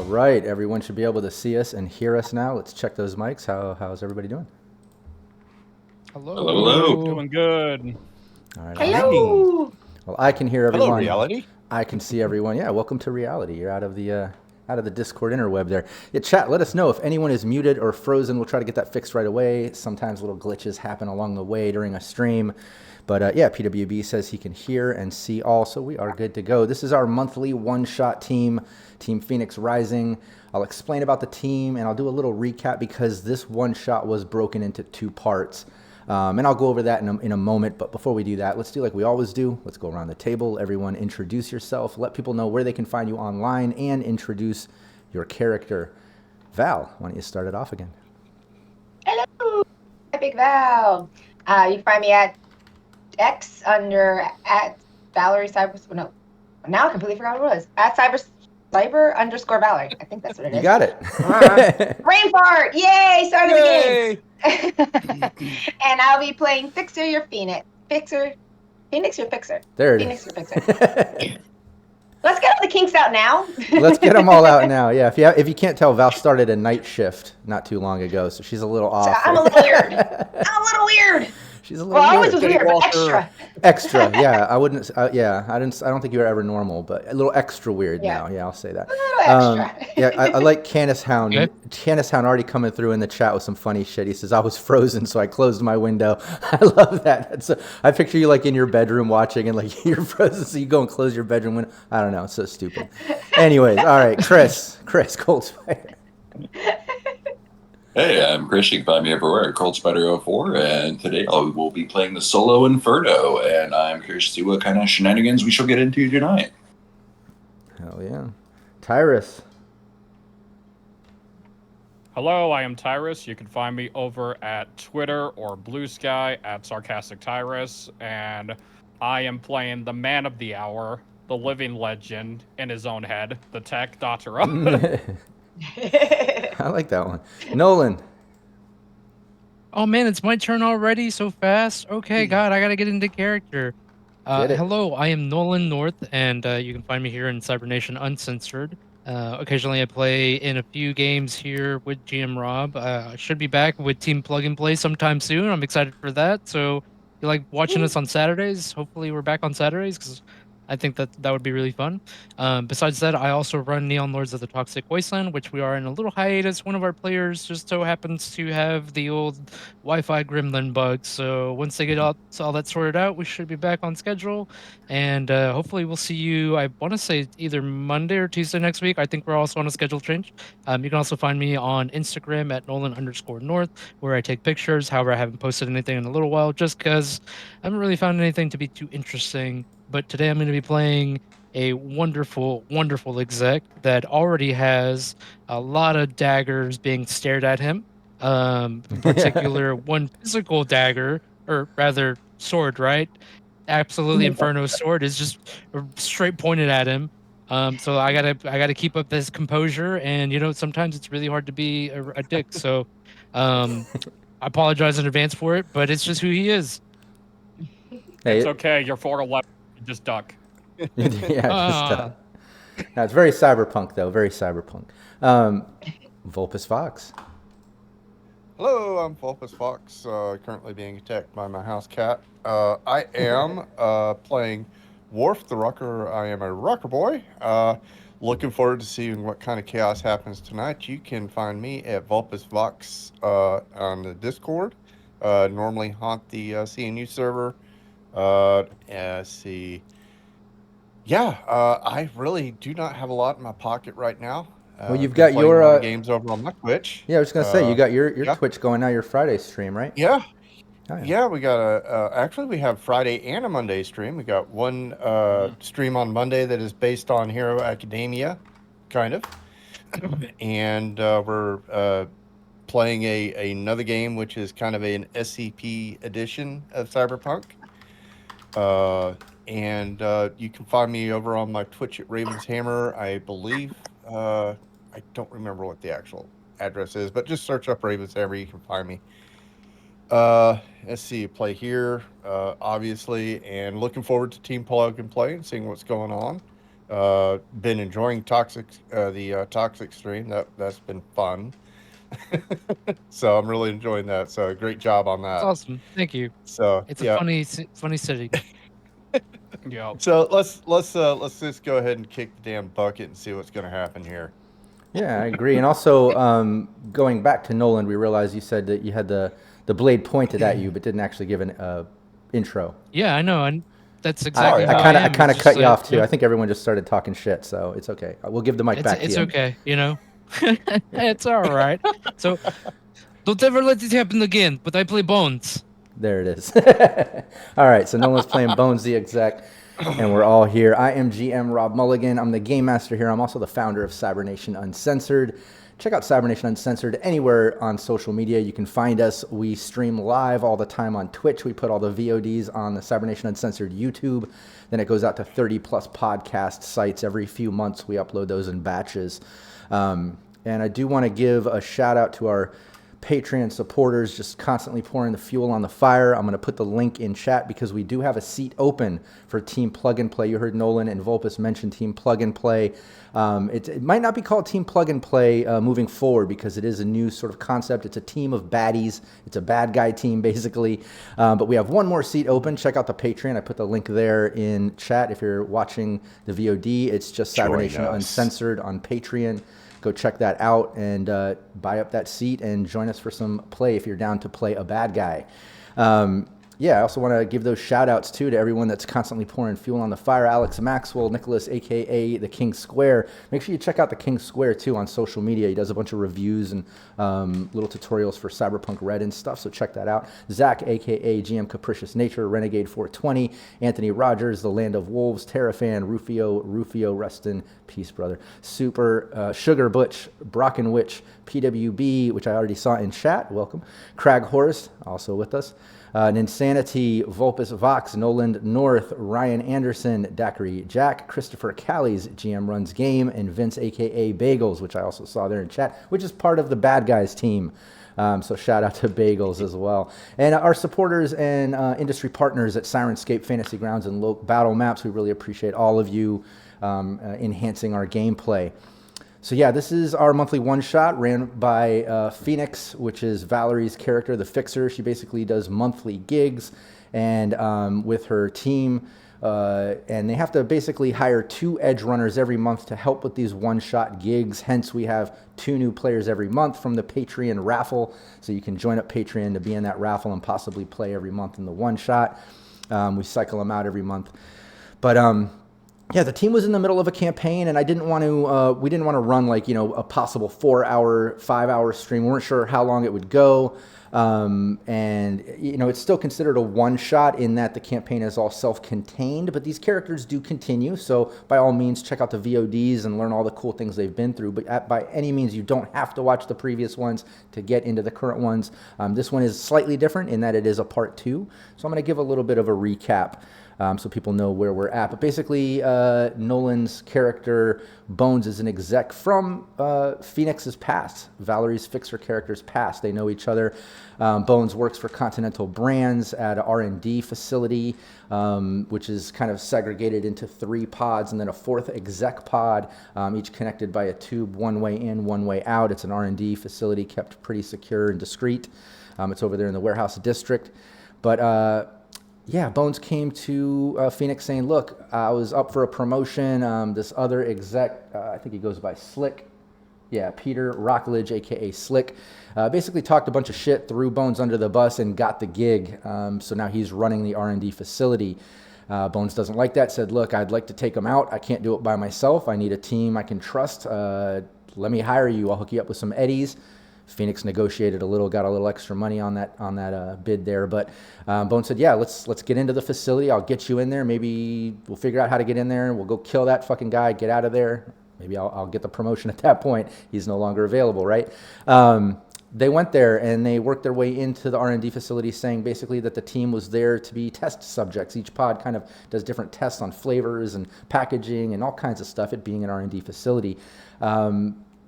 All right, everyone should be able to see us and hear us now. Let's check those mics. How's everybody doing? Hello. Hello, hello. Doing good. All right. Hello. Well, I can hear everyone. Hello, reality. I can see everyone. Yeah, welcome to reality. You're out of the Discord interweb there. Yeah, chat. Let us know if anyone is muted or frozen. We'll try to get that fixed right away. Sometimes little glitches happen along the way during a stream. But yeah, PWB says he can hear and see all, so we are good to go. This is our monthly one-shot team, Team Phoenix Rising. I'll explain about the team, and I'll do a little recap because this one-shot was broken into 2 parts. And I'll go over that in a moment, but before we do that, let's do like we always do. Let's go around the table. Everyone introduce yourself, let people know where they can find you online, and introduce your character. Val, why don't you start it off again? Hello, Big Val. You can find me at X under at Valerie Cyber. No, now I completely forgot what it was. At Cyber _Valerie. I think that's what it is. You got it. Brain fart! Yay! Start of the game. And I'll be playing Fixer your Phoenix. Phoenix your Fixer. There it Phoenix is. your Fixer. Let's get all the kinks out now. Let's get them all out now. Yeah, if you can't tell, Val started a night shift not too long ago, so she's a little off. So I'm a little weird. I'm a little weird. She's a little Well, I weird. always was weird, but extra. Extra, yeah. I wouldn't. Yeah, I don't think you were ever normal, but a little extra weird Yeah. now. Yeah, I'll say that. A little extra. Yeah, I like Canis Hound. Okay. Canis Hound already coming through in the chat with some funny shit. He says I was frozen, so I closed my window. I love that. I picture you like in your bedroom watching, and like you're frozen, so you go and close your bedroom window. I don't know. It's so stupid. Anyways, all right, Chris, Cold Spider. Hey, I'm Chris. You can find me everywhere at Cold Spider 04, and today I will be playing the solo Inferno, and I'm curious to see what kind of shenanigans we shall get into tonight. Hell yeah, Tyrus. Hello, I am Tyrus. You can find me over at Twitter or Blue Sky at Sarcastic Tyrus, and I am playing the man of the hour, the living legend in his own head, the tech Dr. I like that one. Nolan. Oh man, it's my turn already so fast. Okay, God, I gotta get into character. Get it. Hello, I am Nolan North, and you can find me here in Cybernation Uncensored. Occasionally I play in a few games here with GM Rob. I should be back with Team Plug and Play sometime soon. I'm excited for that. So if you like watching us on Saturdays, hopefully we're back on Saturdays, because I think that would be really fun. Besides that, I also run Neon Lords of the Toxic Wasteland, which we are in a little hiatus. One of our players just so happens to have the old Wi-Fi gremlin bug. So once they get all that sorted out, we should be back on schedule. And hopefully we'll see you, I want to say either Monday or Tuesday next week. I think we're also on a schedule change. You can also find me on Instagram at Nolan_North, where I take pictures. However, I haven't posted anything in a little while just because I haven't really found anything to be too interesting. But today I'm going to be playing a wonderful, wonderful exec that already has a lot of daggers being stared at him. In particular, one physical dagger, or rather sword, right? Absolutely Inferno sword is just straight pointed at him. So I gotta keep up this composure, and sometimes it's really hard to be a dick. So I apologize in advance for it, but it's just who he is. Hey, It's okay, you're 4'11". Just duck. yeah, just, no, it's very cyberpunk though. Very cyberpunk. Vulpus Fox. Hello, I'm Vulpus Fox, currently being attacked by my house cat. I am playing Worf the Rucker. I am a Rucker boy. Looking forward to seeing what kind of chaos happens tonight. You can find me at Vulpus Fox on the Discord. Normally haunt the CNU server. Let's see. Yeah, I really do not have a lot in my pocket right now. Well, you've got your games over on my Twitch. Yeah, I was gonna say you got your yeah. Twitch going now. Your Friday stream, right? Yeah. Oh, Yeah, we got actually we have Friday and a Monday stream. We got one stream on Monday that is based on Hero Academia, kind of, and we're playing another game which is kind of an SCP edition of Cyberpunk. And you can find me over on my Twitch at Raven's Hammer. I believe I don't remember what the actual address is, but just search up Raven's Hammer. You can find me. Let's see, play here, obviously, and looking forward to Team Plug and Play and seeing what's going on. Been enjoying the toxic stream. That's been fun. So I'm really enjoying that. So great job on It's that. awesome. Thank you. So It's yeah. a funny setting. Yeah. So let's just go ahead and kick the damn bucket and see what's going to happen here. Yeah, I agree. And also, going back to Nolan, we realized you said that you had the blade pointed at you, but didn't actually give an intro. Yeah, I know. And that's exactly. yeah. who I am. kind of It's cut just you off too. yeah. I think everyone just started talking shit, so it's okay. We'll give the mic back to you. It's okay, you know. It's all right. So don't ever let it happen again. But I play Bones. There it is. All right, so Nolan's playing Bones the Exec, and we're all here. I am GM Rob Mulligan. I'm the game master here. I'm also the founder of Cybernation Uncensored. Check out Cybernation Uncensored anywhere on social media. You can find us. We stream live all the time on Twitch. We put all the VODs on the Cybernation Uncensored YouTube. Then it goes out to 30-plus podcast sites. Every few months, we upload those in batches. And I do want to give a shout-out to our Patreon supporters, just constantly pouring the fuel on the fire. I'm going to put the link in chat because we do have a seat open for Team Plug and Play. You heard Nolan and Vulpus mention Team Plug and Play. It might not be called Team Plug and Play moving forward because it is a new sort of concept. It's a team of baddies. It's a bad guy team, basically. But we have one more seat open. Check out the Patreon. I put the link there in chat if you're watching the VOD. It's just Cybernation Uncensored on Patreon. Go check that out and buy up that seat and join us for some play if you're down to play a bad guy. Yeah, I also want to give those shout outs too to everyone that's constantly pouring fuel on the fire. Alex Maxwell, Nicholas, aka the King Square. Make sure you check out the King Square too on social media. He does a bunch of reviews and little tutorials for Cyberpunk Red and stuff, so check that out. Zach, aka GM Capricious Nature, Renegade 420, Anthony Rogers, The Land of Wolves, Terrafan, Rufio, rest in peace, brother. Super, Sugar Butch, Brockenwitch, PWB, which I already saw in chat, welcome. Crag Horse, also with us. Ninsanity, Vulpus Vox, Noland North, Ryan Anderson, Daiquiri Jack, Christopher Callies, GM Runs Game, and Vince, aka Bagels, which I also saw there in chat, which is part of the Bad Guys team. So shout out to Bagels as well. And our supporters and industry partners at Sirenscape, Fantasy Grounds, and Battle Maps, we really appreciate all of you enhancing our gameplay. So yeah, this is our monthly one-shot ran by Phoenix, which is Valerie's character, the Fixer. She basically does monthly gigs and with her team. And they have to basically hire 2 Edgerunners every month to help with these one-shot gigs. Hence, we have 2 new players every month from the Patreon raffle. So you can join up Patreon to be in that raffle and possibly play every month in the one-shot. We cycle them out every month. But yeah, the team was in the middle of a campaign, and I didn't want to. We didn't want to run like a possible 4-hour, 5-hour stream. We weren't sure how long it would go, and it's still considered a one-shot in that the campaign is all self-contained. But these characters do continue, so by all means, check out the VODs and learn all the cool things they've been through. But by any means, you don't have to watch the previous ones to get into the current ones. This one is slightly different in that it is a part 2, so I'm going to give a little bit of a recap. So people know where we're at. But basically, Nolan's character, Bones, is an exec from Phoenix's past, Valerie's Fixer character's past. They know each other. Bones works for Continental Brands at an R&D facility, which is kind of segregated into 3 pods and then a 4th exec pod, each connected by a tube, one way in, one way out. It's an R&D facility kept pretty secure and discreet. It's over there in the warehouse district. But yeah, Bones came to Phoenix saying, look, I was up for a promotion. This other exec, I think he goes by Slick. Yeah, Peter Rockledge, a.k.a. Slick, basically talked a bunch of shit, threw Bones under the bus, and got the gig. So now he's running the R&D facility. Bones doesn't like that, said, look, I'd like to take him out. I can't do it by myself. I need a team I can trust. Let me hire you. I'll hook you up with some eddies. Phoenix negotiated a little, got a little extra money on that bid there. But Bones said, yeah, let's get into the facility. I'll get you in there. Maybe we'll figure out how to get in there. We'll go kill that fucking guy, get out of there. Maybe I'll get the promotion at that point. He's no longer available, right? They went there and they worked their way into the R&D facility, saying basically that the team was there to be test subjects. Each pod kind of does different tests on flavors and packaging and all kinds of stuff, it being an R&D facility.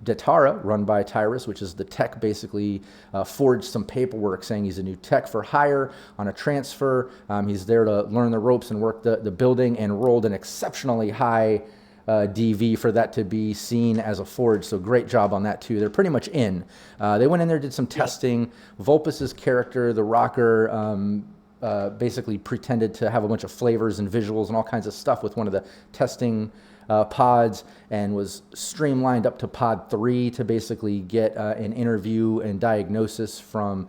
Datara, run by Tyrus, which is the tech, basically forged some paperwork saying he's a new tech for hire on a transfer. He's there to learn the ropes and work the building, and rolled an exceptionally high DV for that to be seen as a forge. So great job on that too. They're pretty much in. They went in there, did some testing. Vulpus's character, the rocker, basically pretended to have a bunch of flavors and visuals and all kinds of stuff with one of the testing pods, and was streamlined up to pod 3 to basically get an interview and diagnosis from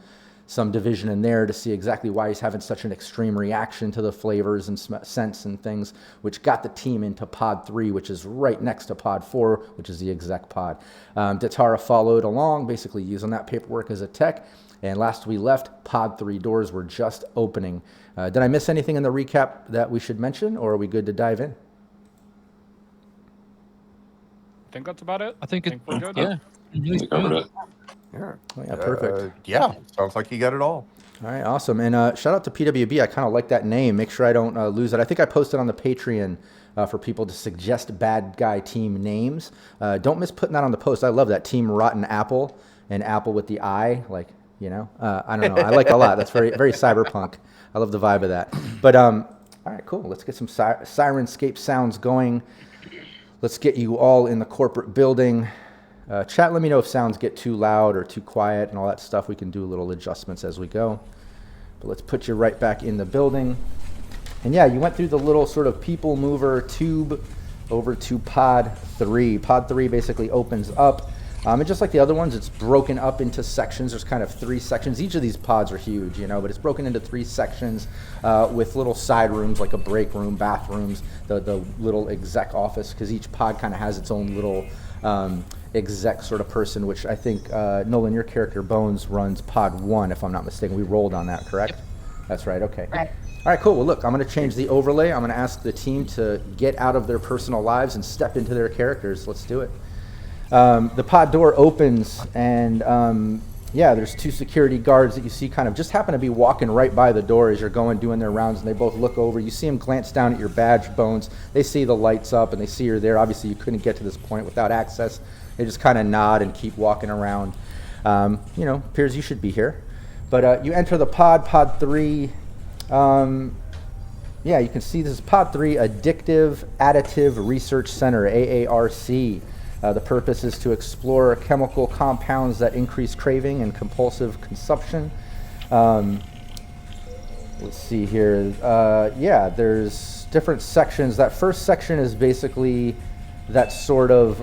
some division in there to see exactly why he's having such an extreme reaction to the flavors and scents and things, which got the team into pod 3, which is right next to pod 4, which is the exec pod. Datara followed along, basically using that paperwork as a tech, and last we left, pod 3 doors were just opening. Did I miss anything in the recap that we should mention, or are we good to dive in? I think that's about it. I think we're good. Yeah. We covered it. Yeah. Oh, yeah, perfect. Yeah, sounds like you got it all. All right, awesome. And shout out to PWB. I kind of like that name. Make sure I don't lose it. I think I posted on the Patreon for people to suggest bad guy team names. Don't miss putting that on the post. I love that. Team Rotten Apple, and Apple with the I, like, you know. I don't know. I like it a lot. That's very, very cyberpunk. I love the vibe of that. But, all right, cool. Let's get some Sirenscape sounds going. Let's get you all in the corporate building. Chat, let me know if sounds get too loud or too quiet and all that stuff. We can do little adjustments as we go. But let's put you right back in the building. And yeah, you went through the little sort of people mover tube over to pod 3. Pod 3 basically opens up. And just like the other ones, it's broken up into sections. There's kind of 3 sections. Each of these pods are huge, you know, but it's broken into 3 sections with little side rooms like a break room, bathrooms, the little exec office, because each pod kind of has its own little exec sort of person, which I think, Nolan, your character Bones runs pod 1, if I'm not mistaken. We rolled on that, correct? Yep. That's right, okay. Right. All right, cool. Well, look, I'm going to change the overlay. I'm going to ask the team to get out of their personal lives and step into their characters. Let's do it. The pod door opens, and yeah, there's 2 security guards that you see kind of just happen to be walking right by the door as you're going, doing their rounds, and they both look over. You see them glance down at your badge, Bones. They see the lights up, and they see you're there. Obviously, you couldn't get to this point without access. They just kind of nod and keep walking around. You know, appears you should be here. But you enter the pod 3. Yeah, you can see this is pod 3, Addictive Additive Research Center, AARC. The purpose is to explore chemical compounds that increase craving and compulsive consumption. Let's see here. Yeah, there's different sections. That first section is basically that sort of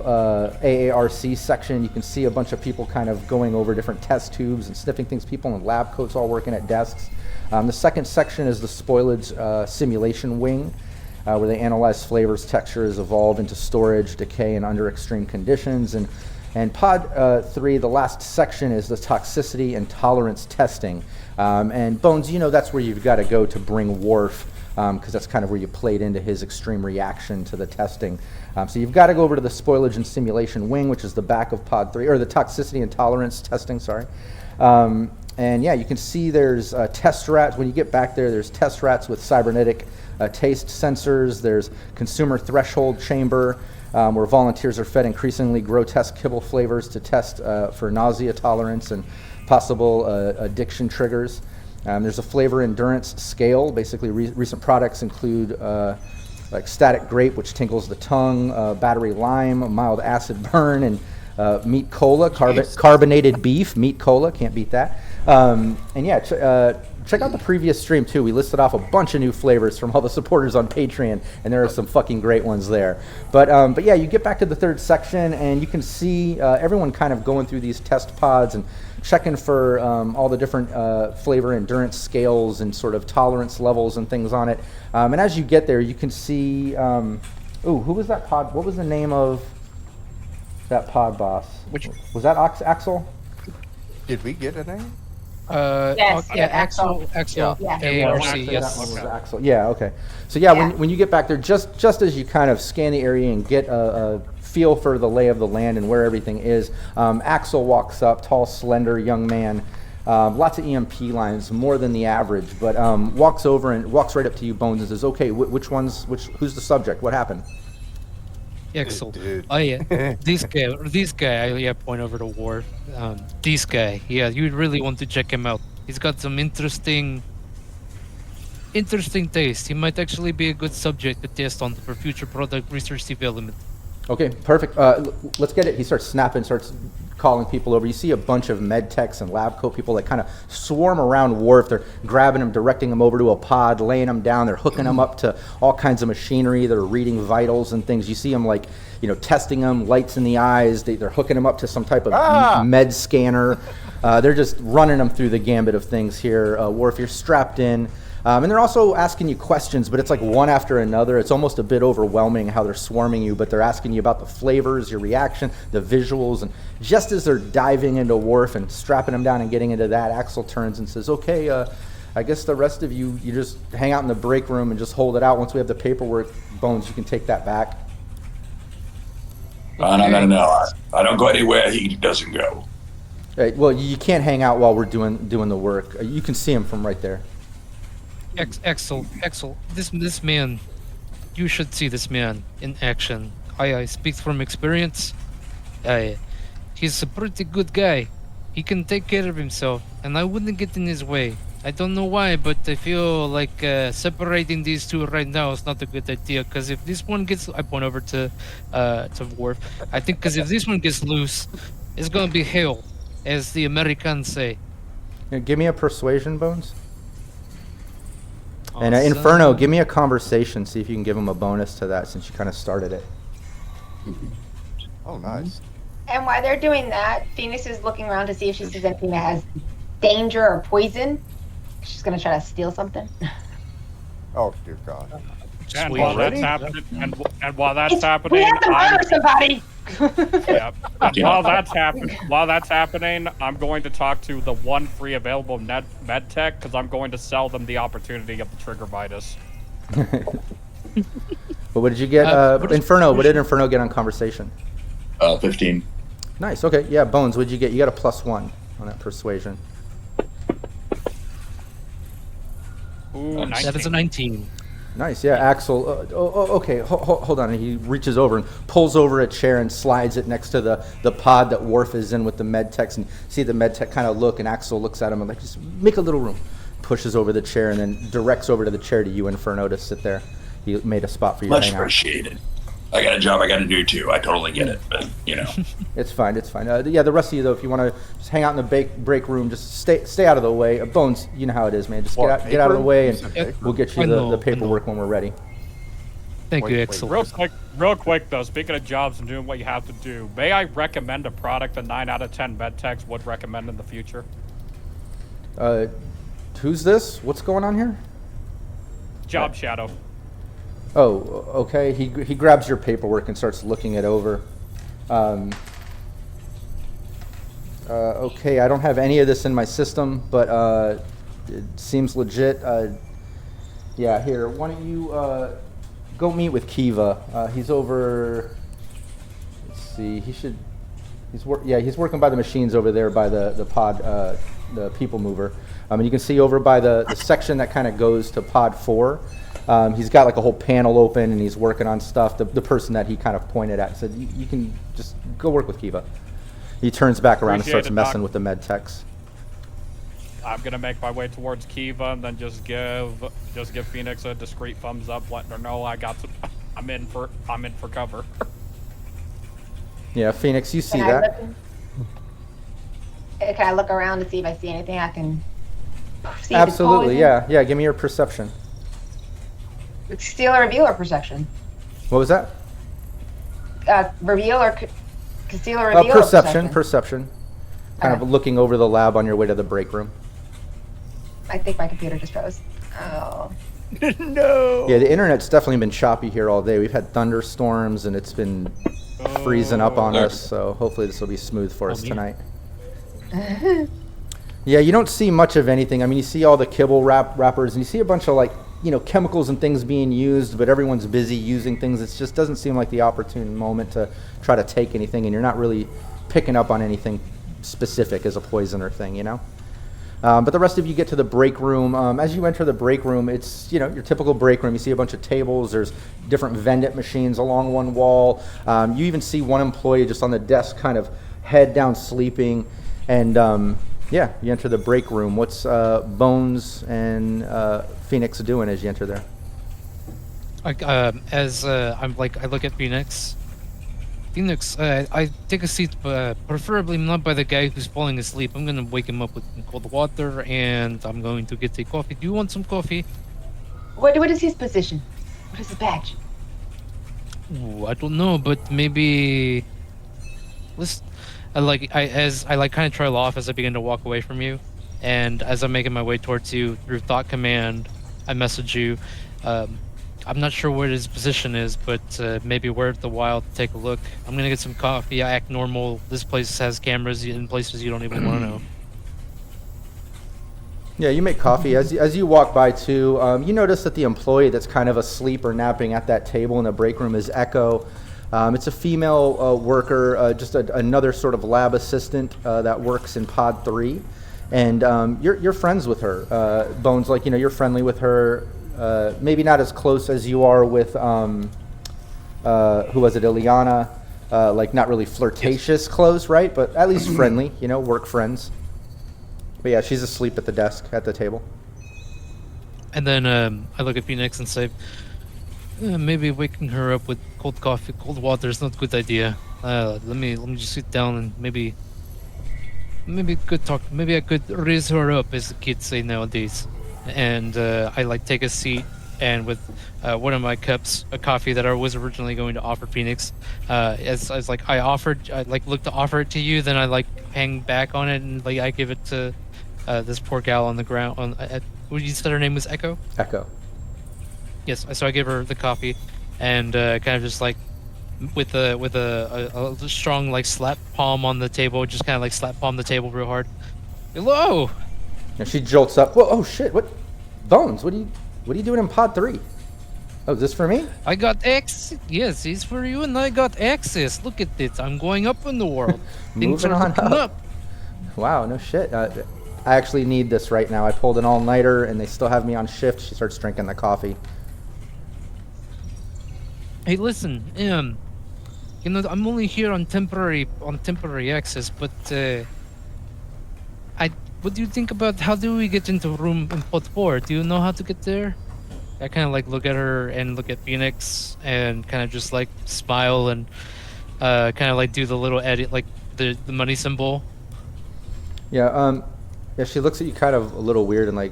AARC section. You can see a bunch of people kind of going over different test tubes and sniffing things, people in lab coats all working at desks. The second section is the spoilage simulation wing, where they analyze flavors, textures, evolve into storage, decay, and under extreme conditions. And pod 3, the last section, is the toxicity and tolerance testing. And Bones, you know that's where you've got to go to bring Worf, because that's kind of where you played into his extreme reaction to the testing. So you've got to go over to the spoilage and simulation wing, which is the back of pod 3, or the toxicity and tolerance testing, sorry. And yeah, you can see there's test rats. When you get back there, there's test rats with cybernetic taste sensors. There's consumer threshold chamber, where volunteers are fed increasingly grotesque kibble flavors to test for nausea tolerance and possible addiction triggers. There's a flavor endurance scale. Basically, recent products include like static grape, which tingles the tongue, battery lime, mild acid burn, and meat cola, carbonated beef, meat cola, can't beat that. And yeah, check out the previous stream too. We listed off a bunch of new flavors from all the supporters on Patreon, and there are some fucking great ones there. But yeah, you get back to the third section, and you can see everyone kind of going through these test pods and checking for all the different flavor endurance scales and sort of tolerance levels and things on it. And as you get there, you can see, ooh, who was that pod? What was the name of that pod boss? Which was that? Axel? Did we get a name? Yes, yeah, Axel. Axel, Yeah. AARC, Okay. yes. That one was Axel. Yeah, okay. So yeah, Yeah. when you get back there, just as you kind of scan the area and get a feel for the lay of the land and where everything is, Axel walks up, tall, slender young man, lots of EMP lines, more than the average, but walks over and walks right up to you, Bones, and says, "Okay, who's the subject? What happened?" Axel. Dude. Oh yeah, this guy. I point over to Worf. This guy. Yeah, you really want to check him out. He's got some interesting interesting taste. He might actually be a good subject to test on for future product research development. Okay, perfect. Let's get it. He starts snapping, starts calling people over. You see a bunch of med techs and lab coat people that kind of swarm around Worf. They're grabbing him, directing him over to a pod, laying him down. They're hooking him up to all kinds of machinery. They're reading vitals and things. You see him like, testing him, lights in the eyes. They're hooking him up to some type of med scanner. They're just running him through the gambit of things here. Worf, you're strapped in. And they're also asking you questions, but it's like one after another. It's almost a bit overwhelming how they're swarming you, but they're asking you about the flavors, your reaction, the visuals. And just as they're diving into Worf and strapping him down and getting into that, Axel turns and says, okay, I guess the rest of you just hang out in the break room and just hold it out. Once we have the paperwork, Bones, you can take that back. No. I don't go anywhere he doesn't go. Well, you can't hang out while we're doing the work. You can see him from right there. Axel, this man, you should see this man in action. I speak from experience. He's a pretty good guy. He can take care of himself, and I wouldn't get in his way. I don't know why, but I feel like separating these two right now is not a good idea. Because if this one gets, I point over to Worf. I think because if this one gets loose, it's gonna be hell, as the Americans say. Give me a persuasion, Bones. And Inferno, give me a conversation. See if you can give him a bonus to that since you kind of started it. Oh, nice. And while they're doing that, Phoenix is looking around to see if she sees anything that has danger or poison. She's gonna try to steal something. Oh, dear God. And Sweet. while that's happening, and while that's happening, we have to murder somebody. Yep. While that's happening, I'm going to talk to the one free available med tech because I'm going to sell them the opportunity of the trigger vitus. But what did you get, Inferno? What did Inferno get on conversation? 15. Nice. Okay. Yeah, Bones. What did you get? You got a +1 on that persuasion. Ooh, 19. That is a 19. Nice. Yeah, Axel. Okay. Hold on. He reaches over and pulls over a chair and slides it next to the pod that Worf is in with the med techs. And see the med tech kind of look, and Axel looks at him and like, just make a little room. Pushes over the chair and then directs over to the chair to you, Inferno, to sit there. He made a spot for you to Much hang out. appreciated. I got a job I got to do too. I totally get it, but It's fine. It's fine. Yeah, the rest of you though, if you want to just hang out in the break room, just stay out of the way. Bones, you know how it is, man. Just get out of the way, and we'll get you the paperwork when we're ready. Thank you, Axel. Real quick though, speaking of jobs and doing what you have to do, may I recommend a product that 9 out of 10 med techs would recommend in the future? Who's this? What's going on here? Job Shadow. Oh, okay. He grabs your paperwork and starts looking it over. Okay, I don't have any of this in my system, but it seems legit. Yeah, here. Why don't you go meet with Kiva? He's over. Let's see. He's working by the machines over there by the pod, the people mover. And you can see over by the section that kind of goes to pod 4. He's got like a whole panel open and he's working on stuff. The person that he kind of pointed at said, you can just go work with Kiva. He turns back around and starts messing with the med techs. I'm gonna make my way towards Kiva and then just give Phoenix a discreet thumbs up, letting her know I'm in for cover. Yeah, Phoenix, you see that? Can I look around to see if I see anything I can see? Absolutely, yeah. Give me your perception. Steal or reveal or perception? What was that? Reveal or conceal or reveal? Perception. Kind of looking over the lab on your way to the break room. I think my computer just froze. Oh. No. Yeah, the internet's definitely been choppy here all day. We've had thunderstorms and it's been freezing up on us. So hopefully this will be smooth for us tonight. Yeah, you don't see much of anything. I mean, you see all the kibble wrappers and you see a bunch of like, chemicals and things being used, but everyone's busy using things. It just doesn't seem like the opportune moment to try to take anything, and you're not really picking up on anything specific as a poison or thing, But the rest of you get to the break room. As you enter the break room, it's, your typical break room. You see a bunch of tables. There's different vending machines along one wall. You even see one employee just on the desk kind of head down sleeping. And Yeah, you enter the break room. What's Bones and Phoenix doing as you enter there? I look at Phoenix. Phoenix, I take a seat, preferably not by the guy who's falling asleep. I'm gonna wake him up with some cold water, and I'm going to get a coffee. Do you want some coffee? What is his position? What is his badge? Ooh, I don't know, but maybe. Let's. I kind of trail off as I begin to walk away from you, and as I'm making my way towards you through thought command, I message you. I'm not sure where his position is, but maybe we're at the wild to take a look. I'm gonna get some coffee. I act normal. This place has cameras in places you don't even want to know. Yeah, you make coffee. As you walk by too, you notice that the employee that's kind of asleep or napping at that table in the break room is Echo. It's a female worker, just another sort of lab assistant that works in Pod 3. And you're friends with her. Bones, like, you're friendly with her. Maybe not as close as you are with, who was it, Ileana? Like, not really flirtatious close, right? But at least friendly, work friends. But yeah, she's asleep at the desk, at the table. And then I look at Phoenix and say, maybe waking her up with cold coffee, cold water is not a good idea. Let me just sit down and maybe I could raise her up, as the kids say nowadays. And I take a seat, and with one of my cups of coffee that I was originally going to offer Phoenix, I look to offer it to you, then I hang back on it, and I give it to this poor gal on the ground. What you said her name was Echo? Echo. Yes, so I give her the coffee, and kind of just with a strong slap palm on the table, just kind of slap palm the table real hard. Hello. And she jolts up. Whoa! Oh shit! What? Bones? What are you doing in Pod 3? Oh, is this for me? I got access. Yes, it's for you, and I got access. Look at this. I'm going up in the world. Things Moving are on looking up. Wow, no shit. I actually need this right now. I pulled an all-nighter, and they still have me on shift. She starts drinking the coffee. Hey, listen. I'm only here on temporary access, but what do you think about how do we get into room in Pod 4? Do you know how to get there? I kind of look at her and look at Phoenix and kind of just smile and kind of do the little edit, the money symbol. Yeah. Yeah. She looks at you kind of a little weird and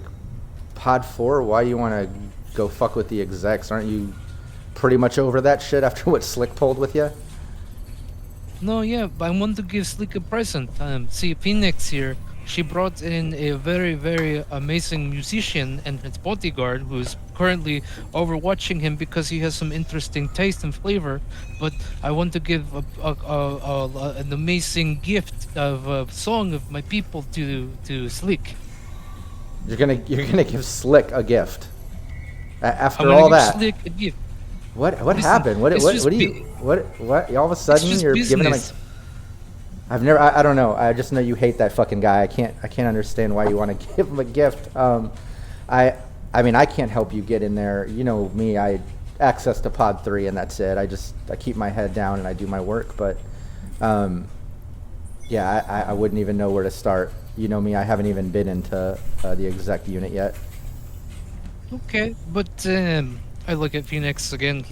Pod 4. Why do you want to go fuck with the execs? Aren't you pretty much over that shit after what Slick pulled with you? No, yeah, but I want to give Slick a present. See, Phoenix here. She brought in a very, very amazing musician and his bodyguard who's currently overwatching him because he has some interesting taste and flavor. But I want to give an amazing gift of a song of my people to Slick. You're gonna give Slick a gift after I'm all gonna that. give Slick a gift. What Listen, happened? What do you all of a sudden you're giving him I don't know. I just know you hate that fucking guy. I can't understand why you want to give him a gift. I mean, I can't help you get in there. You know me. I access to Pod 3 and that's it. I keep my head down and I do my work. But yeah, I wouldn't even know where to start. You know me. I haven't even been into the exec unit yet. Okay, but I look at Phoenix again.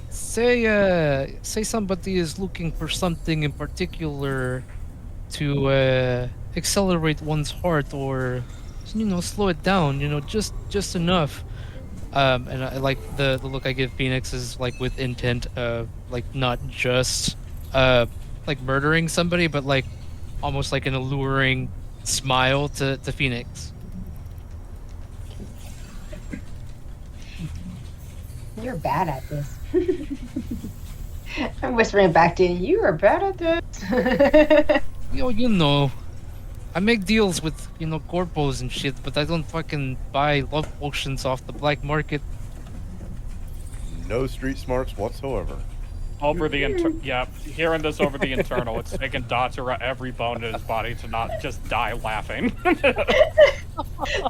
Say somebody is looking for something in particular to accelerate one's heart or slow it down, just enough. And I like the look I give Phoenix is with intent of not just murdering somebody, but almost an alluring smile to Phoenix. You're bad at this. I'm whispering back to you. You are bad at this. I make deals with corpos and shit, but I don't fucking buy love potions off the black market. No street smarts whatsoever. Over the hearing this over the internal, it's taking dots around every bone in his body to not just die laughing.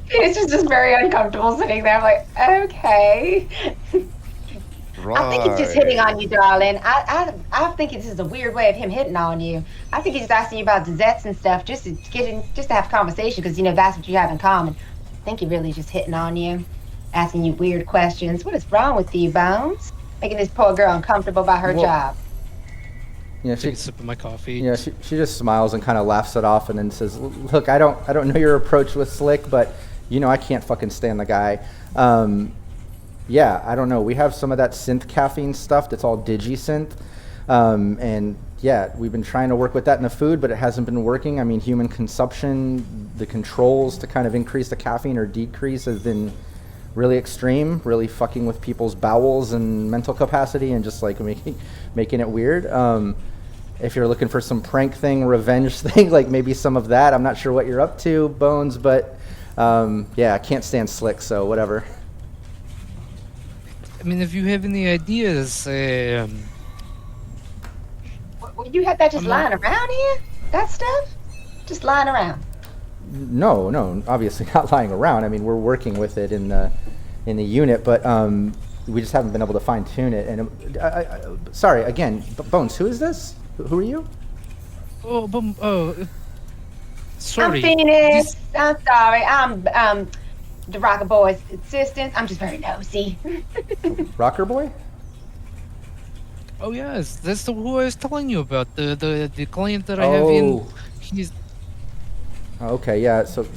It's just very uncomfortable sitting there. I'm okay. I think he's just hitting on you, darling. I think this is a weird way of him hitting on you. I think he's just asking you about desserts and stuff, just to have a conversation, because that's what you have in common. I think he really is just hitting on you, asking you weird questions. What is wrong with you, Bones? Making this poor girl uncomfortable about her job. Yeah, Take a sip of my coffee. Yeah, she just smiles and kind of laughs it off, and then says, "Look, I don't know your approach with Slick, but I can't fucking stand the guy. Yeah, I don't know. We have some of that synth caffeine stuff that's all digi-synth, and yeah, we've been trying to work with that in the food, but it hasn't been working. I mean, human consumption, the controls to kind of increase the caffeine or decrease has been really extreme, really fucking with people's bowels and mental capacity, and just like making it weird. If you're looking for some prank thing, revenge thing, like maybe some of that. I'm not sure what you're up to, Bones, but yeah, I can't stand Slick, so whatever." I mean, if you have any ideas, Well, you had that just lying around here? That stuff? Just lying around? No, obviously not lying around. I mean, we're working with it in the unit, but we just haven't been able to fine tune it. And sorry again, Bones. Who is this? Who are you? Sorry. I'm Phoenix. I'm sorry. I'm the Rocker Boy's assistant. I'm just very nosy. Rocker Boy? Oh yes, that's who I was telling you about. The client that I have in. He's. Okay, yeah. So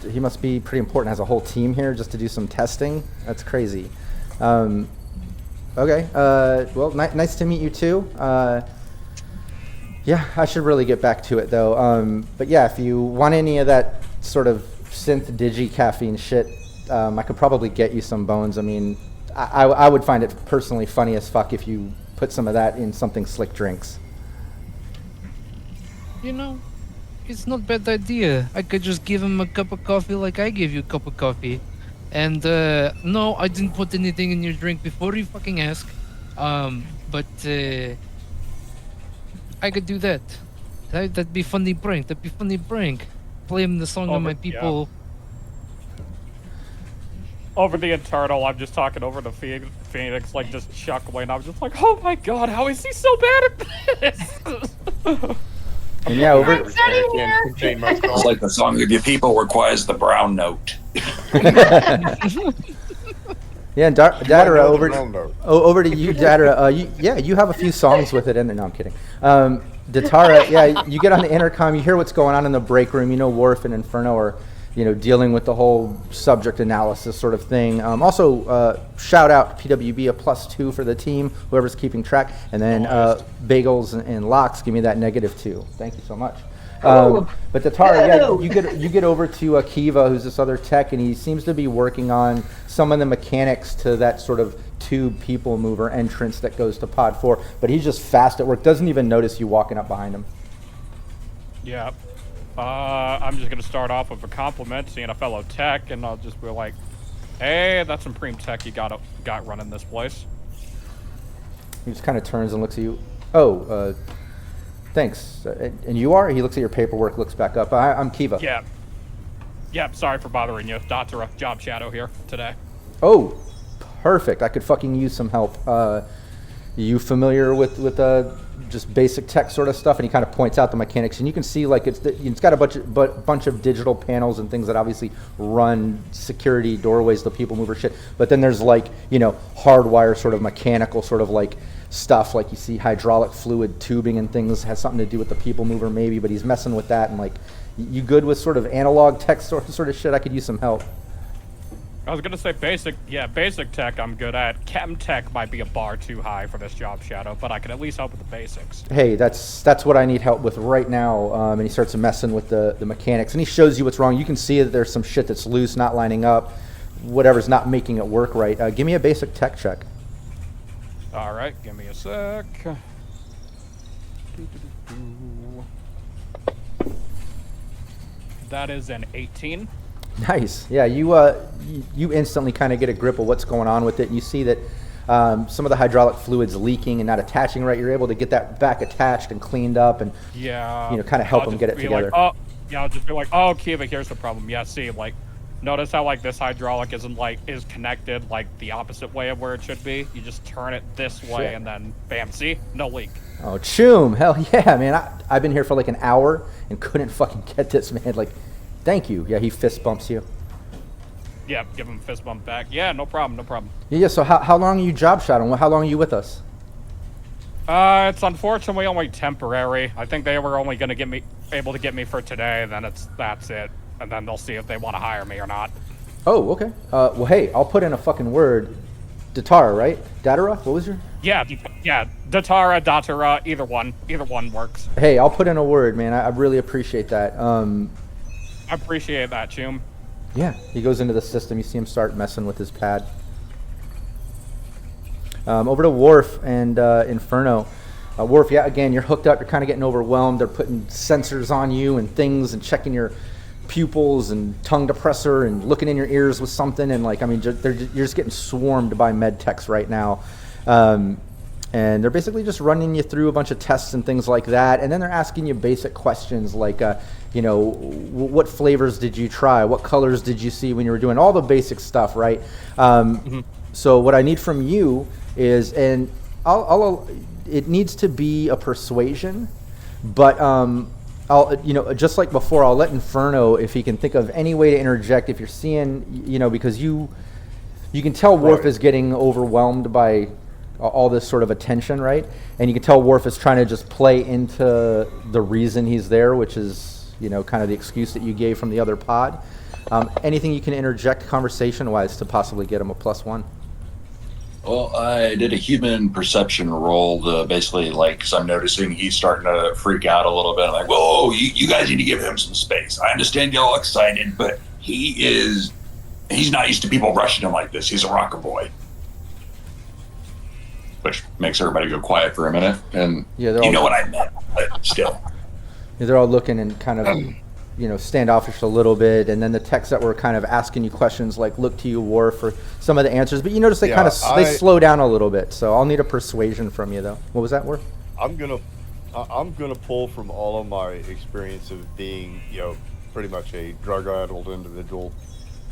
he must be pretty important. Has a whole team here just to do some testing. That's crazy. Okay. Well, nice to meet you too. Yeah, I should really get back to it though. But yeah, if you want any of that sort of synth digi caffeine shit, I could probably get you some, Bones. I mean, I would find it personally funny as fuck if you put some of that in something Slick drinks. It's not a bad idea. I could just give him a cup of coffee like I gave you a cup of coffee. And no, I didn't put anything in your drink before you fucking ask. But I could do that. That'd be funny prank. Play him the song of my people. Yeah. Over the internal, I'm just talking over to Phoenix, like just chuckling. I'm just like, oh my god, how is he so bad at this? And yeah, over. It's like the song of your people requires the brown note. Yeah, and Datara, over to you, Datara. You have a few songs with it in there. No, I'm kidding. Datara, yeah, you get on the intercom, you hear what's going on in the break room. Worf and Inferno are, dealing with the whole subject analysis sort of thing. Also, shout out PWB a +2 for the team, whoever's keeping track. And then Bagels and Locks, give me that -2. Thank you so much. But Datara, yeah, you get over to Akiva, who's this other tech, and he seems to be working on some of the mechanics to that sort of tube people mover entrance that goes to Pod 4. But he's just fast at work, doesn't even notice you walking up behind him. Yeah. I'm just gonna start off with a compliment, seeing a fellow tech, and I'll just be like, "Hey, that's some preem tech you got running this place." He just kind of turns and looks at you. Oh, thanks. And you are? He looks at your paperwork, looks back up. I'm Kiva. Yeah. Yep, sorry for bothering you. Dr. Job Shadow here today. Oh, perfect. I could fucking use some help. You familiar with just basic tech sort of stuff? And he kind of points out the mechanics, and you can see like it's got a bunch of digital panels and things that obviously run security doorways, the people mover shit. But then there's like hardwire sort of mechanical sort of like stuff, like you see hydraulic fluid tubing and things, has something to do with the people mover maybe. But he's messing with that, and like, you good with sort of analog tech sort of shit? I could use some help. I was gonna say basic tech I'm good at. Chem tech might be a bar too high for this job, Shadow, but I can at least help with the basics. Hey, that's what I need help with right now. And he starts messing with the mechanics, and he shows you what's wrong. You can see that there's some shit that's loose, not lining up, whatever's not making it work right. Give me a basic tech check. All right, give me a sec. That is an 18. Nice. Yeah, you instantly kind of get a grip of what's going on with it. And you see that some of the hydraulic fluid's leaking and not attaching right. You're able to get that back attached and cleaned up, and kind of help them get it together. I'll just be like, oh, Kiva, here's the problem. Yeah, see, like, Notice how like this hydraulic is connected like the opposite way of where it should be. You just turn it this way Shit. and then bam, see? No leak. Oh, Choom, hell yeah, man. I've been here for like an hour and couldn't fucking get this, man. Like, thank you. Yeah, he fist bumps you. Yeah, give him a fist bump back. Yeah, no problem, no problem. Yeah, so how long are you job shadowing? How long are you with us? It's unfortunately only temporary. I think they were only gonna able to get me for today, then that's it. And then they'll see if they want to hire me or not. Oh, okay. Well, hey, I'll put in a fucking word. Datara, right? Datara? What was your? Yeah, Datara, either one works. Hey, I'll put in a word, man. I really appreciate that. I appreciate that, Choom. Yeah, he goes into the system. You see him start messing with his pad. Over to Worf and Inferno. Worf, yeah, again, you're hooked up. You're kind of getting overwhelmed. They're putting sensors on you and things and checking your pupils and tongue depressor and looking in your ears with something. And like, I mean, you're just getting swarmed by med techs right now. And they're basically just running you through a bunch of tests and things like that. And then they're asking you basic questions like, you know, what flavors did you try? What colors did you see when you were doing all the basic stuff, right? So what I need from you is, and it needs to be a persuasion, but you know, just like before, I'll let Inferno, if he can think of any way to interject, if you're seeing, you know, because you can tell Worf is getting overwhelmed by all this sort of attention, right? And you can tell Worf is trying to just play into the reason he's there, which is, you know, kind of the excuse that you gave from the other pod. Anything you can interject conversation-wise to possibly get him a +1? Well, I did a human perception roll to basically, like, because I'm noticing he's starting to freak out a little bit. I'm like, whoa, you guys need to give him some space. I understand y'all excited, but he's not used to people rushing him like this. He's a rocker boy. Which makes everybody go quiet for a minute. And yeah, you know what I meant, but still. Yeah, they're all looking and kind of, you know, standoffish a little bit. And then the techs that were kind of asking you questions like, look to you, Worf, for some of the answers. But you notice they they slow down a little bit. So I'll need a persuasion from you, though. What was that, Worf? I'm gonna pull from all of my experience of being, you know, pretty much a drug-addled individual,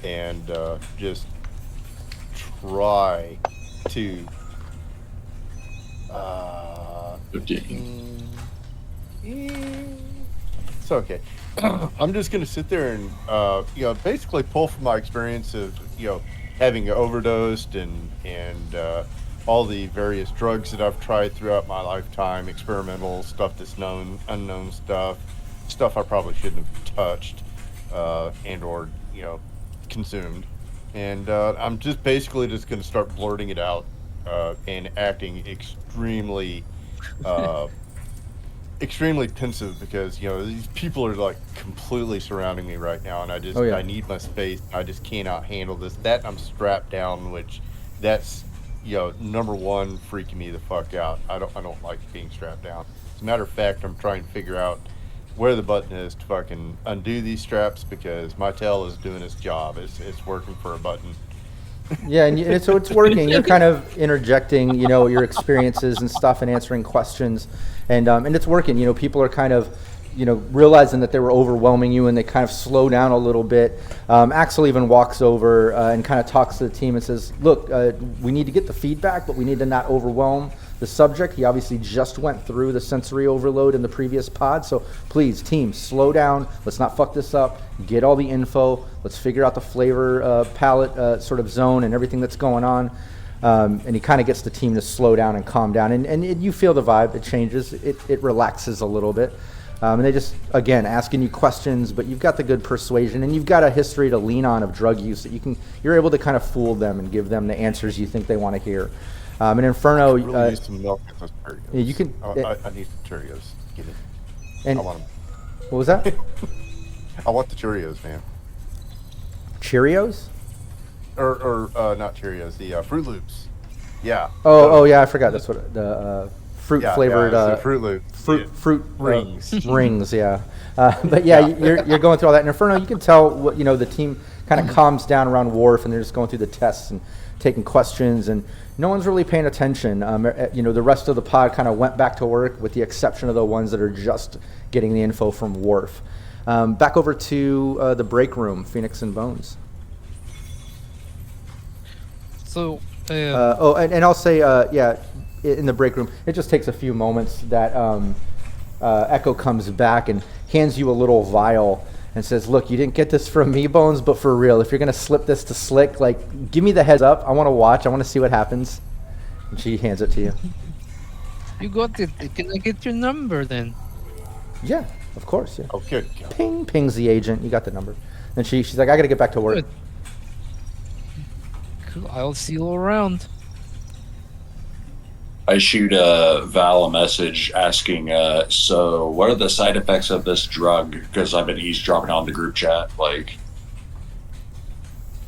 and just try to 15. It's okay. I'm just gonna sit there and you know, basically pull from my experience of, you know, having overdosed and all the various drugs that I've tried throughout my lifetime, experimental stuff that's known, unknown stuff I probably shouldn't have touched and or, you know, consumed. And I'm just basically just gonna start blurting it out and acting extremely extremely pensive, because, you know, these people are like completely surrounding me right now, and I need my space. I just cannot handle this. That I'm strapped down, which that's, you know, number one, freaking me the fuck out. I don't like being strapped down. As a matter of fact, I'm trying to figure out where the button is to fucking undo these straps, because my tail is doing its job. It's working for a button. Yeah, and so it's working. You're kind of interjecting, you know, your experiences and stuff, and answering questions, and it's working. You know, people are kind of, you know, realizing that they were overwhelming you, and they kind of slow down a little bit. Axel even walks over and kind of talks to the team and says, "Look, we need to get the feedback, but we need to not overwhelm the subject. He obviously just went through the sensory overload in the previous pod, so please, team, slow down. Let's not fuck this up. Get all the info. Let's figure out the flavor palette sort of zone and everything that's going on." And he kind of gets the team to slow down and calm down. And you feel the vibe. It changes. It relaxes a little bit. And they just, again, asking you questions, but you've got the good persuasion, and you've got a history to lean on of drug use that you're able to kind of fool them and give them the answers you think they want to hear. And Inferno, I really use some milk with those Cheerios. Yeah, you can. I need the Cheerios. Give it. And I want them. What was that? I want the Cheerios, man. Cheerios? Or not Cheerios, the Fruit Loops. Yeah. Oh yeah, I forgot. That's what the fruit flavored Fruit Loops. Fruit rings. Rings, yeah. But yeah, you're going through all that. And Inferno, you can tell what, you know, the team kind of calms down around Worf, and they're just going through the tests and taking questions, and no one's really paying attention. You know, the rest of the pod kind of went back to work, with the exception of the ones that are just getting the info from Worf. Back over to the break room, Phoenix and Bones. So, and I'll say, in the break room, it just takes a few moments that Echo comes back and hands you a little vial and says, "Look, you didn't get this from me, Bones, but for real, if you're gonna slip this to Slick, like, give me the heads up. I want to watch. I want to see what happens." And she hands it to you. you got it. Can I get your number then? Yeah, of course. Yeah. Oh, good. God. Pings the agent. You got the number. And she's like, "I gotta get back to work." Good. Cool. I'll see you around. I shoot Val a message asking, so what are the side effects of this drug? Because I've been eavesdropping on the group chat. Like,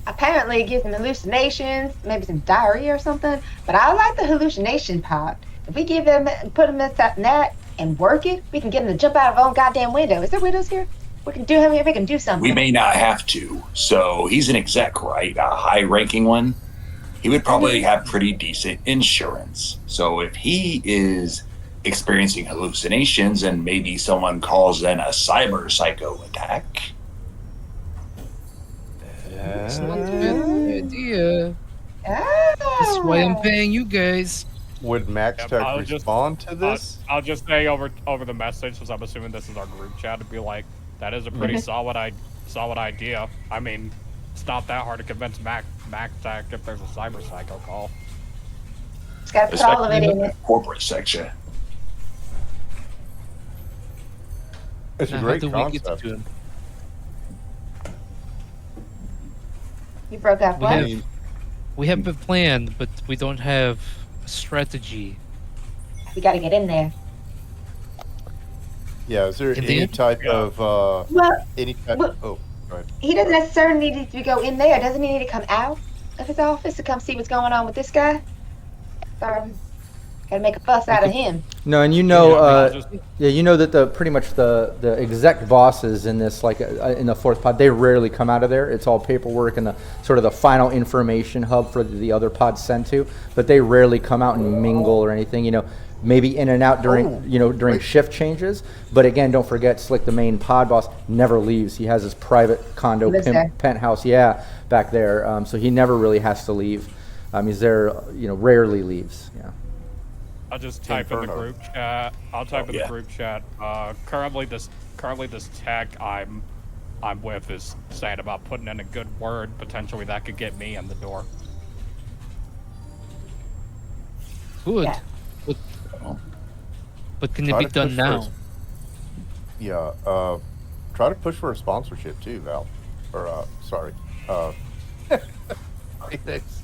Apparently, it gives him hallucinations, maybe some diarrhea or something. But I like the hallucination part. If we give him, put him in that net and work it, we can get him to jump out of our own goddamn window. Is there windows here? We can do him here. We can do something. we may not have to. So he's an exec, right? A high-ranking one. He would probably have pretty decent insurance. So if he is experiencing hallucinations and maybe someone calls in a cyber psycho attack. It's not a bad idea. Ah. That's why I'm paying you guys. Would Max Yep, Tech I'll just- respond to this? I'll just say over the message, since I'm assuming this is our group chat, to be like, that is a pretty solid idea. I mean, it's not that hard to convince Mac Tech if there's a cyber psycho call. Just gotta put all of it in it. Corporate section. It's a Now, how great do we get concept. to him? You broke up We what? have- We have a plan, but we don't have a strategy. We gotta get in there. Yeah, is there And any then- type of Well, any type? Well- Oh, go ahead. he doesn't necessarily need to go in there. Doesn't he need to come out of his office to come see what's going on with this guy? Sorry. Gotta make a fuss out of him. No, and you know, I'll just- you know that pretty much the exec bosses in this, like in the fourth pod, they rarely come out of there. It's all paperwork and the sort of the final information hub for the other pods sent to, but they rarely come out and mingle or anything. You know, maybe in and out during during shift changes. But again, don't forget, Slick, the main pod boss, never leaves. He has his private condo He lives there. penthouse, back there. So he never really has to leave. He's there, rarely leaves. Yeah. I'll just type in the Inferno. group chat. I'll type in yeah. the group chat. Currently this tech I'm with is saying about putting in a good word. Potentially that could get me in the door. Good. Yeah. But can it Try be to done push for now? us. Yeah, try to push for a sponsorship too, Val. Or sorry. Thanks.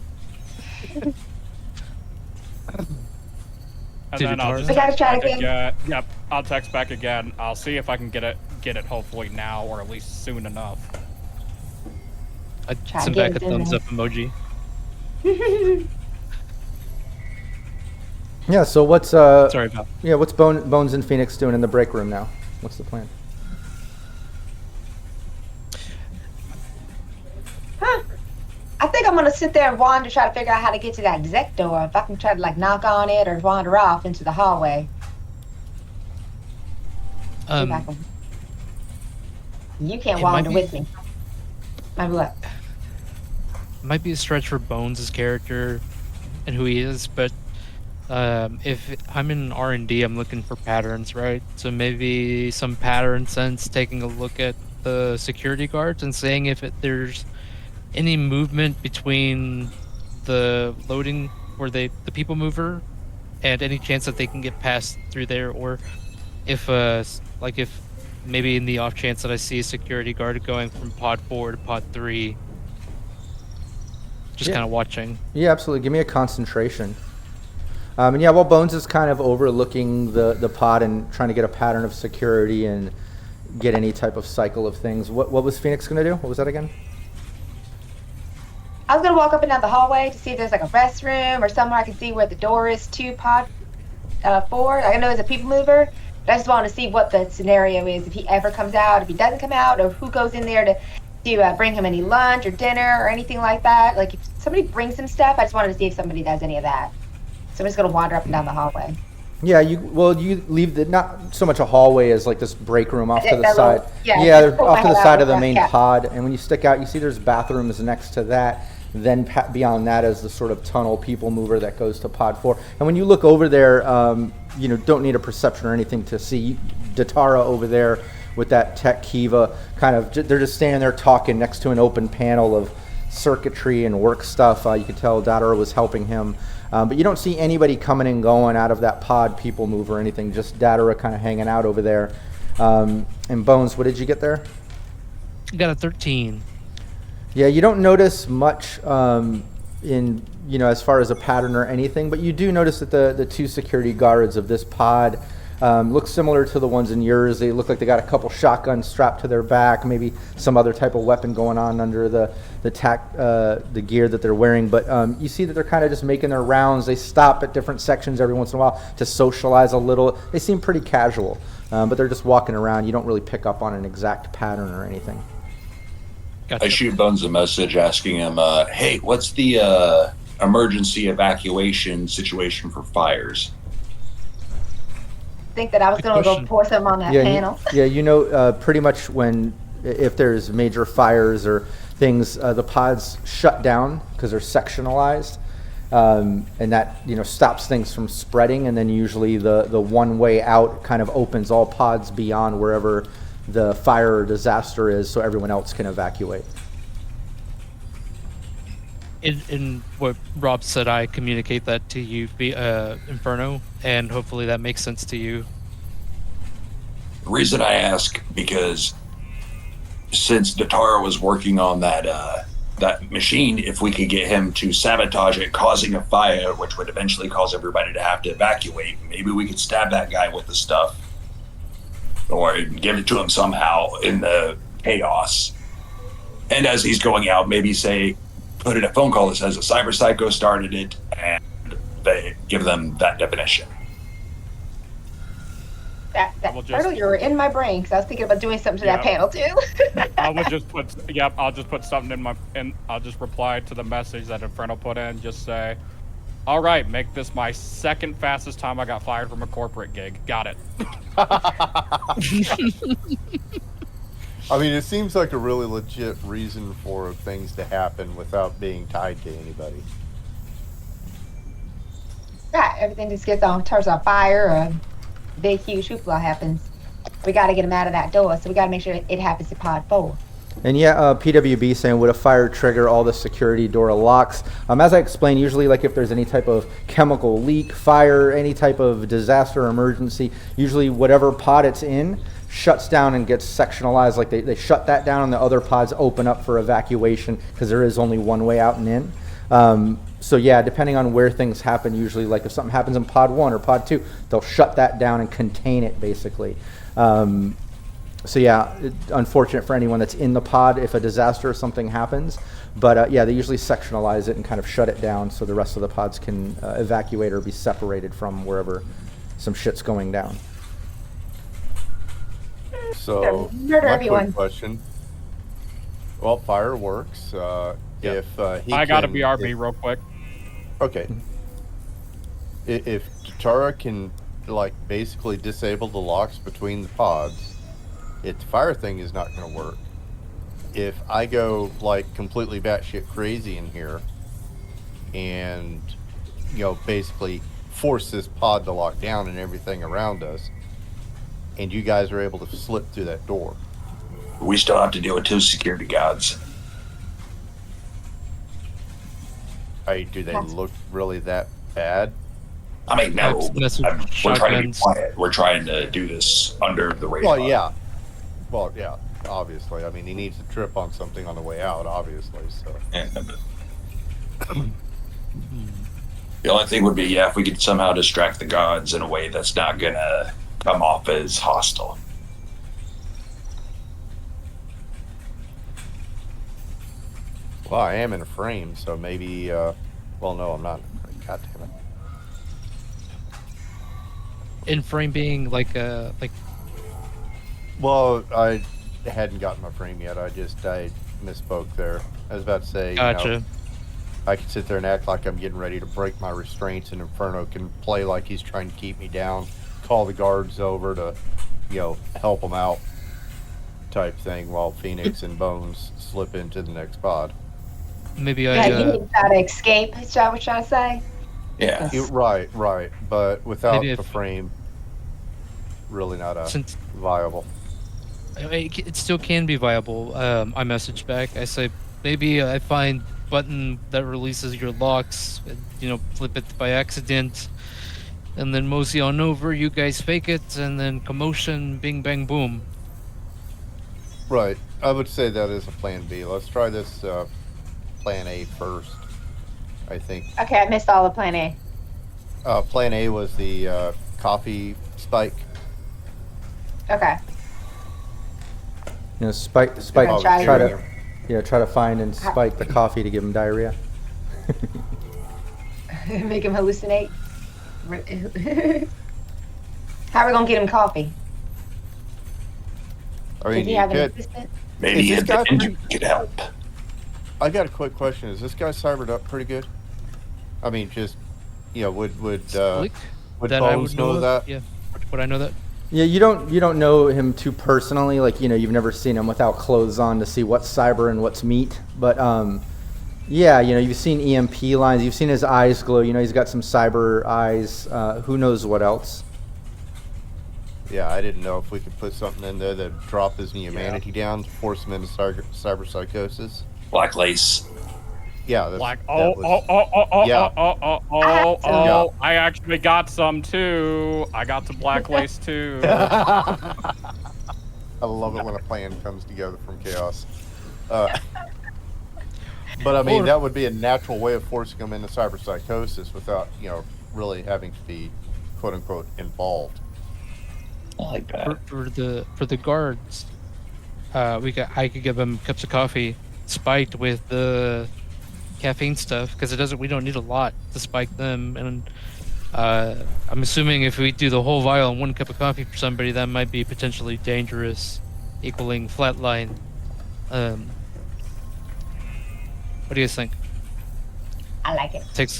And Did then it I'll charge? just We gotta text try back again. again. Yep, I'll text back again. I'll see if I can get it hopefully now or at least soon enough. I'd Try send to get back a it in thumbs there. up emoji. Yeah. So what's Sorry about. what's Bones and Phoenix doing in the break room now? What's the plan? I think I'm gonna sit there and wander, try to figure out how to get to that exec door. If I can try to like knock on it or wander off into the hallway. See if I can- You can't it might wander be- with me. My what? Might be a stretch for Bones' character and who he is, but if I'm in R&D, I'm looking for patterns, right? So maybe some pattern sense, taking a look at the security guards and seeing if there's any movement between the loading where the people mover and any chance that they can get past through there, or if if maybe in the off chance that I see a security guard going from pod 4 to pod 3, just Yeah. kind of watching. Yeah, absolutely. Give me a concentration. And while Bones is kind of overlooking the pod and trying to get a pattern of security and get any type of cycle of things, what was Phoenix going to do? What was that again? I was gonna walk up and down the hallway to see if there's like a restroom or somewhere I can see where the door is to pod 4. I know it's a people mover, but I just want to see what the scenario is. If he ever comes out, if he doesn't come out, or who goes in there to bring him any lunch or dinner or anything like that. Like if somebody brings him stuff, I just wanted to see if somebody does any of that. So I'm just gonna wander up and down the hallway. Yeah, you leave not so much a hallway as like this break room off to the That side. little- yeah, just they're pull off my to the head side out of the with main that cap. pod, and when you stick out, you see there's bathrooms next to that. Then beyond that is the sort of tunnel people mover that goes to pod 4. And when you look over there, you know, don't need a perception or anything to see Datara over there with that tech Kiva kind of, they're just standing there talking next to an open panel of circuitry and work stuff. You could tell Datara was helping him. But you don't see anybody coming and going out of that pod people mover or anything, just Datara kind of hanging out over there. And Bones, what did you get there? You got a 13. Yeah, you don't notice much in, you know, as far as a pattern or anything, but you do notice that the 2 security guards of this pod look similar to the ones in yours. They look like they got a couple shotguns strapped to their back, maybe some other type of weapon going on under the gear that they're wearing. But you see that they're kind of just making their rounds. They stop at different sections every once in a while to socialize a little. They seem pretty casual, but they're just walking around. You don't really pick up on an exact pattern or anything. Gotcha. I shoot Bones a message asking him, hey, what's the emergency evacuation situation for fires? Think that I was going to go pour some on that panel. You know, pretty much if there's major fires or things, the pods shut down because they're sectionalized, and that, you know, stops things from spreading. And then usually the one way out kind of opens all pods beyond wherever the fire or disaster is, so everyone else can evacuate. In what Rob said, I communicate that to you, Inferno, and hopefully that makes sense to you. The reason I ask, because since Datara was working on that machine, if we could get him to sabotage it, causing a fire, which would eventually cause everybody to have to evacuate, maybe we could stab that guy with the stuff, or give it to him somehow in the chaos. And as he's going out, maybe put in a phone call that says a cyber psycho started it, and they give them that definition. That Turtle, you were in my brain because I was thinking about doing something to that panel too. I'll just put something I'll just reply to the message that Inferno put in. Just say, all right, make this my second fastest time I got fired from a corporate gig. Got it. I mean, it seems like a really legit reason for things to happen without being tied to anybody. Yeah, everything just turns on fire, or a big, huge hoopla happens. We got to get them out of that door, so we got to make sure it happens to pod 4. And PWB saying, would a fire trigger all the security door locks? As I explained, usually like if there's any type of chemical leak, fire, any type of disaster or emergency, usually whatever pod it's in shuts down and gets sectionalized. Like they shut that down and the other pods open up for evacuation because there is only one way out and in. So yeah, depending on where things happen, usually like if something happens in pod 1 or pod 2, they'll shut that down and contain it basically. So yeah, unfortunate for anyone that's in the pod if a disaster or something happens. But yeah, they usually sectionalize it and kind of shut it down so the rest of the pods can evacuate or be separated from wherever some shit's going down. So, murder my everyone. quick question. Well, fireworks. If he I gotta can- BRB real quick. Okay. If Datara can, like, basically disable the locks between the pods, the fire thing is not going to work. If I go, like, completely batshit crazy in here and, you know, basically force this pod to lock down and everything around us, and you guys are able to slip through that door. We still have to deal with 2 security guards. Do they look really that bad? I mean, no. That's We're trying to be shotguns. quiet. We're trying to do this under the radar. Well, yeah, obviously. I mean, he needs to trip on something on the way out, obviously, so. The only thing would be, if we could somehow distract the guards in a way that's not gonna come off as hostile. Well, I am in a frame, so maybe, well, no, I'm not. God damn it. In frame being like Well, I hadn't gotten my frame yet. I misspoke there. I was about to say, gotcha. you know, I can sit there and act like I'm getting ready to break my restraints, and Inferno can play like he's trying to keep me down, call the guards over to, you know, help them out type thing, while Phoenix and Bones slip into the next pod. maybe Yeah, I you need to try to escape. Is that what you're trying to say? Yeah. Right, but without Maybe the if- frame, really not since viable. it still can be viable. I message back. I say maybe I find button that releases your locks. And, flip it by accident, and then mosey on over. You guys fake it, and then commotion, bing bang boom. Right. I would say that is a plan B. Let's try this plan A first, I think. Okay, I missed all the plan A. Plan A was the coffee spike. Okay. Spike, gonna try try to- to, try to find and spike the coffee to give him diarrhea. Make him hallucinate. How are we gonna get him coffee? I mean, Does he you have an could. assistant? Maybe Is an this guy engine could help. I got a quick question. Is this guy cybered up pretty good? I mean, just would Slick, would that I Bones would know of. that? Yeah, would I know that? Yeah, you don't know him too personally. Like you've never seen him without clothes on to see what's cyber and what's meat. But yeah, you've seen EMP lines. You've seen his eyes glow. He's got some cyber eyes. Who knows what else? Yeah, I didn't know if we could put something in there that drop his humanity down to force him into cyber psychosis. Black lace. Yeah, that's, Like, that was- yeah. I actually got some too. I got some black lace too. I love it when a plan comes together from chaos. But I mean, that would be a natural way of forcing him into cyber psychosis without, really having to be "quote unquote" involved. I like that. For the guards, I could give them cups of coffee spiked with the caffeine stuff because we don't need a lot to spike them. And I'm assuming if we do the whole vial in one cup of coffee for somebody, that might be potentially dangerous, equaling flatline. What do you guys think? I like it. Takes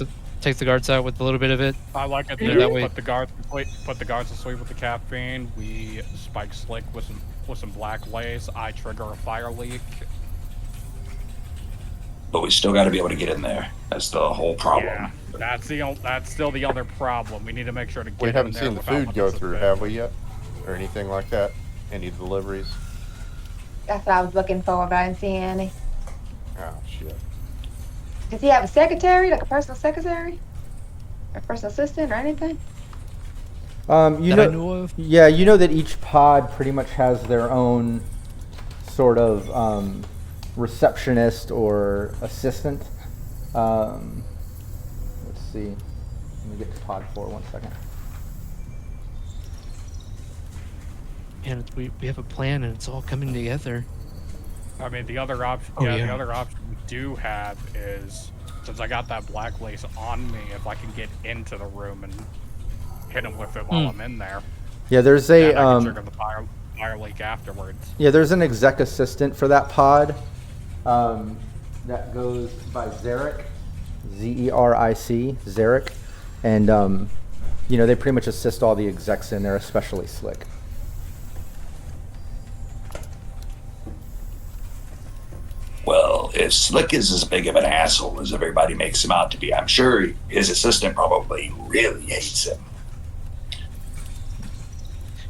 the guards out with a little bit of it. I like it. Yeah, Too. that way- Put the guards to sleep with the caffeine. We spike Slick with some black lace. I trigger a fire leak. But we still got to be able to get in there. That's the whole problem. Yeah, that's still the other problem. We need to make sure to get We in haven't there seen the without food go much through, have we yet? Or anything like that? Any deliveries? That's what I was looking for, but I didn't see any. Oh, shit. Does he have a secretary, like a personal secretary? Or personal assistant or anything? That I know of. Yeah, that each pod pretty much has their own sort of receptionist or assistant. Let's see. Let me get to pod 4 1 second. And we have a plan and it's all coming together. I mean, the other option. Oh, The yeah. other option we do have is, since I got that black lace on me, if I can get into the room and hit him with it while I'm in there, Yeah, there's then I a can trigger the fire leak afterwards. there's an exec assistant for that pod. That goes by Zarek, Zeric, Zarek, and they pretty much assist all the execs in there, especially Slick. Well, if Slick is as big of an asshole as everybody makes him out to be, I'm sure his assistant probably really hates him.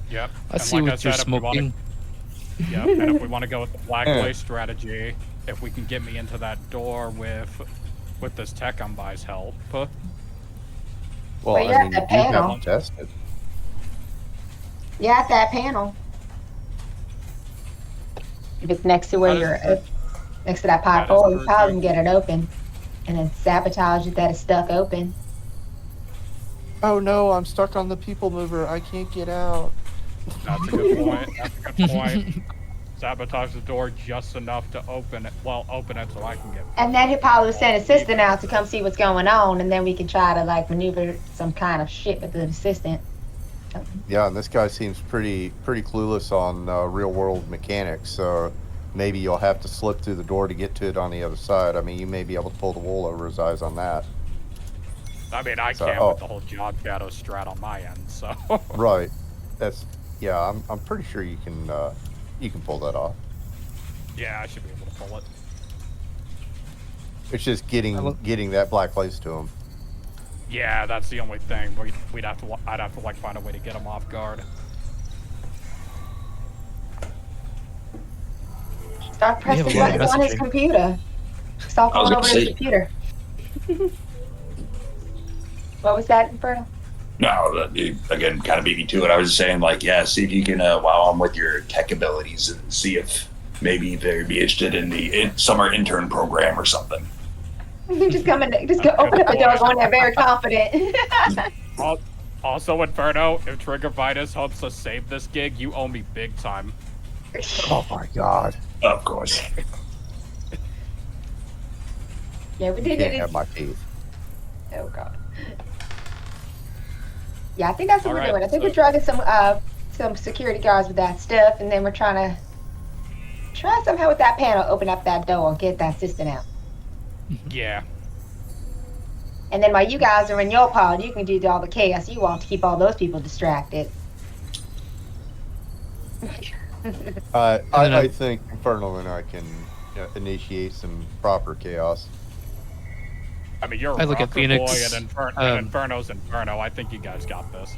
Yep. I and see like what you're said, if we wanna- smoking. Yep. And if we want to go with the black lace strategy, if we can get me into that door with this tech on by's help, Well, Well, you're I at mean, the you have panel. to test it. Yeah, at that panel. If it's next to where That is you're, true. next to that pod That is 4, you true, probably too. can get it open. And then sabotage it that it's stuck open. Oh no, I'm stuck on the people mover. I can't get out. that's a good point. That's a good point. Sabotage the door just enough to open it. Well, open it so I can get. And then he'll probably send an assistant out to come see what's going on, and then we can try to maneuver some kind of shit with the assistant. Yeah, and this guy seems pretty clueless on real world mechanics. So maybe you'll have to slip through the door to get to it on the other side. I mean, you may be able to pull the wool over his eyes on that. I mean, I So- can't oh. with the whole job shadow strat on my end. So. Right. Yeah. I'm pretty sure you can pull that off. Yeah, I should be able to pull it. It's just getting that black lace to him. Yeah, that's the only thing. I'd have to like find a way to get him off guard. Start pressing a lot of buttons on his messaging. computer. Stop I was going over gonna his say- computer. What was that, Inferno? No, again, kind of beat me to it. I was just saying, like, yeah, see if you can wow them with your tech abilities and see if maybe they'd be interested in the summer intern program or something. You just come in, just go open up the door, go in there very confident. Also, Inferno, if Trigger Vitus helps us save this gig, you owe me big time. Oh my god. Of course. Yeah, we did Can't it. have my teeth. Oh god. Yeah, I think that's what we're Alright, doing. I think so- we're drugging some security guards with that stuff, and then we're trying to try somehow with that panel open up that door and get that assistant out. Yeah. And then while you guys are in your pod, you can do all the chaos you want to keep all those people distracted. I think Infernal and I can initiate some proper chaos. I mean, you're a I look at rocker Phoenix, boy, and Inferno's Inferno. I think you guys got this.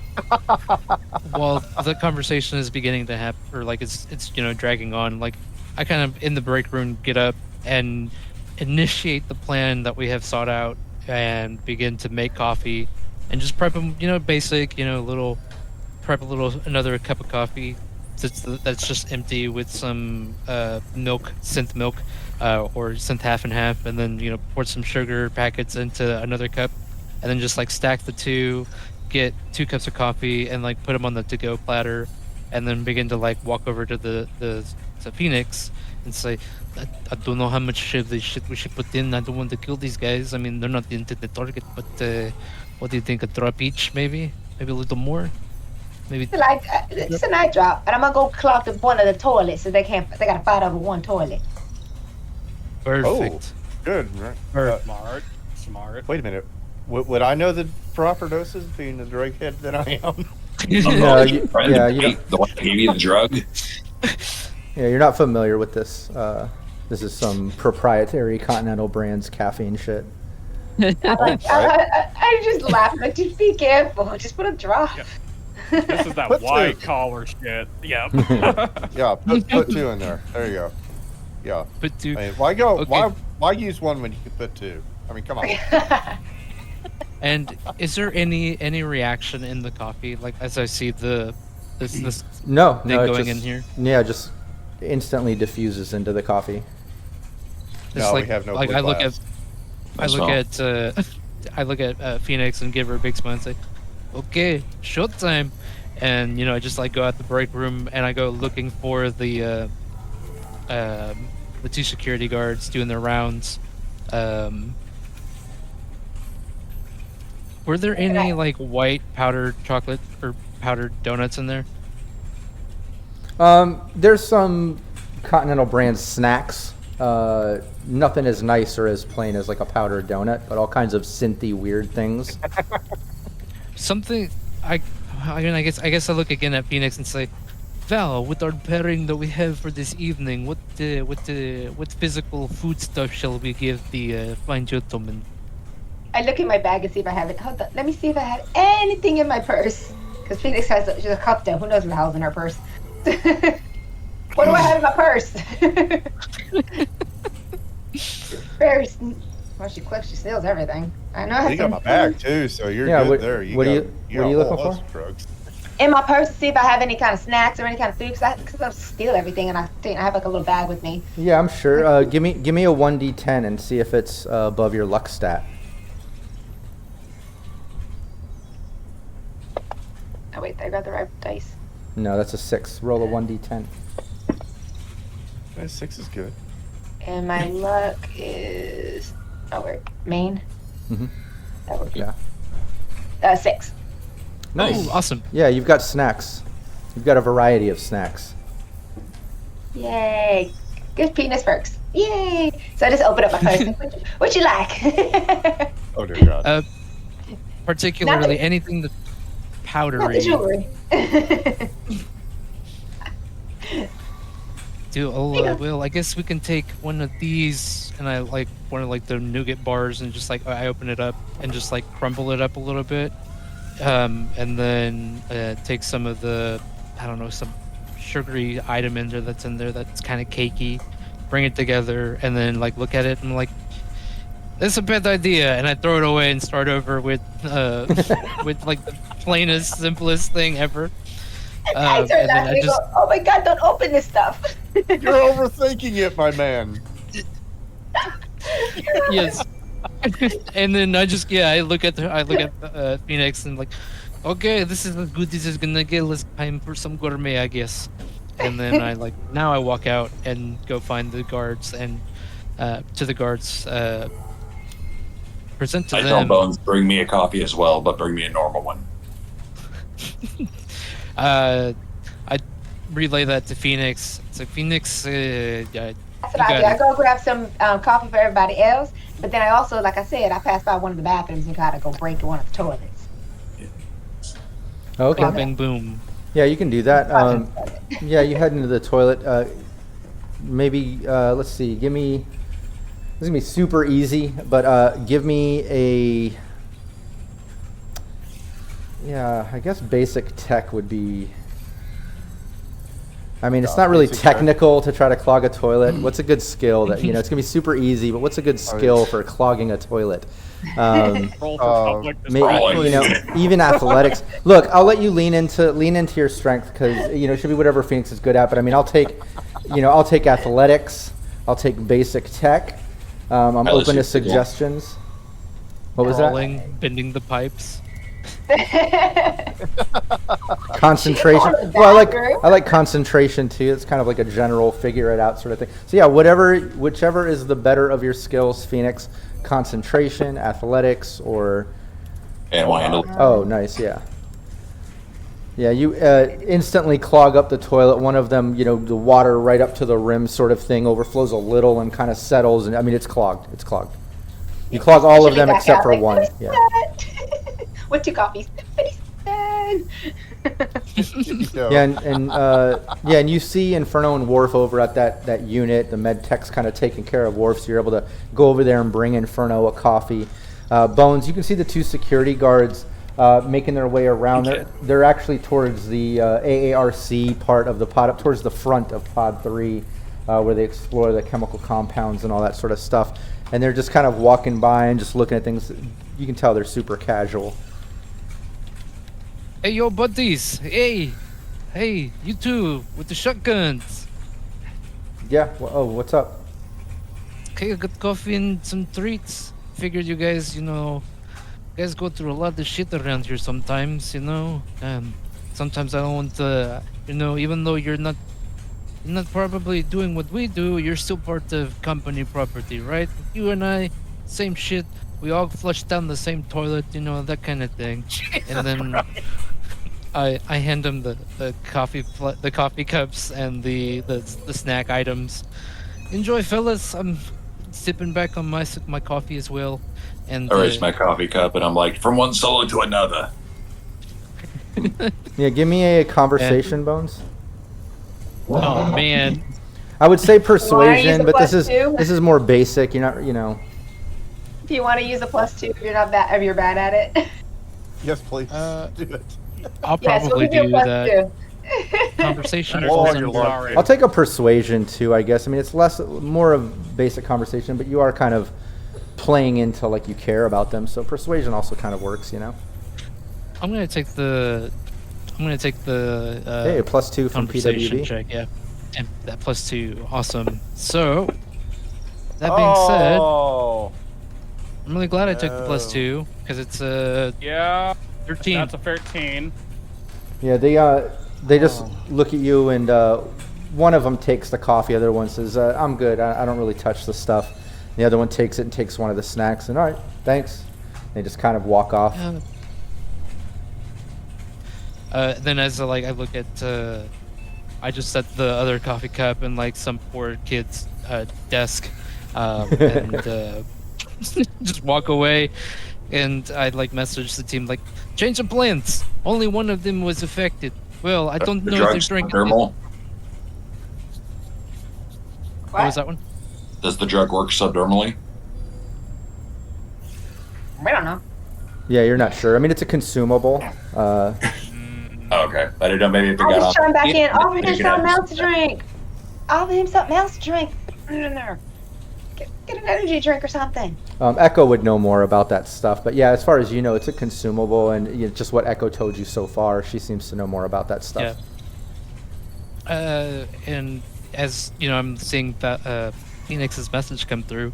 While the conversation is beginning to happen, or like it's dragging on, like I kind of in the break room get up and initiate the plan that we have sought out and begin to make coffee and just prep them, basic, another cup of coffee that's just empty with some milk, synth milk, or synth half and half, and then pour some sugar packets into another cup, and then just like stack the two, get 2 cups of coffee and like put them on the to-go platter, and then begin to like walk over to the Phoenix and say, I don't know how much of this shit we should put in. I don't want to kill these guys. I mean, they're not the intended target, but what do you think? A drop each, maybe a little more, maybe. It's a night drop, and I'm gonna go clog one of the toilets so they gotta fight over one toilet. Perfect. Good. Right. Smart. Wait a minute. Would I know the proper doses being the drug head that I am? No, The one who gave you the drug. Yeah, you're not familiar with this. This is some proprietary Continental Brands caffeine shit. I just laugh like, just be careful. Just put a drop. Yeah. This is that Put white 2. collar shit. Yep. Yeah, put 2 in there. There you go. Yeah. Put 2. I mean, why go? Okay. Why use one when you can put 2? I mean, come on. And is there any reaction in the coffee, like as I see this No, thing no, it going just, in here? Yeah, just instantly diffuses into the coffee. It's No, like, we have no like blue I look glass. at Phoenix and give her a big smile and say, "Okay, showtime," and I just like go out the break room and I go looking for the 2 security guards doing their rounds. Were there any like white powdered chocolate or powdered donuts in there? There's some Continental Brands snacks. Nothing as nice or as plain as like a powdered donut, but all kinds of synthy weird things. Something I guess I look again at Phoenix and say, Val, with our pairing that we have for this evening, what physical food stuff shall we give the fine gentleman? I look in my bag and see if I have it. Hold on. Let me see if I have anything in my purse. Because Phoenix has she's a cocktail. Who knows what the hell's in her purse? What do I have in my purse? Well, she clicks, she steals everything. I know. You got my bag too, so you're Yeah, good what- there. what are you got a looking whole host for? of drugs. In my purse to see if I have any kind of snacks or any kind of food. Because I steal everything, and I think I have like a little bag with me. Yeah, I'm sure. Give me a 1d10 and see if it's above your luck stat. Oh wait, I got the right dice. No, that's a 6. Roll a 1d10. 6 is good. And my luck is main. Mhm. That would be Yeah. 6. Nice. Oh, awesome. Yeah, you've got snacks. You've got a variety of snacks. Yay! Good penis perks. Yay! So I just open up my purse. And, what you like? Oh dear God. Particularly Nothing. anything that's Not the powdery. jewelry. Well, I guess we can take one of these, and I like one of like the nougat bars, and just like I open it up and just like crumble it up a little bit, and then take some of the, I don't know, some sugary item in there that's kind of cakey, bring it together, and then like look at it and like, that's a bad idea, and I throw it away and start over with with like the plainest, simplest thing ever. I turn and then out and go, oh my god, don't open this stuff. You're overthinking it, my man. Yes. And then I look at Phoenix and like, okay, this is as good as it's gonna get. Let's time for some gourmet, I guess. And then I walk out and go find the guards and present to I them. tell Bones, bring me a coffee as well, but bring me a normal one. I relay that to Phoenix. So Phoenix, That's what I do. I go grab some coffee for everybody else, but then I also, like I said, I pass by one of the bathrooms and gotta go break one of the toilets. Okay. bang boom. Yeah, you can do that. Yeah, you head into the toilet. Maybe let's see. Give me. This is gonna be super easy, but give me a. Yeah, I guess basic tech would be. I mean, it's not really technical to try to clog a toilet. What's a good skill that, you know, it's gonna be super easy, but what's a good skill for clogging a toilet? Roll for public Maybe, you know, even athletics. Look, I'll let you lean into your strength because, you know, it should be whatever Phoenix is good at. But I mean, I'll take athletics. I'll take basic tech. I'm open to suggestions. What was that? Bending the pipes. Concentration. Well, I like concentration too. It's kind of like a general figure it out sort of thing. So yeah, whichever is the better of your skills, Phoenix. Concentration, athletics, or Animal handle. oh, nice, yeah. Yeah, you instantly clog up the toilet. One of them, you know, the water right up to the rim sort of thing overflows a little and kind of settles. And I mean, it's clogged. It's clogged. You clog all of them except for one. Yeah. With 2 coffees. Yeah, and you see Inferno and Worf over at that unit. The med tech's kind of taking care of Worf, so you're able to go over there and bring Inferno a coffee. Bones, you can see the 2 security guards making their way around. They're actually towards the AARC part of the pod, up towards the front of Pod 3, where they explore the chemical compounds and all that sort of stuff. And they're just kind of walking by and just looking at things. You can tell they're super casual. Hey, yo, buddies. Hey, you two with the shotguns. Yeah. Oh, what's up? Okay, I got coffee and some treats. Figured you guys, guys go through a lot of shit around here sometimes, sometimes I don't want to, even though you're not probably doing what we do, you're still part of company property, right? You and I, same shit. We all flush down the same toilet, that kind of thing. And then I hand them the coffee cups and the snack items. Enjoy, fellas. I'm sipping back on my coffee as well. And I raise my coffee cup and I'm like, from one solo to another. Yeah, give me a conversation, Bones. Oh man. I would say persuasion, but this is more basic. You're not, Do you want to use a +2 if you're bad at it? Yes, please. Do it. I'll probably do that. Conversation. I'll take a persuasion too, I guess. I mean, it's more of basic conversation, but you are kind of playing into like you care about them, so persuasion also kind of works, I'm gonna take the hey, a +2 from conversation PWB. check, yeah. And that +2, awesome. So that being said, I'm really glad I took the +2 because it's Yeah. 13. That's a 13. Yeah, they just look at you, and one of them takes the coffee. The other one says, "I'm good. I don't really touch the stuff." The other one takes it and takes one of the snacks, and all right, thanks. They just kind of walk off. Then as I look at, I just set the other coffee cup in like some poor kid's desk, and just walk away. And I message the team change of plans. Only one of them was affected. Well, I don't know if they're drinking. What was that one? Does the drug work subdermally? I don't know. Yeah, you're not sure. I mean, it's a consumable. Oh, okay. I didn't know maybe if it I'll got just turn back in. Offer him Maybe something not. else to drink. Offer him something else to drink. Put it in there. Get an energy drink or something. Echo would know more about that stuff, but yeah, as far as you know, it's a consumable, and just what Echo told you so far, she seems to know more about that stuff. Yeah. And as you know, I'm seeing that Phoenix's message come through.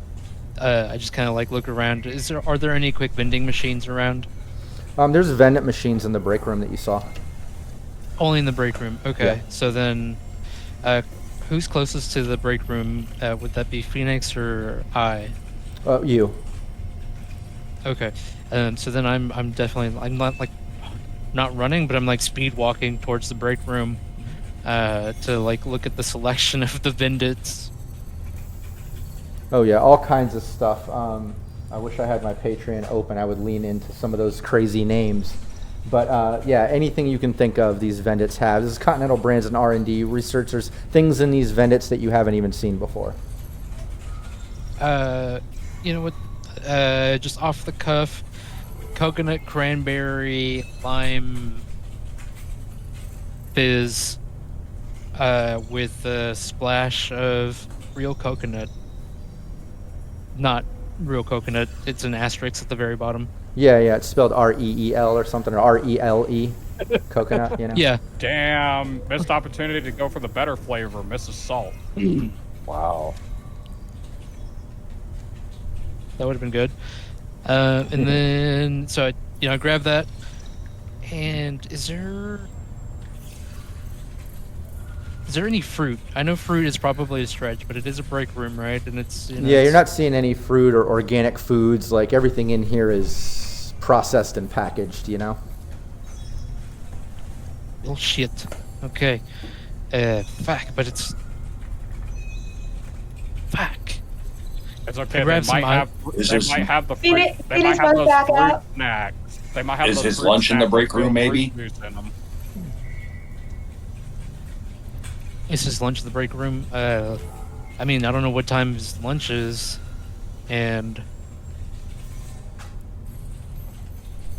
I just kind of like look around. Are there any quick vending machines around? There's vending machines in the break room that you saw. Only in the break room. Okay. Yeah. So then, who's closest to the break room? Would that be Phoenix or I? You. Okay. So then I'm not like not running, but I'm like speed walking towards the break room to like look at the selection of the vendits. Oh yeah, all kinds of stuff. I wish I had my Patreon open. I would lean into some of those crazy names. But yeah, anything you can think of, these vendits have. This is Continental Brands and R&D researchers. Things in these vendits that you haven't even seen before. You know what? Just off the cuff, coconut, cranberry, lime, fizz, with a splash of real coconut. Not real coconut. It's an asterisk at the very bottom. Yeah, it's spelled R-E-E-L or something, or R-E-L-E, coconut, you know? Yeah. Damn, missed opportunity to go for the better flavor, Mrs. Salt. Wow. That would have been good. And then, so I grab that. And is there any fruit? I know fruit is probably a stretch, but it is a break room, right? And it's Yeah, you're not seeing any fruit or organic foods. Like, everything in here is processed and packaged, you know? Well, shit. Okay. Fuck, but it's... Fuck. It's okay. grab They some might have. Is They there might some- have the fruit. Phoenix- They might Phoenix have wants those back fruit out. snacks. They might have Is those his fruit lunch in the snacks break with room, fruit maybe? juice in them. Is his lunch in the break room? I mean, I don't know what time his lunch is, and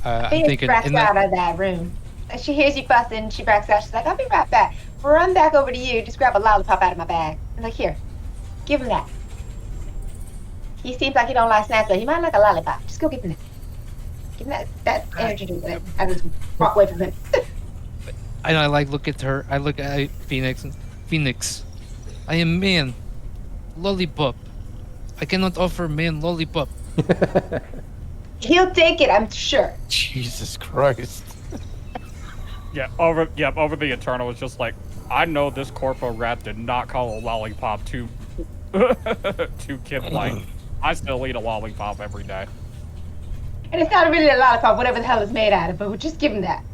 I'm Phoenix thinking backs in that. out of that room. And she hears you fussing. She backs out. She's like, I'll be right back. Run back over to you. Just grab a lollipop out of my bag. I'm like, here, give him that. He seems like he don't like snacks, but he might like a lollipop. Just go give him that. Give him that energy drink. I just walk away from him. I like look at her. I look at Phoenix. Phoenix, I am man. Lollipop. I cannot offer man lollipop. He'll take it, I'm sure. Jesus Christ. Over the Eternal was just like, I know this corpo rat did not call a lollipop too kid-like. I still eat a lollipop every day. And it's not really a lollipop, whatever the hell it's made out of, but we'll just give him that.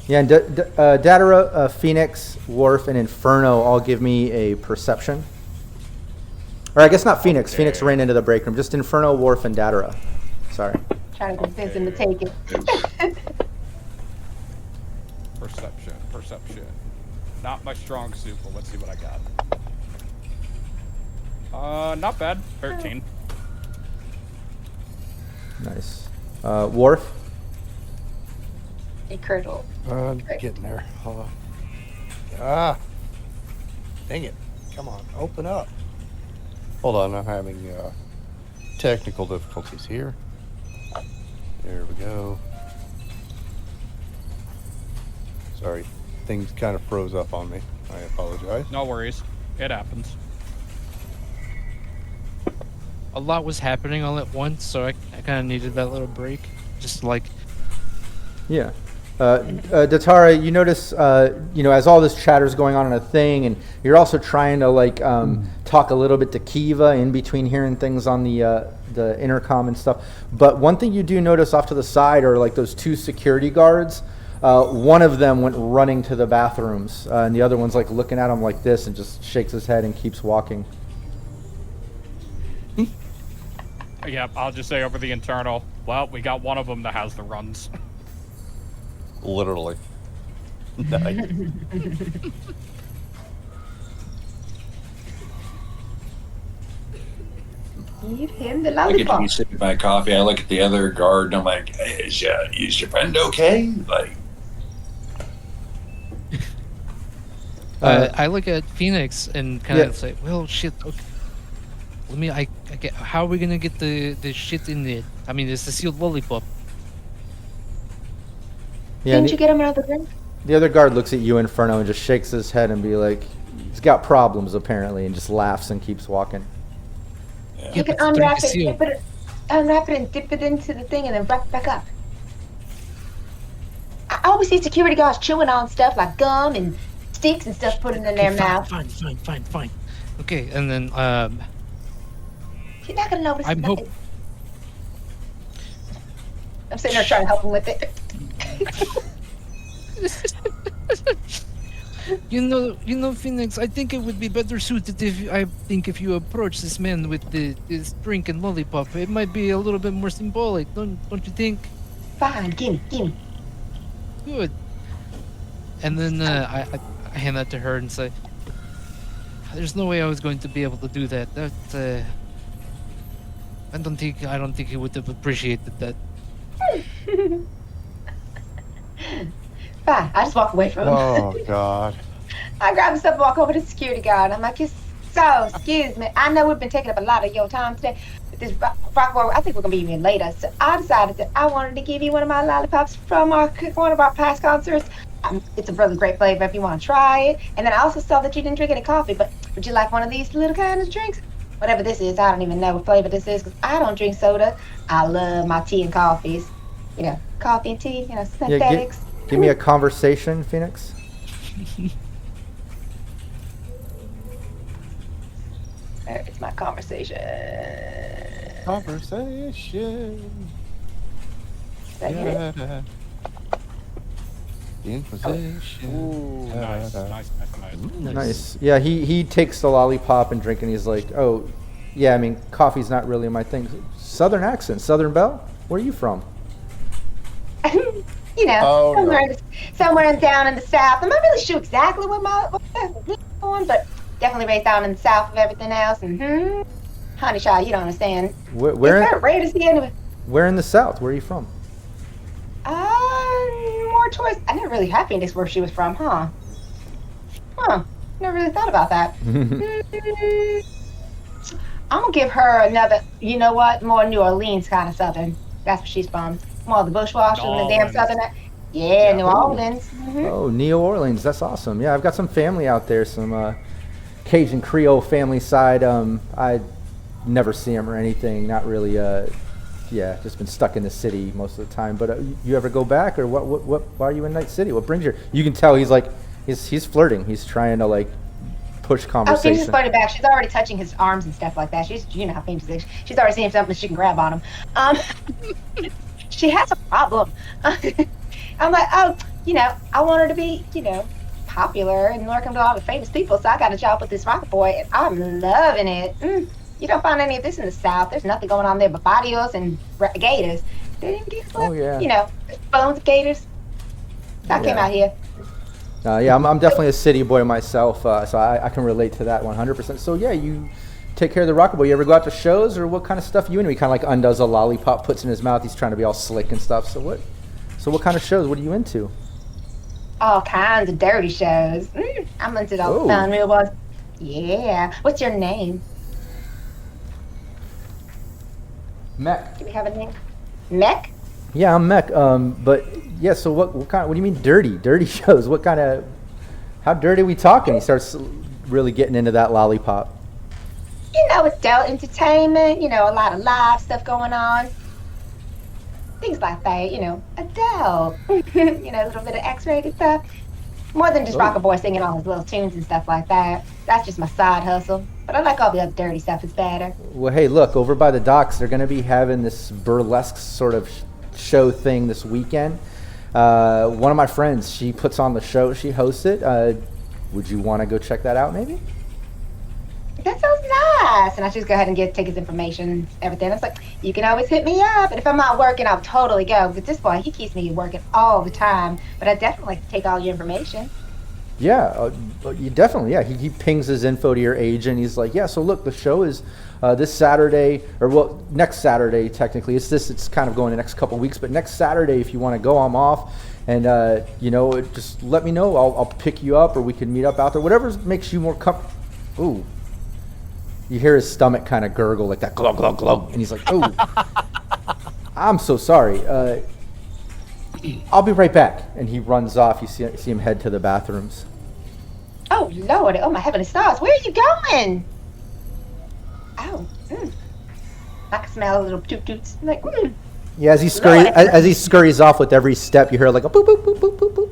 Yeah, and Datara, Phoenix, Worf, and Inferno all give me a perception. Or I guess not Phoenix. Okay. Phoenix ran into the break room. Just Inferno, Worf, and Datara. Sorry. Trying to convince him to take it. Perception. Not my strong suit, but let's see what I got. Not bad. 13. Nice. Worf? A curdle. I'm getting there. Hold on. Ah. Dang it. Come on. Open up. Hold on. I'm having technical difficulties here. There we go. Sorry. Things kind of froze up on me. I apologize. No worries. It happens. A lot was happening all at once, so I kind of needed that little break. Just like, Yeah. Datara, you notice, as all this chatter's going on in a thing, and you're also trying to talk a little bit to Kiva in between hearing things on the intercom and stuff. But one thing you do notice off to the side are like those two security guards. One of them went running to the bathrooms, and the other one's like looking at him like this and just shakes his head and keeps walking. Yeah, I'll just say over the Internal. Well, we got one of them that has the runs. Literally. Nice. Give him the I get to lollipop. be sipping my coffee. I look at the other guard and I'm like, hey, is your friend okay? Like, I look at Phoenix and kind of say, well, shit. Okay. I get. How are we gonna get the shit in there? I mean, it's the sealed lollipop. Yeah, Didn't you get him another drink? the other guard looks at you, Inferno, and just shakes his head and be like, he's got problems apparently, and just laughs and keeps walking. yeah. You can but the drink unwrap is it, sealed. unwrap it and dip it into the thing and then wrap it back up. I always see security guards chewing on stuff like gum and sticks and stuff put in their mouth. Fine. Okay, and then You're not gonna notice I'm nothing. I'm sitting there trying to help him with it. you know, Phoenix. I think it would be better suited if you approach this man with this drink and lollipop. It might be a little bit more symbolic, don't you think? Fine, gimme. Good. And then I hand that to her and say, "There's no way I was going to be able to do that. I don't think he would have appreciated that." Fine, I just walk away from him. Oh God. I grab the stuff and walk over to the security guard. I'm like, excuse me. I know we've been taking up a lot of your time today. But this Rockboy, I think we're gonna be even later. So I decided that I wanted to give you one of my lollipops from one of our past concerts. It's a really great flavor if you want to try it. And then I also saw that you didn't drink any coffee, but would you like one of these little kind of drinks? Whatever this is, I don't even know what flavor this is because I don't drink soda. I love my tea and coffees. You know, coffee and tea, synthetics. Give me a conversation, Phoenix. It's my conversation. Conversation. Did I get it? Yeah. Inquisition. Ooh, nice. Nice. Yeah, he takes the lollipop and drink, and he's like, oh, yeah, I mean, coffee's not really my thing. Southern accent, Southern Belle? Where are you from? You know, Oh, somewhere down in the south. I'm not really sure exactly what I'm on, but definitely right down in the south of everything else. And honey child, you don't understand. Where, It's not rare to see anyway. where in the South? Where are you from? More towards. I never really had Phoenix where she was from, huh? Never really thought about that. I'm gonna give her another. You know what? More New Orleans kind of southern. That's where she's from. More of the bushwasher than the damn southern. Yeah, New Orleans. Oh, New Orleans. That's awesome. Yeah, I've got some family out there, some Cajun Creole family side. I never see them or anything. Not really. Yeah, just been stuck in the city most of the time. But you ever go back, or what? Why are you in Night City? What brings you? You can tell he's like, he's flirting. He's trying to like push Oh, conversation. Phoenix is flirting back. She's already touching his arms and stuff like that. You know how Phoenix is. She's already seeing something she can grab on him. She has a problem. I'm like, oh, I want her to be, popular and working with all the famous people. So I got a job with this rocket boy, and I'm loving it. You don't find any of this in the South. There's nothing going on there but barrios and gators. They didn't get Oh, yeah. bones of gators. So I came Yeah. out here. Yeah, I'm definitely a city boy myself, so I can relate to that 100%. So yeah, you take care of the rocket boy. You ever go out to shows, or what kind of stuff you into? He kind of like undoes a lollipop, puts in his mouth. He's trying to be all slick and stuff. So what kind of shows? What are you into? All kinds of dirty shows. I'm into those Oh. fun real ones. Yeah. What's your name? Mech. Do we have a name? Mech? Yeah, I'm Mech. But yeah, so what kind? What do you mean dirty? Dirty shows? What kind of? How dirty are we talking? He starts really getting into that lollipop. It's adult entertainment, a lot of live stuff going on. Things like that, adult. A little bit of X-rated stuff. More than just Oh. Rocket Boy singing all his little tunes and stuff like that. That's just my side hustle. But I like all the other dirty stuff. It's better. Well, hey, look, over by the docks, they're going to be having this burlesque sort of show thing this weekend. One of my friends, she puts on the show. She hosts it. Would you want to go check that out, maybe? That sounds nice. And I just go ahead and take his information, everything. I was like, you can always hit me up. And if I'm not working, I'll totally go. But at this point, he keeps me working all the time. But I definitely like to take all your information. Yeah, you definitely. Yeah, he pings his info to your agent. He's like, yeah. So look, the show is this Saturday, or well, next Saturday technically. It's kind of going the next couple weeks, but next Saturday, if you want to go, I'm off, and just let me know. I'll pick you up, or we can meet up out there. Whatever makes you more comfortable. Ooh, you hear his stomach kind of gurgle like that, glug glug glug, and he's like, ooh, I'm so sorry. I'll be right back. And he runs off. You see him head to the bathrooms. Oh, Lord. Oh, my heavenly stars. Where are you going? Oh, I can smell a little toot-toots. I'm like, Yeah, as he scurries off with every step, you hear like a boop, boop, boop, boop, boop, boop.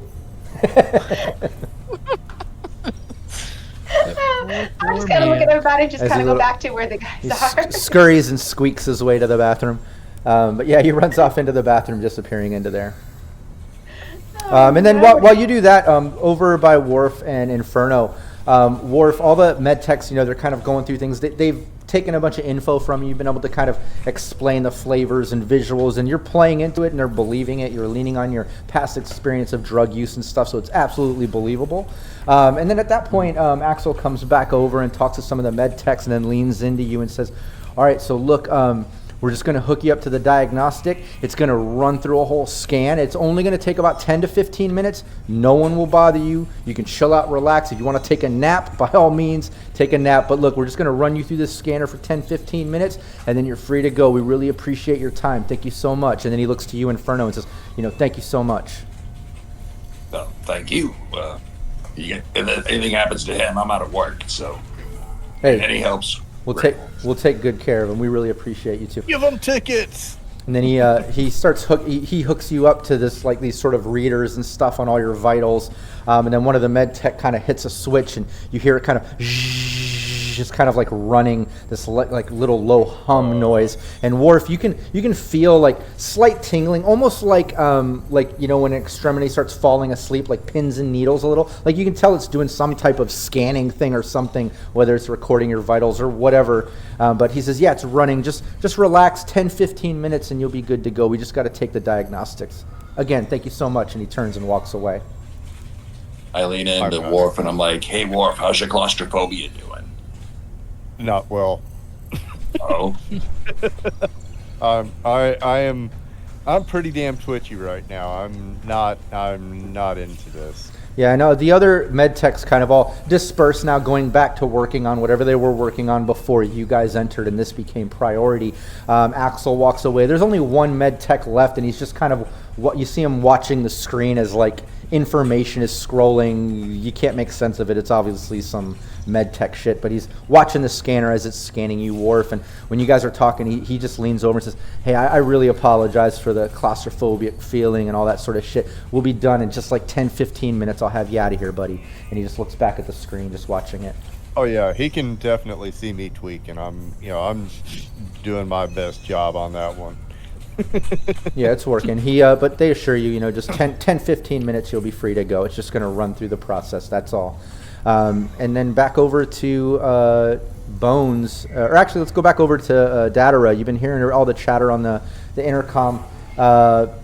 I'm just kind of looking at everybody, just kind of go back to where the He guys are. scurries and squeaks his way to the bathroom. But yeah, he runs off into the bathroom, disappearing into there. And then while you do that, over by Worf and Inferno, Worf, all the med techs, they're kind of going through things. They've taken a bunch of info from you. You've been able to kind of explain the flavors and visuals, and you're playing into it, and they're believing it. You're leaning on your past experience of drug use and stuff, so it's absolutely believable. And then at that point, Axel comes back over and talks to some of the med techs, and then leans into you and says, all right, so look, we're just going to hook you up to the diagnostic. It's going to run through a whole scan. It's only going to take about 10 to 15 minutes. No one will bother you. You can chill out, relax. If you want to take a nap, by all means, take a nap. But look, we're just going to run you through this scanner for 10, 15 minutes, and then you're free to go. We really appreciate your time. Thank you so much. And then he looks to you, Inferno, and says, thank you so much. Well, thank you. If anything happens to him, I'm out of work, so any helps. We'll take good care of him. We really appreciate you too. Give them tickets. And then he starts he hooks you up to these sort of readers and stuff on all your vitals. And then one of the med tech kind of hits a switch, and you hear it kind of just kind of like running this like little low hum noise. And Worf, you can feel like slight tingling, almost like when an extremity starts falling asleep, like pins and needles a little. Like you can tell it's doing some type of scanning thing or something, whether it's recording your vitals or whatever. But he says, yeah, it's running. Just relax, 10, 15 minutes, and you'll be good to go. We just got to take the diagnostics. Again, thank you so much. And he turns and walks away. I lean into Worf and I'm like, hey, Worf, how's your claustrophobia doing? Not well. Oh. I'm pretty damn twitchy right now. I'm not into this. Yeah, I know. The other med techs kind of all dispersed now, going back to working on whatever they were working on before you guys entered, and this became priority. Axel walks away. There's only one med tech left, and he's just kind of you see him watching the screen as like information is scrolling. You can't make sense of it. It's obviously some med tech shit, but he's watching the scanner as it's scanning you, Worf. And when you guys are talking, he just leans over and says, hey, I really apologize for the claustrophobic feeling and all that sort of shit. We'll be done in just like 10, 15 minutes. I'll have you out of here, buddy. And he just looks back at the screen, just watching it. Oh yeah, he can definitely see me tweaking. I'm doing my best job on that one. Yeah, it's working. But they assure you, just 10, 15 minutes, you'll be free to go. It's just going to run through the process. That's all. And then back over to Bones, or actually, let's go back over to Datara. You've been hearing all the chatter on the intercom.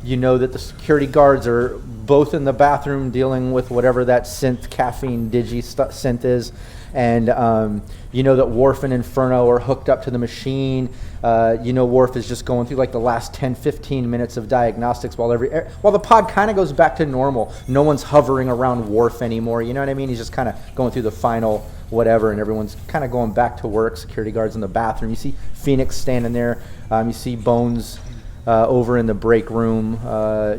You know that the security guards are both in the bathroom dealing with whatever that synth, caffeine, synth is. And you know that Worf and Inferno are hooked up to the machine. Worf is just going through like the last 10, 15 minutes of diagnostics while the pod kind of goes back to normal. No one's hovering around Worf anymore. You know what I mean? He's just kind of going through the final whatever, and everyone's kind of going back to work. Security guards in the bathroom. You see Phoenix standing there. You see Bones over in the break room.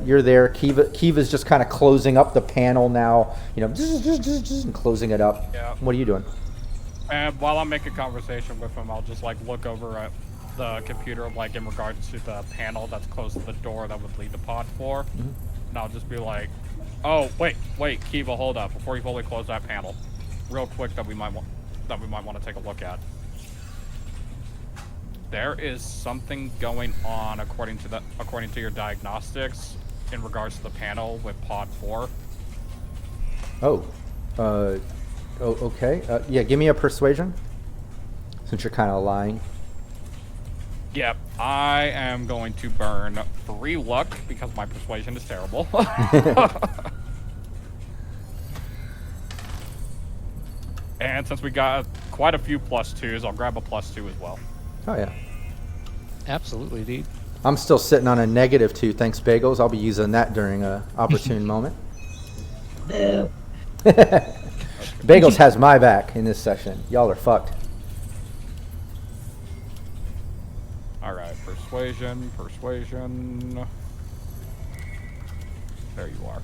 You're there. Kiva's just kind of closing up the panel now, and closing it up. Yeah. What are you doing? And while I'm making conversation with him, I'll just look over at the computer, in regards to the panel that's close to the door that would lead the pod floor. Mm-hmm. And I'll just be like, oh, wait, Kiva, hold up, before you fully close that panel, real quick, that we might want to take a look at. There is something going on according to your diagnostics in regards to the panel with pod 4. Okay. Yeah, give me a persuasion, since you're kind of lying. Yep, I am going to burn 3 luck because my persuasion is terrible. And since we got quite a few +2s, I'll grab a +2 as well. Oh yeah. Absolutely, dude. I'm still sitting on a -2. Thanks, Bagels. I'll be using that during a opportune moment. Bagels has my back in this session. Y'all are fucked. All right, persuasion. There you are.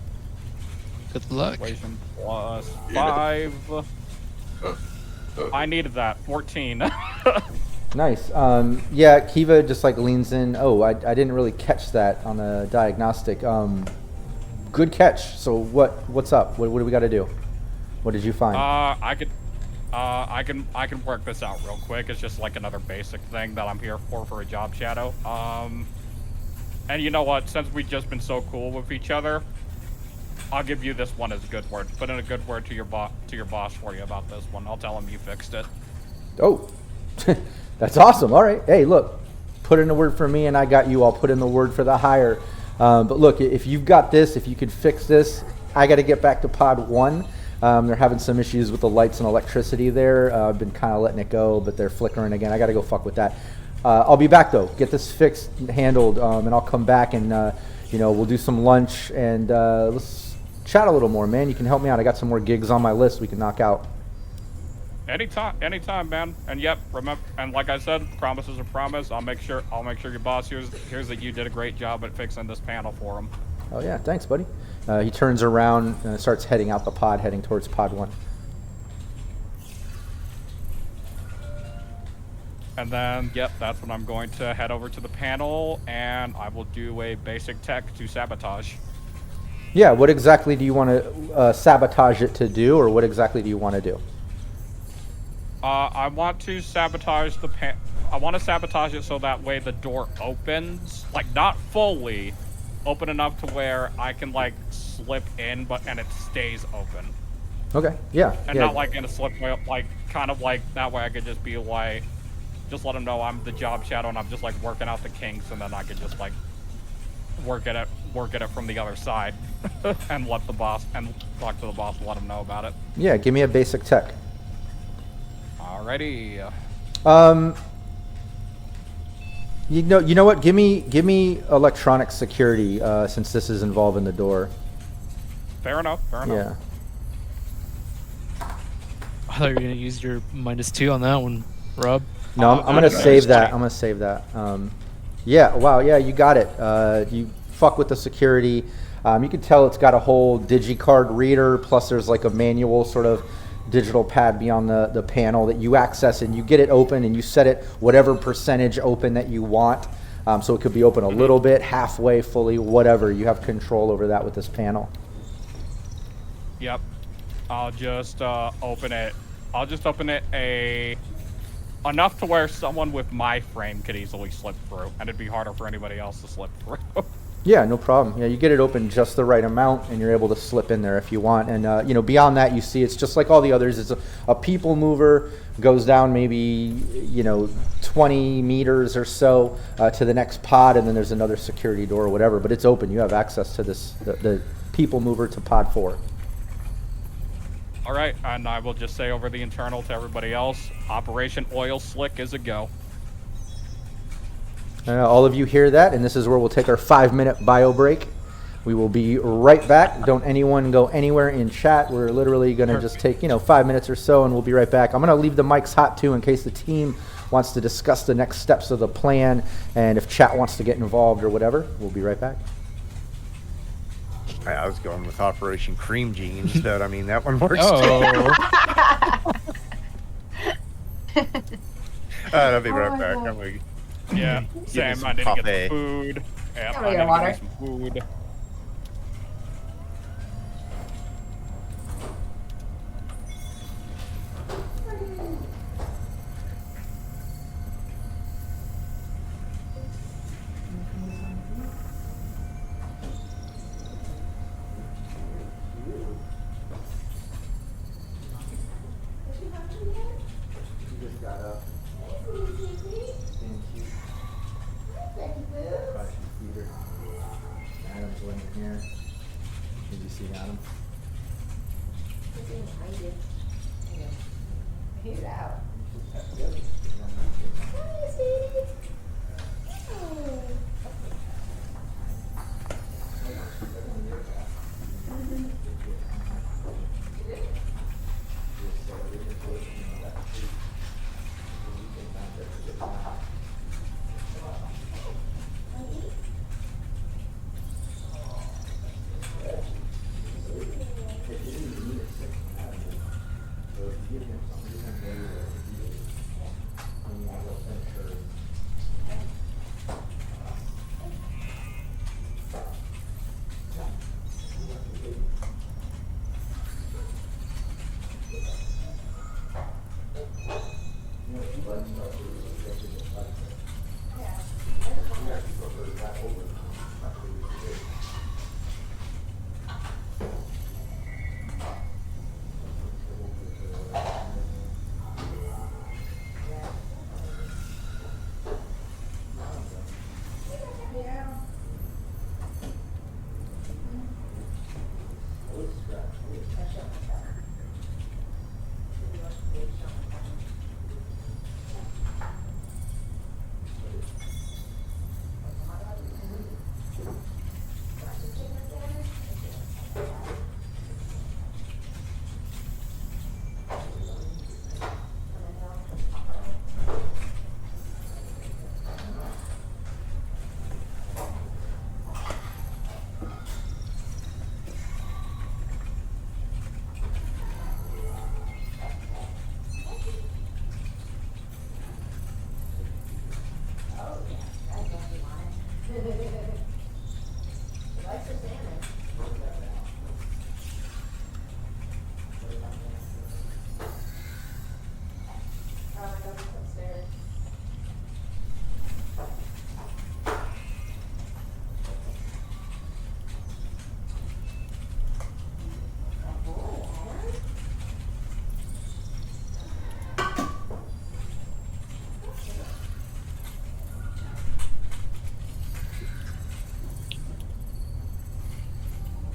Good luck. Persuasion +5. I needed that. 14. Nice. Yeah, Kiva just like leans in. Oh, I didn't really catch that on the diagnostic. Good catch. So what's up? What do we got to do? What did you find? I can work this out real quick. It's just like another basic thing that I'm here for a job shadow. And you know what? Since we've just been so cool with each other, I'll give you this one as a good word. Put in a good word to your boss for you about this one. I'll tell him you fixed it. Oh, that's awesome. All right. Hey, look, put in a word for me and I got you. I'll put in the word for the hire. But look, if you've got this, if you could fix this, I got to get back to pod 1. They're having some issues with the lights and electricity there. I've been kind of letting it go, but they're flickering again. I got to go fuck with that. I'll be back though. Get this fixed, handled, and I'll come back and, we'll do some lunch and let's chat a little more, man. You can help me out. I got some more gigs on my list we can knock out. Anytime, man. And yep, remember. And like I said, promise is a promise. I'll make sure your boss hears that you did a great job at fixing this panel for him. Oh yeah, thanks, buddy. He turns around and starts heading out the pod, heading towards pod 1. And then, yep, that's when I'm going to head over to the panel, and I will do a basic tech to sabotage. Yeah, what exactly do you want to sabotage it to do, or what exactly do you want to do? I want to sabotage I want to sabotage it so that way the door opens, like not fully open enough to where I can like slip in, and it stays open. Okay. Yeah. And yeah. not like in a slip way, like kind of like that way I could just be like, just let them know I'm the job shadow and I'm just like working out the kinks, and then I could just like work at it from the other side and let the boss and talk to the boss and let him know about it. Yeah. Give me a basic tech. Alrighty. You know what? Give me electronic security since this is involving the door. Fair enough. Yeah. I thought you were gonna use your -2 on that one, Rob. No, I'm gonna save that. I'm gonna save that. Yeah. Wow. Yeah, you got it. You fuck with the security. You can tell it's got a whole digicard reader. Plus, there's like a manual sort of digital pad beyond the panel that you access, and you get it open and you set it whatever percentage open that you want. So it could be open a little bit, halfway, fully, whatever. You have control over that with this panel. Yep. I'll just open it. I'll just open it enough to where someone with my frame could easily slip through, and it'd be harder for anybody else to slip through. Yeah, no problem. Yeah, you get it open just the right amount, and you're able to slip in there if you want. And beyond that, you see it's just like all the others. It's a people mover, goes down maybe 20 meters or so to the next pod, and then there's another security door or whatever. But it's open. You have access to the people mover to pod 4. All right, and I will just say over the internal to everybody else, Operation Oil Slick is a go. All of you hear that, and this is where we'll take our 5-minute bio break. We will be right back. Don't anyone go anywhere in chat. We're literally going to just take 5 minutes or so, and we'll be right back. I'm going to leave the mics hot too in case the team wants to discuss the next steps of the plan, and if chat wants to get involved or whatever. We'll be right back. I was going with Operation Cream Jeans, but I mean that one works. Oh. I'll be right back. I'm like, Yeah, Sam, I need to get some food. Yeah, Come I here, need to water. get some food. Adam's laying here. Did you see Adam? He's out.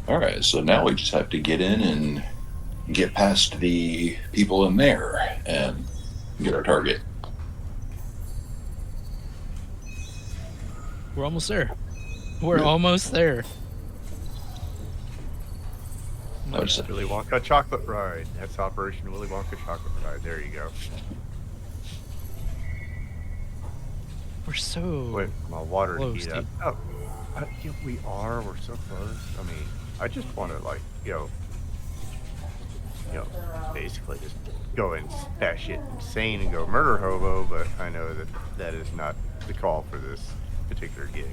All right, so now we just have to get in and get past the people in there and get our target. We're almost there. We're almost there. I just- Willy Wonka chocolate ride. That's Operation Willy Wonka chocolate ride. There you go. We're so. Wait for my water to Close, heat up. dude. Oh, yeah, we are. We're so close. I mean, I just want to basically just go and batshit insane and go murder hobo. But I know that that is not the call for this particular gig.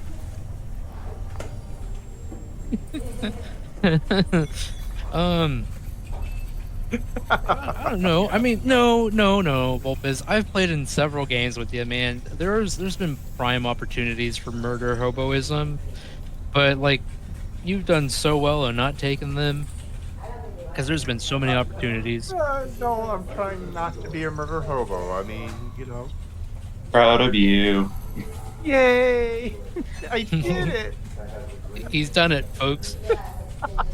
I don't know. I mean, no, Volpez. I've played in several games with you, man. There's been prime opportunities for murder hoboism, but like, you've done so well on not taking them, because there's been so many opportunities. No, I'm trying not to be a murder hobo. I mean, Proud of you. Yay! I did it. He's done it, folks.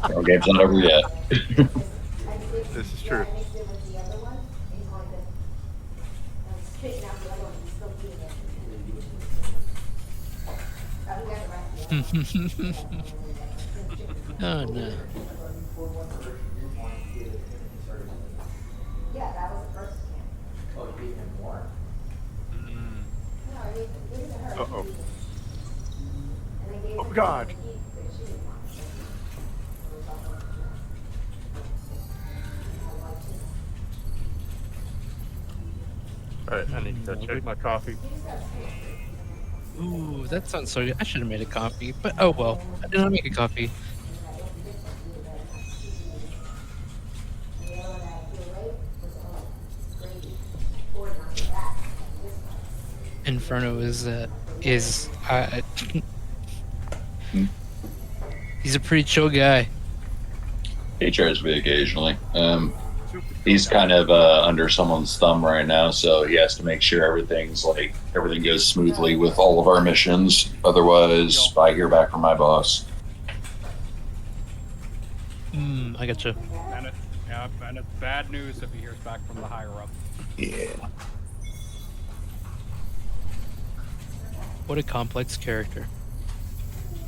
Our game's not over yet. This is true. Oh no. Uh-oh. Oh, God. Alright, I need to check my coffee. Ooh, that sounds so good. I should have made a coffee, but oh well. I did not make a coffee. Inferno is he's a pretty chill guy. He tries to be occasionally. He's kind of under someone's thumb right now, so he has to make sure everything goes smoothly with all of our missions. Otherwise, I hear back from my boss. I gotcha. And it's bad news if he hears back from the higher up. Yeah. What a complex character.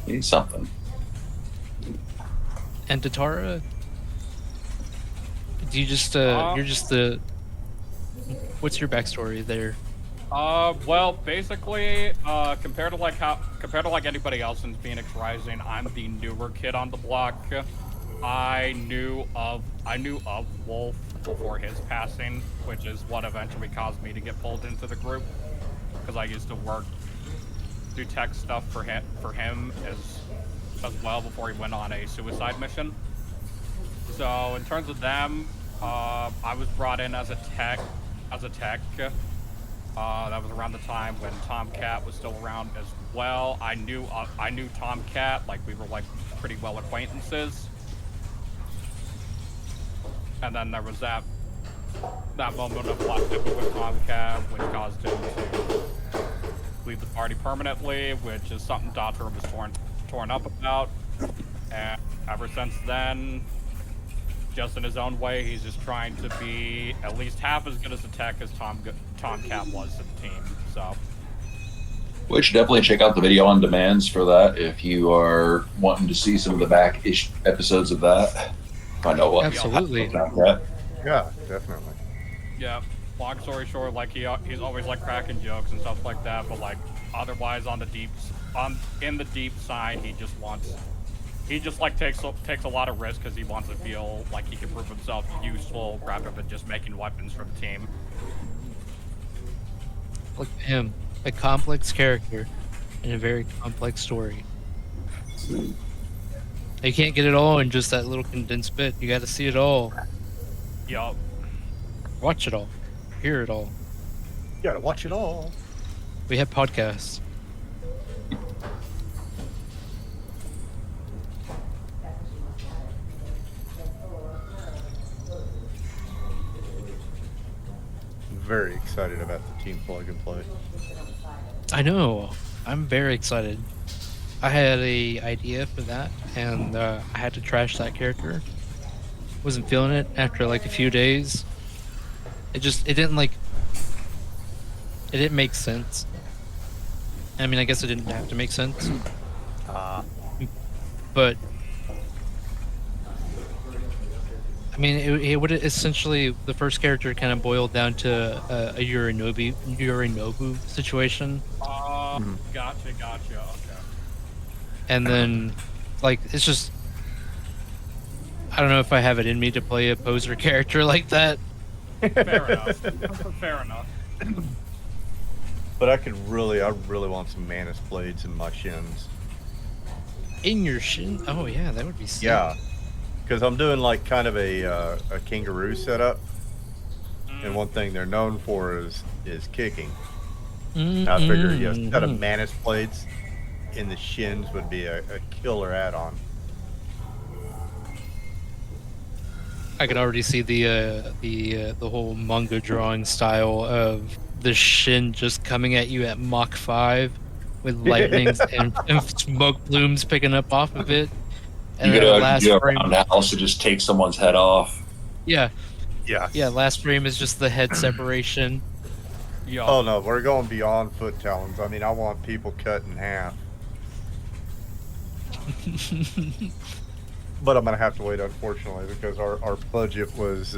He's something. And Tatara, do you just you're just the. What's your backstory there? Well, basically, compared to like anybody else in Phoenix Rising, I'm the newer kid on the block. I knew of Wolf before his passing, which is what eventually caused me to get pulled into the group, because I used to do tech stuff for him as well before he went on a suicide mission. So in terms of them, I was brought in as a tech. That was around the time when Tomcat was still around as well. I knew Tomcat, like we were like pretty well acquaintances. And then there was that moment of plot with Tomcat, which caused him to leave the party permanently, which is something Daughter was torn up about. And ever since then, just in his own way, he's just trying to be at least half as good as a tech as Tomcat was to the team. So, Which definitely check out the video on demands for that if you are wanting to see some of the back-ish episodes of that. Find out what Absolutely. about that. Yeah, definitely. yeah. Long story short, like he's always like cracking jokes and stuff like that, but like otherwise in the deep side, he just like takes a lot of risk because he wants to feel like he can prove himself useful rather than just making weapons for the team. Look at him, a complex character in a very complex story. You can't get it all in just that little condensed bit. You got to see it all, Yup. watch it all, hear it all. You gotta watch it all. We have podcasts. Very excited about the team plug and play. I know. I'm very excited. I had a idea for that, and I had to trash that character. Wasn't feeling it after like a few days. It didn't make sense. I mean, I guess it didn't have to make sense. But I mean, it would essentially, the first character kind of boiled down to a Yorinobu situation. Gotcha. Okay. And then, like, it's just, I don't know if I have it in me to play a poser character like that. Fair enough. Fair enough. But I really want some Manus blades in my shins. In your shin? Oh yeah, that would be sick. Yeah, because I'm doing like kind of a kangaroo setup, and one thing they're known for is kicking. I figure a set of Manus blades in the shins would be a killer add-on. I could already see the whole manga drawing style of the shin just coming at you at Mach 5 with lightnings and smoke plumes picking up off of it. And You then the gotta last go frame, around the house to just take someone's head off. yeah, Yeah. last frame is just the head separation. Yup. Oh no, we're going beyond foot talons. I mean, I want people cut in half. But I'm gonna have to wait, unfortunately, because our budget was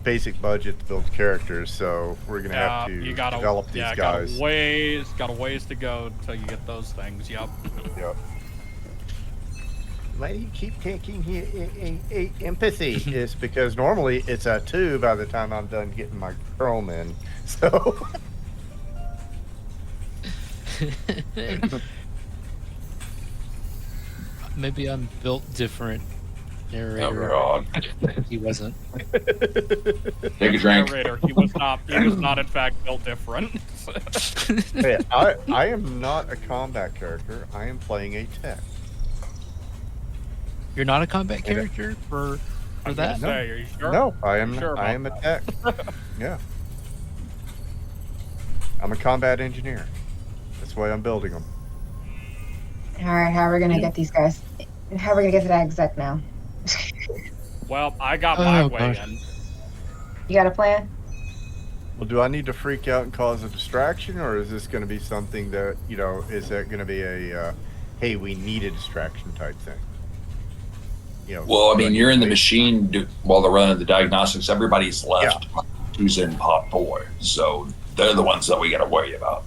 basic budget to build characters, so we're gonna have to develop these guys. Got a ways to go until you get those things. Yup. Yep. Why do you keep taking empathy? Is because normally it's a 2 by the time I'm done getting my chrome in. So Maybe I'm built different, Oh, narrator. God. He wasn't. Take a drink. Narrator, he was not in fact built different. hey, I am not a combat character. I am playing a tech. You're not a combat character for I was that? gonna say, are you sure? No, I am. Sure I about am a tech. Yeah. I'm a combat engineer. That's why I'm building them. All right, how are we gonna get these guys? How are we gonna get to that exec now? Well, I got my Oh, way gosh. in. You got a plan? Well, do I need to freak out and cause a distraction, or is this going to be something that, is that going to be a, hey, we need a distraction type thing? Well, I mean, you're in the machine while they're running the diagnostics. Everybody's left who's in pod 4. So they're the ones that we got to worry about.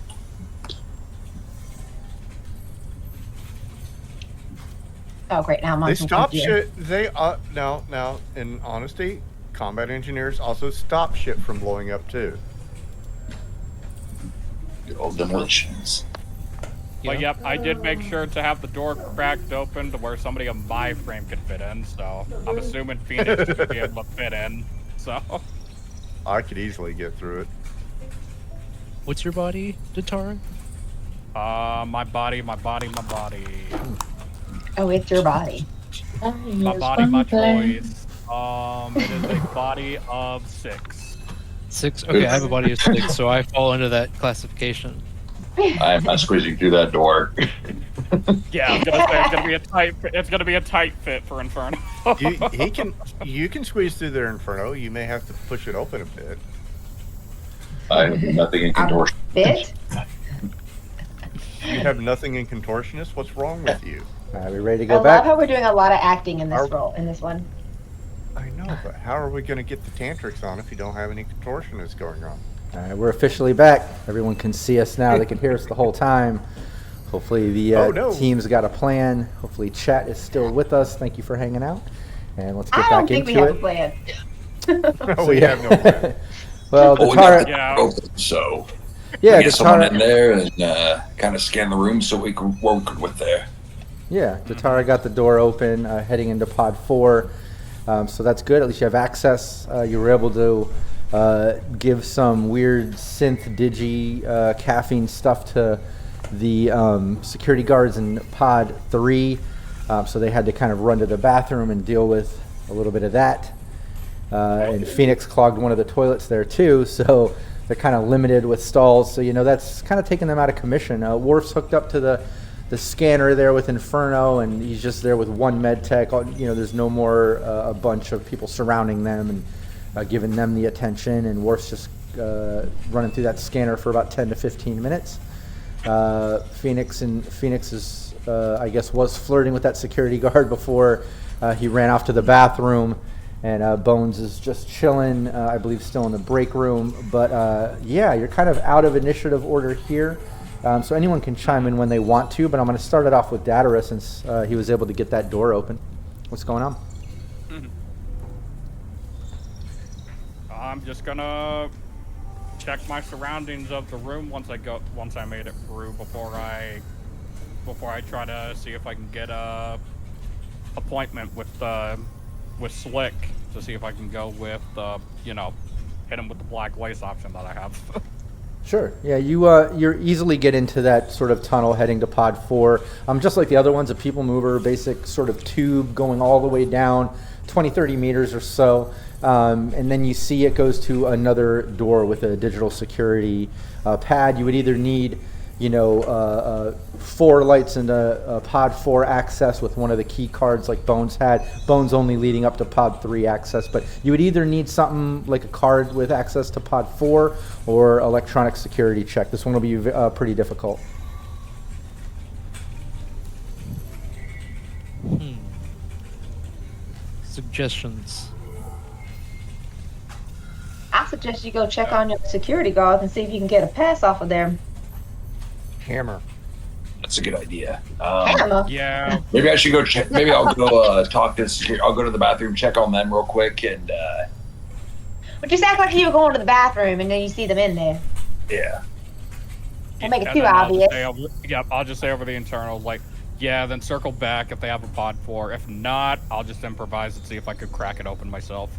Oh, great. Now I'm on They some stop computer. shit. They, now, in honesty, combat engineers also stop shit from blowing up too. Good old demolitions. But yep, I did make sure to have the door cracked open to where somebody of my frame could fit in, so I'm assuming Phoenix should be able to fit in, so. I could easily get through it. What's your body, Datara? My body. Oh, it's your body. My body, my choice. It is a body of 6. 6? Okay, I have a body of 6, so I fall into that classification. I'm not squeezing through that door. Yeah, I was gonna say it's gonna be a tight fit for Inferno. You can squeeze through their Inferno. You may have to push it open a bit. I have nothing in contortion. Bit? You have nothing in contortionist? What's wrong with you? Are we ready to I go back? love how we're doing a lot of acting in this role, in this one. I know, but how are we going to get the tantrics on if you don't have any contortionists going on? All right, we're officially back. Everyone can see us now. They can hear us the whole time. Hopefully the team's got a plan. Hopefully chat is still with us. Thank you for hanging out. And let's get back into it. I don't think we have a plan. No, we have no plan. Well, We got Datara, the door open, so yeah, we get someone in Datara, there and kind of scan the room so we can work with there. yeah, Datara got the door open, heading into pod 4. So that's good. At least you have access. You were able to give some weird synth digi caffeine stuff to the security guards in pod 3. So they had to kind of run to the bathroom and deal with a little bit of that. And Phoenix clogged one of the toilets there too, so they're kind of limited with stalls. So that's kind of taking them out of commission. Worf's hooked up to the scanner there with Inferno, and he's just there with one med tech. There's no more a bunch of people surrounding them and giving them the attention. And Worf's just running through that scanner for about 10 to 15 minutes. Phoenix is I guess was flirting with that security guard before he ran off to the bathroom. And Bones is just chilling, I believe still in the break room. But yeah, you're kind of out of initiative order here. So anyone can chime in when they want to, but I'm going to start it off with Datara since he was able to get that door open. What's going on? I'm just gonna check my surroundings of the room once I made it through before I try to see if I can get a appointment with Slick to see if I can go with hit him with the black lace option that I have. Sure. Yeah, you easily get into that sort of tunnel heading to pod 4. Just like the other ones, a people mover, basic sort of tube going all the way down 20, 30 meters or so. And then you see it goes to another door with a digital security pad. You would either need 4 lights and a pod 4 access with one of the key cards like Bones had. Bones only leading up to pod 3 access, but you would either need something like a card with access to pod 4 or electronic security check. This one will be pretty difficult. Suggestions. I suggest you go check on your security guards and see if you can get a pass off of them. Hammer. That's a good idea. Hammer? Yeah. Maybe I should go check. Maybe I'll go talk to security. I'll go to the bathroom, check on them real quick, and But just act like you were going to the bathroom and then you see them in there. yeah. We'll make it And too then obvious. I'll just say over the internal, then circle back if they have a pod 4. If not, I'll just improvise and see if I could crack it open myself.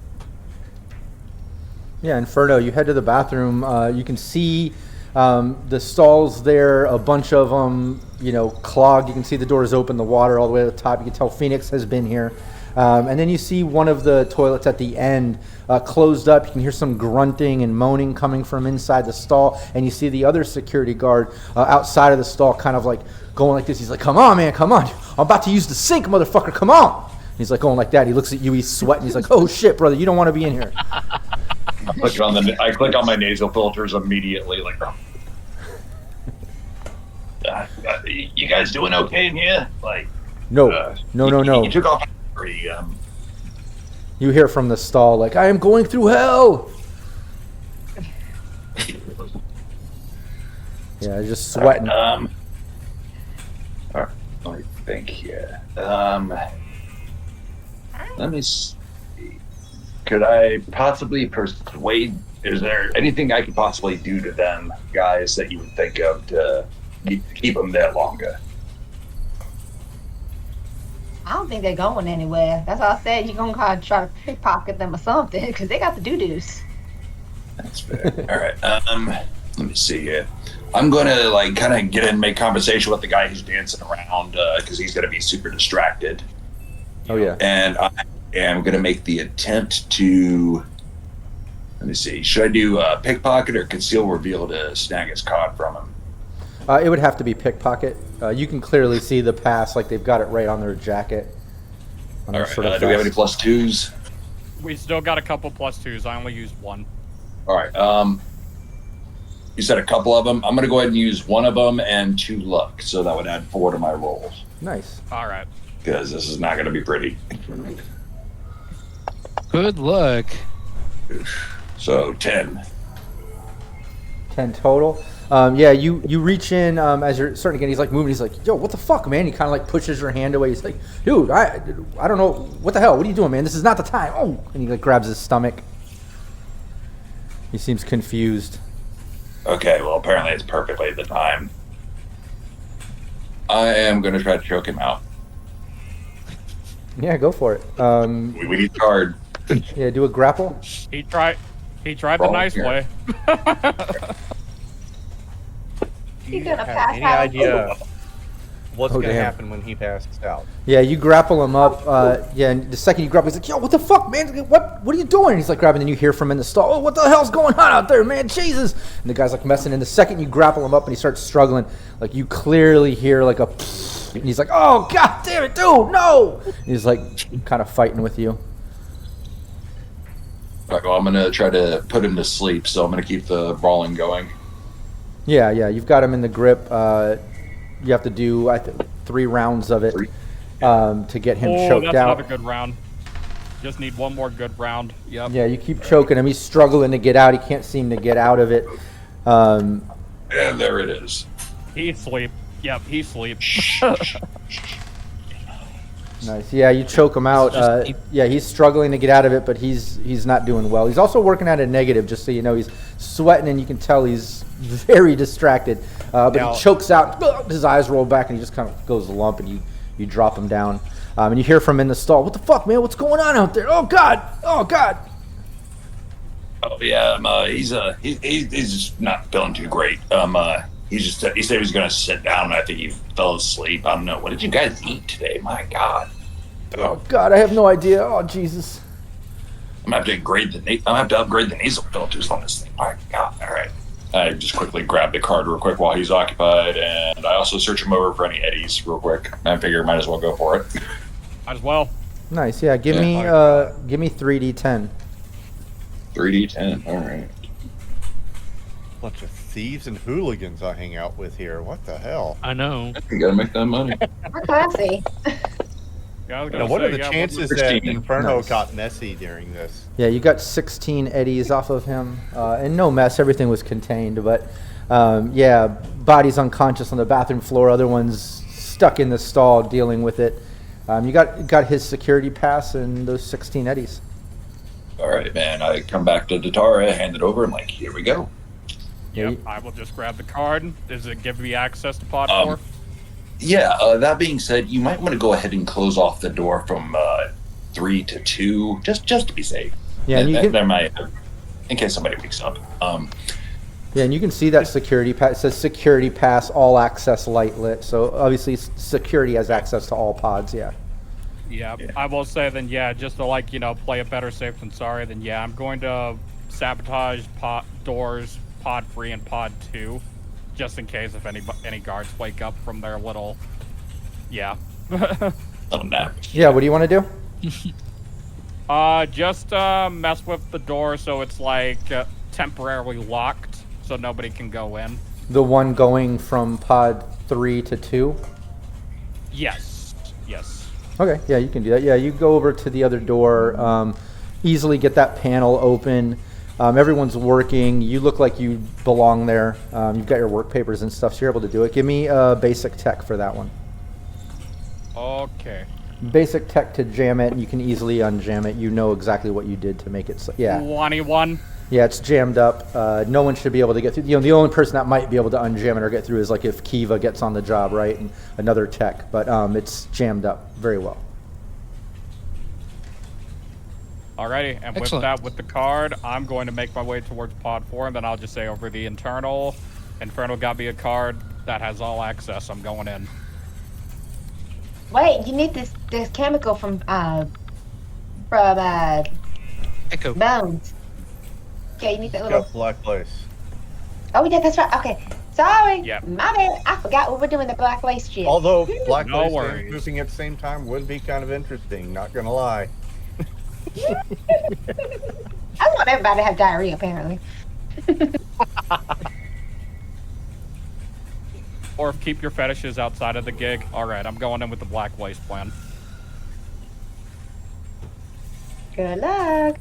Yeah, Inferno, you head to the bathroom. You can see the stalls there, a bunch of them, clogged. You can see the doors open, the water all the way to the top. You can tell Phoenix has been here. And then you see one of the toilets at the end closed up. You can hear some grunting and moaning coming from inside the stall. And you see the other security guard outside of the stall kind of like going like this. He's like, come on, man, come on. I'm about to use the sink, motherfucker, come on. And he's like going like that. He looks at you, he's sweating. He's like, oh, shit, brother, you don't want to be in here. I click on my nasal filters immediately, like, you guys doing okay in here? Like, No. You took off. You hear from the stall, like, I am going through hell! Yeah, just sweating. All right, let me think here. Let me see. Could I possibly persuade? Is there anything I could possibly do to them, guys, that you would think of to keep them there longer? I don't think they're going anywhere. That's all I said. You're gonna try to pickpocket them or something, because they got the doo-doos. That's fair. All right. Let me see here. I'm gonna kind of get in, make conversation with the guy who's dancing around, because he's gonna be super distracted. Oh yeah. And I am gonna make the attempt to. Let me see. Should I do pickpocket or conceal reveal to snag his card from him? It would have to be pickpocket. You can clearly see the pass, like they've got it right on their jacket. On All their right. sort of Do we have any vest. +2s? We still got a couple +2s. I only used one. All right. You said a couple of them. I'm gonna go ahead and use one of them and 2 luck, so that would add 4 to my rolls. Nice. All right. Because this is not gonna be pretty. Good luck. So 10. 10 total. Yeah, you reach in as you're starting again. He's like moving. He's like, "Yo, what the fuck, man?" He kind of like pushes your hand away. He's like, "Dude, I don't know what the hell. What are you doing, man? This is not the time." Oh, and he like grabs his stomach. He seems confused. Okay, well apparently it's perfectly the time. I am gonna try to choke him out. Yeah, go for it. We need card. Yeah, do a grapple. He tried the Wrong nice here. way. He's gonna have pass any out. idea what's Oh, gonna damn. happen when he passes out? Yeah, you grapple him up. Yeah, and the second you grapple, he's like, "Yo, what the fuck, man? What are you doing?" And he's like grabbing, and you hear from in the stall, "Oh, what the hell's going on out there, man? Jesus!" And the guy's like messing. And the second you grapple him up, and he starts struggling, like you clearly hear like a, and he's like, "Oh god damn it, dude, no!" And he's like kind of fighting with you. All right, well, I'm gonna try to put him to sleep, so I'm gonna keep the brawling going. Yeah, you've got him in the grip. You have to do 3 rounds of it to get him choked that's out. another good round. Just need one more good round. Yep. Yeah, you keep choking him. He's struggling to get out. He can't seem to get out of it. And there it is. He sleep. Yep, he sleep. Nice. Yeah, you choke him out. Yeah, he's struggling to get out of it, but he's not doing well. He's also working at a negative, just so you know. He's sweating, and you can tell he's very distracted. But Now- he chokes out. His eyes roll back, and he just kind of goes lump, and you drop him down. And you hear from in the stall, "What the fuck, man? What's going on out there? Oh god! Oh god!" Oh yeah, he's just not feeling too great. He said he was gonna sit down. And I think he fell asleep. I don't know. What did you guys eat today? My God. Oh god, I have no idea. Oh Jesus. I'm gonna have to upgrade the nasal filters on this thing. My God. All right. I just quickly grab the card real quick while he's occupied, and I also search him over for any eddies real quick. I figure might as well go for it. Might as well. Nice. Yeah, give Yeah. me 3d10. 3d10. All right. Bunch of thieves and hooligans I hang out with here. What the hell? I know. You gotta make that money. We're classy. Yeah, I was Now, gonna what say, are the yeah, chances 16. that Inferno Nice. got messy during this? Yeah, you got 16 eddies off of him, and no mess. Everything was contained, but yeah, body's unconscious on the bathroom floor. Other ones stuck in the stall dealing with it. You got his security pass and those 16 eddies. All right, man. I come back to Datara, hand it over. I'm like, here we go. Yeah, Yep, I will just grab the card. Does it give me access to pod 4? Yeah. That being said, you might want to go ahead and close off the door from 3 to 2, just to be safe. Yeah, and you can, there might, in case somebody wakes up. yeah, and you can see that security pass. It says security pass, all access light lit. So obviously security has access to all pods. Yeah. Yeah, Yeah. I will say then, yeah, just to play it better safe than sorry, then yeah, I'm going to sabotage doors pod 3 and pod 2, just in case if any guards wake up from their little, yeah. Little nap. Yeah. What do you want to do? Just mess with the door so it's like temporarily locked, so nobody can go in. The one going from pod 3 to 2? Yes. Okay, yeah, you can do that. Yeah, you go over to the other door, easily get that panel open. Everyone's working. You look like you belong there. You've got your work papers and stuff, so you're able to do it. Give me basic tech for that one. Okay. Basic tech to jam it, and you can easily unjam it. You know exactly what you did to make it. Yeah. 21. Yeah, it's jammed up. No one should be able to get through. You know, the only person that might be able to unjam it or get through is like if Kiva gets on the job, right, and another tech. But it's jammed up very well. Alrighty, and Excellent. with that, with the card, I'm going to make my way towards pod 4, and then I'll just say over the internal. Infernal got me a card that has all access. I'm going in. Wait, you need this chemical from Echo. Bones. Okay, you need that little. Got black lace. Oh yeah, that's right. Okay, sorry. Yep. My bad. I forgot we were doing the black lace shit. Although black No lace worries. and pooping at the same time would be kind of interesting. Not gonna lie. I want everybody to have diarrhea, apparently. Or keep your fetishes outside of the gig. Alright, I'm going in with the black lace plan. Good luck.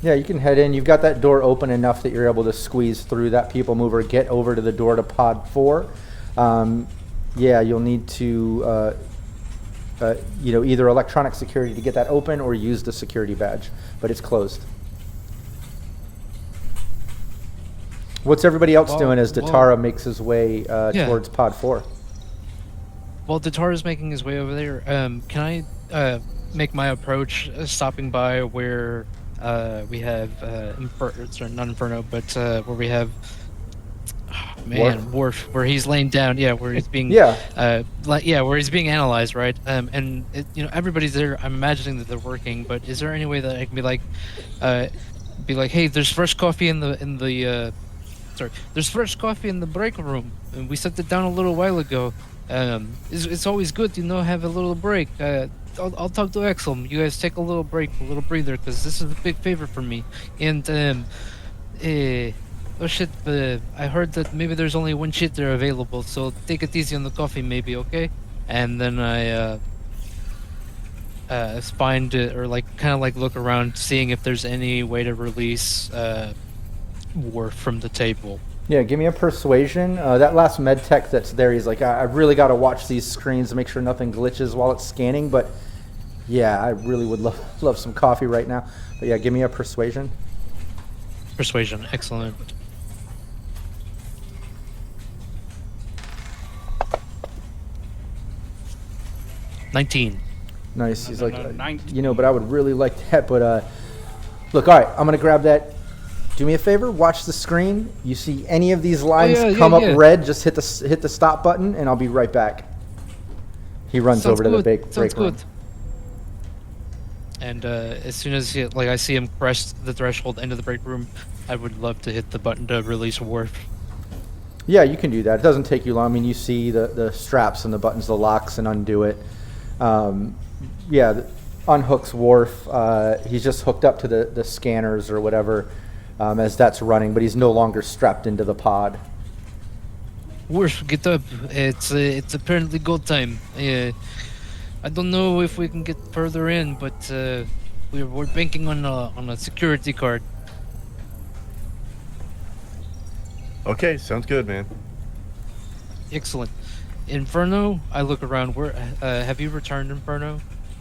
Yeah, you can head in. You've got that door open enough that you're able to squeeze through that people mover. Get over to the door to pod 4. Yeah, you'll need to, either electronic security to get that open or use the security badge, but it's closed. What's everybody else doing as Datara makes his way towards pod 4? While Datara's making his way over there, can I make my approach stopping by where we have not Inferno, but where we have Worf, where he's laying down, where he's being where he's being analyzed, right? And everybody's there. I'm imagining that they're working, but is there any way that I can be like, hey, there's fresh coffee in the there's fresh coffee in the break room, and we set it down a little while ago. It's always good to have a little break. I'll talk to Axel. You guys take a little break, a little breather, because this is a big favor for me. And oh shit, I heard that maybe there's only one shit there available, so take it easy on the coffee, maybe, okay? And then I find or look around, seeing if there's any way to release Worf from the table. Yeah, give me a persuasion. That last med tech that's there, he's like, I really got to watch these screens to make sure nothing glitches while it's scanning, but yeah, I really would love some coffee right now. But yeah, give me a persuasion. Persuasion, excellent. $19. Nice. He's like, 19. but I would really like that. But look, all right, I'm gonna grab that. Do me a favor, watch the screen. You see any of these lines come up red, just hit the stop button, and I'll be right back. He runs over to the break room. And as soon as I see him crest the threshold into the break room, I would love to hit the button to release Worf. Yeah, you can do that. It doesn't take you long. I mean, you see the straps and the buttons, the locks, and undo it. Unhooks Worf. He's just hooked up to the scanners or whatever as that's running, but he's no longer strapped into the pod. Worf, get up. It's apparently go time. I don't know if we can get further in, but we're banking on a security card. Okay, sounds good, man. Excellent. Inferno, I look around. Where have you returned, Inferno?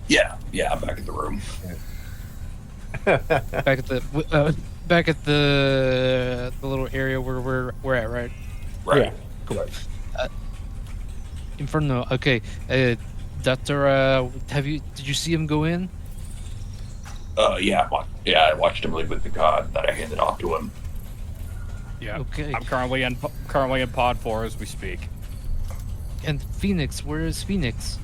Yeah, I'm back in the room. Back at the little area where we're at, right? Right. Yeah. Cool. Inferno. Okay. Doctor, did you see him go in? I watched him leave with the card that I handed off to him. Yeah. Okay. I'm currently in pod 4 as we speak. And Phoenix, where is Phoenix?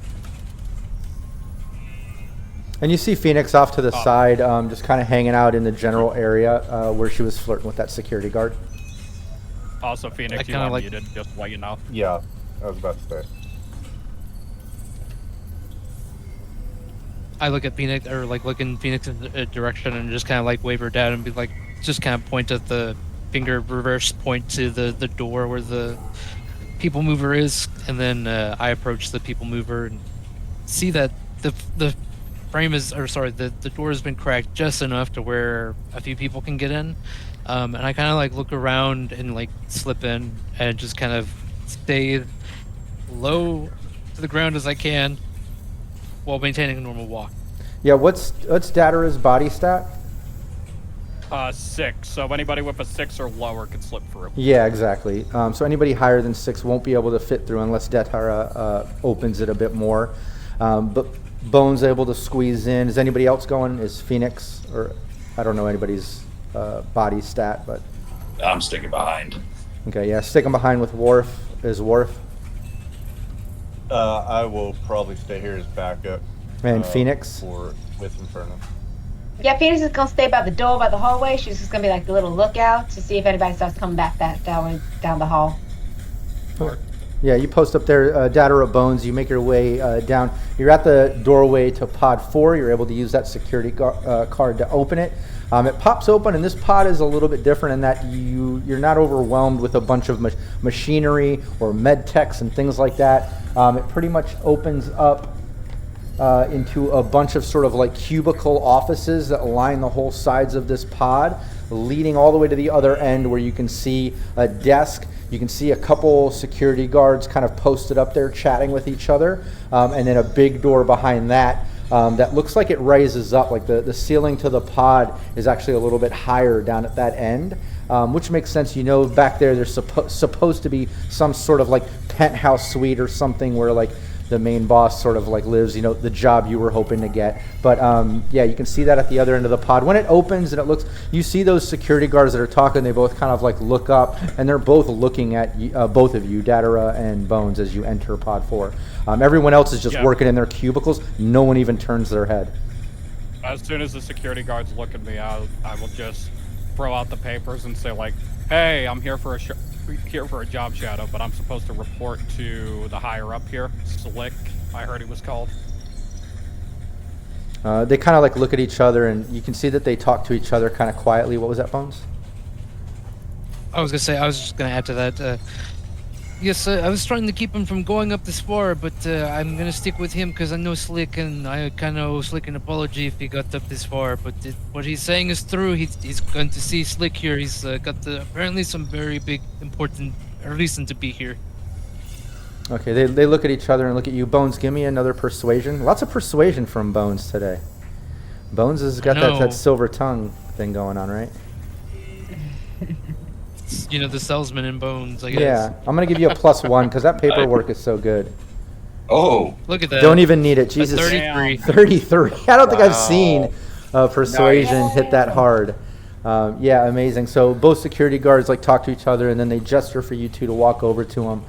And you see Phoenix off to the side, just kind of hanging out in the general area where she was flirting with that security guard. Also, Phoenix, you are muted, just to let you know. Yeah, I was about to say. I look at Phoenix, or like look in Phoenix's direction, and just kind of like wave her down and be like, just kind of point at the finger, reverse point to the door where the people mover is, and then I approach the people mover and see that the frame is, or sorry, the door has been cracked just enough to where a few people can get in, and I kind of like look around and like slip in and just kind of stay low to the ground as I can while maintaining a normal walk. Yeah, what's Datara's body stat? 6. So anybody with a 6 or lower can slip through. Yeah, exactly. So anybody higher than 6 won't be able to fit through unless Datara opens it a bit more. But Bones able to squeeze in. Is anybody else going? Is Phoenix, or I don't know anybody's body stat, but I'm sticking behind. okay, yeah, sticking behind with Worf. Is Worf I will probably stay here as backup. and Phoenix? With Inferno. Yeah, Phoenix is gonna stay by the door, by the hallway. She's just gonna be like the little lookout to see if anybody starts coming back that way down the hall. Yeah, you post up there, Datara, Bones. You make your way down. You're at the doorway to Pod 4. You're able to use that security card to open it. It pops open, and this pod is a little bit different in that you're not overwhelmed with a bunch of machinery or med techs and things like that. It pretty much opens up into a bunch of sort of like cubicle offices that line the whole sides of this pod, leading all the way to the other end where you can see a desk. You can see a couple security guards kind of posted up there chatting with each other, and then a big door behind that that looks like it raises up, like the ceiling to the pod is actually a little bit higher down at that end, which makes sense. You know, back there there's supposed to be some sort of like penthouse suite or something where like the main boss sort of like lives, you know, the job you were hoping to get. But yeah, you can see that at the other end of the pod. When it opens and it looks, you see those security guards that are talking, they both kind of like look up, and they're both looking at both of you, Datara and Bones, as you enter Pod 4. Everyone else is just working in their cubicles. No one even turns their head. As soon as the security guards look at me, I will just throw out the papers and say like, hey, I'm here for a job shadow, but I'm supposed to report to the higher up here, Slick, I heard he was called. They kind of like look at each other, and you can see that they talk to each other kind of quietly. What was that, Bones? I was just gonna add to that. Yes, I was trying to keep him from going up this far, but I'm gonna stick with him because I know Slick, and I kind of owe Slick an apology if he got up this far. But what he's saying is true. He's going to see Slick here. He's got apparently some very big, important reason to be here. Okay, they look at each other and look at you. Bones, give me another persuasion. Lots of persuasion from Bones today. Bones has got that silver tongue thing going on, right? You know, the salesman in Bones, I guess. Yeah, I'm going to give you a +1 because that paperwork is so good. Oh. Look at that. Don't even need it. Jesus. 33. 33. I don't think I've seen persuasion hit that hard. Yeah, amazing. So both security guards like talk to each other, and then they gesture for you two to walk over to them.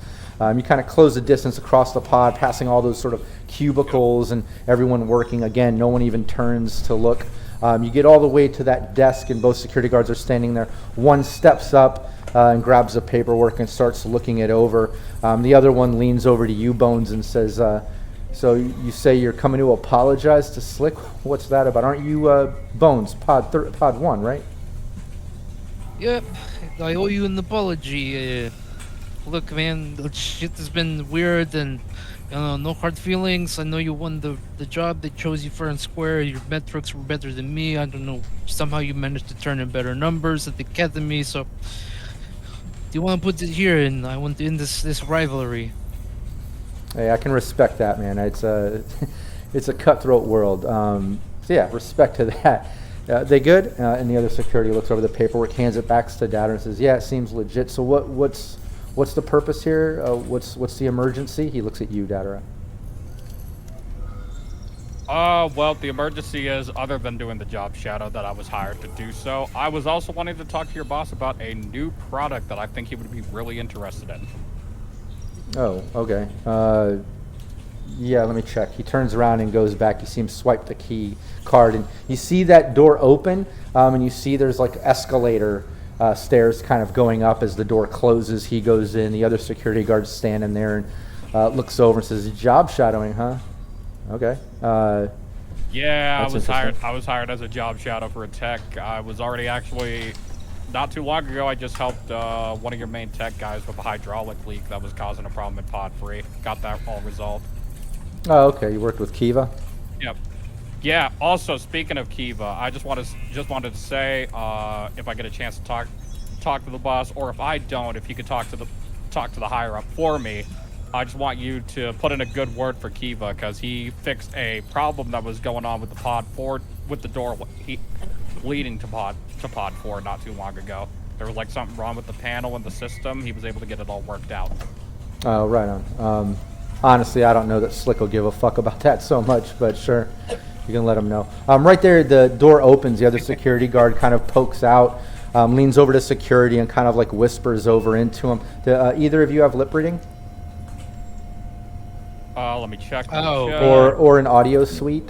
You kind of close the distance across the pod, passing all those sort of cubicles and everyone working. Again, no one even turns to look. You get all the way to that desk, and both security guards are standing there. One steps up and grabs the paperwork and starts looking it over. The other one leans over to you, Bones, and says, so you say you're coming to apologize to Slick? What's that about? Aren't you Bones, pod 1, right? Yep, I owe you an apology. Look, man, shit has been weird, and no hard feelings. I know you won the job. They chose you fair and square. Your metrics were better than me. I don't know. Somehow you managed to turn in better numbers at the academy. So, do you want to put it here? And I want to end this rivalry. Hey, I can respect that, man. It's a cutthroat world. So yeah, respect to that. They good? And the other security looks over the paperwork, hands it back to Data, and says, "Yeah, it seems legit. So what's the purpose here? What's the emergency?" He looks at you, Datara. Well, the emergency is, other than doing the job shadow that I was hired to do so, I was also wanting to talk to your boss about a new product that I think he would be really interested in. Oh, okay. Yeah, let me check. He turns around and goes back. You see him swipe the key card, and you see that door open, and you see there's like escalator stairs kind of going up. As the door closes, he goes in. The other security guard's standing there and looks over and says, "Job shadowing, huh? Okay." Yeah, That's I was hired. interesting. I was hired as a job shadow for a tech. I was already actually, not too long ago, I just helped one of your main tech guys with a hydraulic leak that was causing a problem in Pod 3. Got that all resolved. Oh, okay. You worked with Kiva? Yep. Yeah. Also, speaking of Kiva, I just wanted to say, if I get a chance to talk to the boss, or if I don't, if you could talk to the higher up for me, I just want you to put in a good word for Kiva, because he fixed a problem that was going on with the Pod 4, with the door leading to Pod 4 not too long ago. There was like something wrong with the panel and the system. He was able to get it all worked out. Oh, right on. Honestly, I don't know that Slick will give a fuck about that so much, but sure, you can let him know. Right there, the door opens. The other security guard kind of pokes out, leans over to security, and kind of like whispers over into him. Do either of you have lip reading? Let me check. Or an audio suite?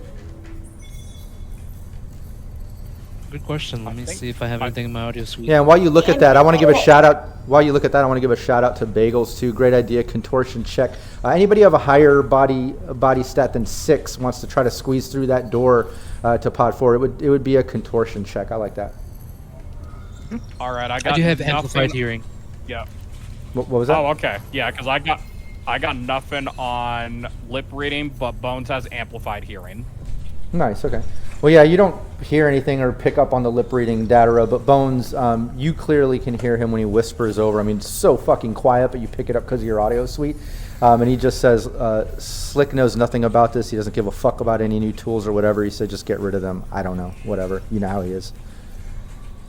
Good question. Let me see if I have anything in my audio suite. Yeah, and while you look at that, I want to give a shout out. While you look at that, I want to give a shout out to Bagels too. Great idea, contortion check. Anybody have a higher body stat than 6 wants to try to squeeze through that door to Pod 4? It would be a contortion check. I like that. All right, I do have amplified hearing. Yeah. What was that? Oh, okay. Yeah, because I got nothing on lip reading, but Bones has amplified hearing. Nice. Okay. Well, yeah, you don't hear anything or pick up on the lip reading data, but Bones, you clearly can hear him when he whispers over. I mean, it's so fucking quiet, but you pick it up because of your audio suite. And he just says, Slick knows nothing about this. He doesn't give a fuck about any new tools or whatever. He said, just get rid of them. I don't know. Whatever. You know how he is.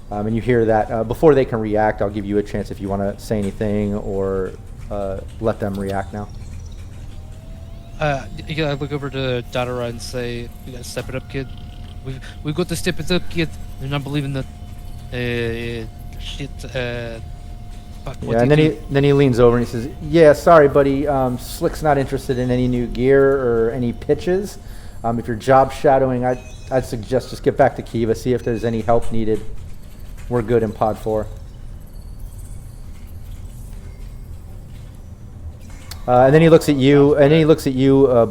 And you hear that. Before they can react, I'll give you a chance if you want to say anything or let them react now. I look over to Dadara and say, "We gotta step it up, kid. We got to step it up, kid. You're not believing that shit." Fuck, Yeah, and then he leans over and he says, "Yeah, sorry, buddy. Slick's not interested in any new gear or any pitches. If you're job shadowing, I'd suggest just get back to Kiva, see if there's any help needed. We're good in Pod 4." And then he looks at you,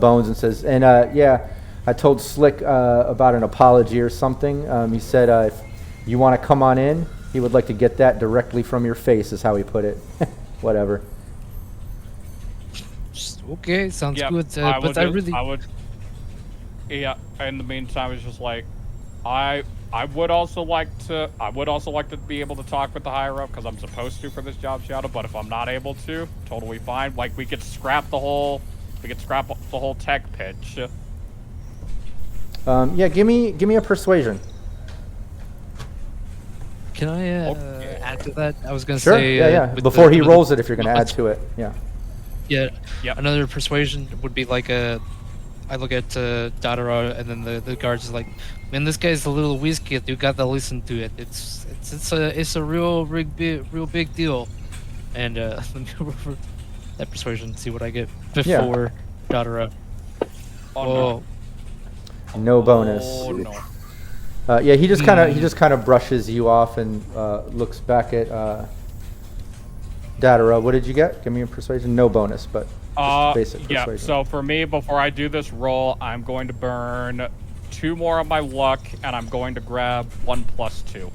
Bones, and says, "And yeah, I told Slick about an apology or something. He said if you want to come on in, he would like to get that directly from your face," is how he put it. Whatever. Okay, sounds good. But I would. Yeah. In the meantime, it's just like, I would also like to be able to talk with the higher up, because I'm supposed to for this job shadow. But if I'm not able to, totally fine. Like, we could scrap the whole tech pitch. Yeah, give me a persuasion. Can I add to that? I was gonna Sure. say. Yeah. Before he rolls it, if you're gonna add to it. Yeah. Yeah. Yep. Another persuasion would be like I look at Dadara, and then the guards is like, "Man, this guy's a little whiskey. You gotta listen to it. It's a real big deal." And let me go over that persuasion, see what I get before Dadara. Oh, no bonus. Oh no. Yeah, he just kind of brushes you off and looks back at Dadara. What did you get? Give me a persuasion. No bonus, but just basic persuasion. Yeah. So for me, before I do this roll, I'm going to burn 2 more of my luck, and I'm going to grab 1 + 2.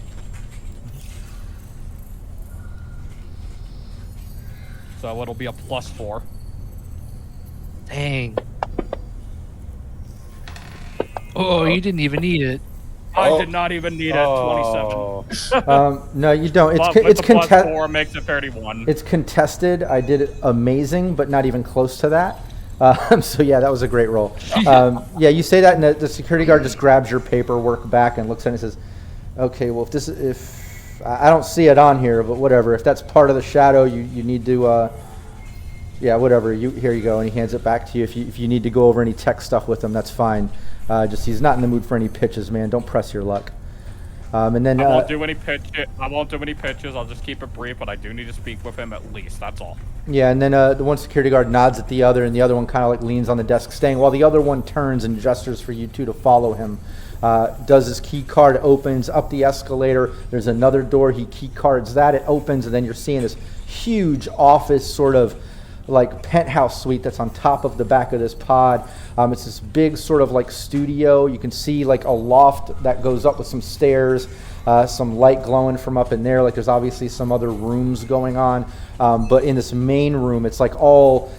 So it'll be a +4. Dang. Oh, you didn't even need it. I did not even need a 27. No, you don't. It's contested. +4 makes it 31. It's contested. I did amazing, but not even close to that. So yeah, that was a great roll. Yeah, you say that, and the security guard just grabs your paperwork back and looks at it and says, "Okay, well, if I don't see it on here, but whatever. If that's part of the shadow, you need to, yeah, whatever. Here you go." And he hands it back to you. If you need to go over any tech stuff with him, that's fine. Just he's not in the mood for any pitches, man. Don't press your luck. And then I won't do any pitches. I'll just keep it brief, but I do need to speak with him at least. That's all. Yeah, and then the one security guard nods at the other, and the other one kind of like leans on the desk, staying, while the other one turns and gestures for you two to follow him. Does his key card, opens up the escalator. There's another door. He key cards that. It opens, and then you're seeing this huge office, sort of like penthouse suite that's on top of the back of this pod. It's this big sort of like studio. You can see like a loft that goes up with some stairs, some light glowing from up in there. Like there's obviously some other rooms going on, but in this main room, it's like all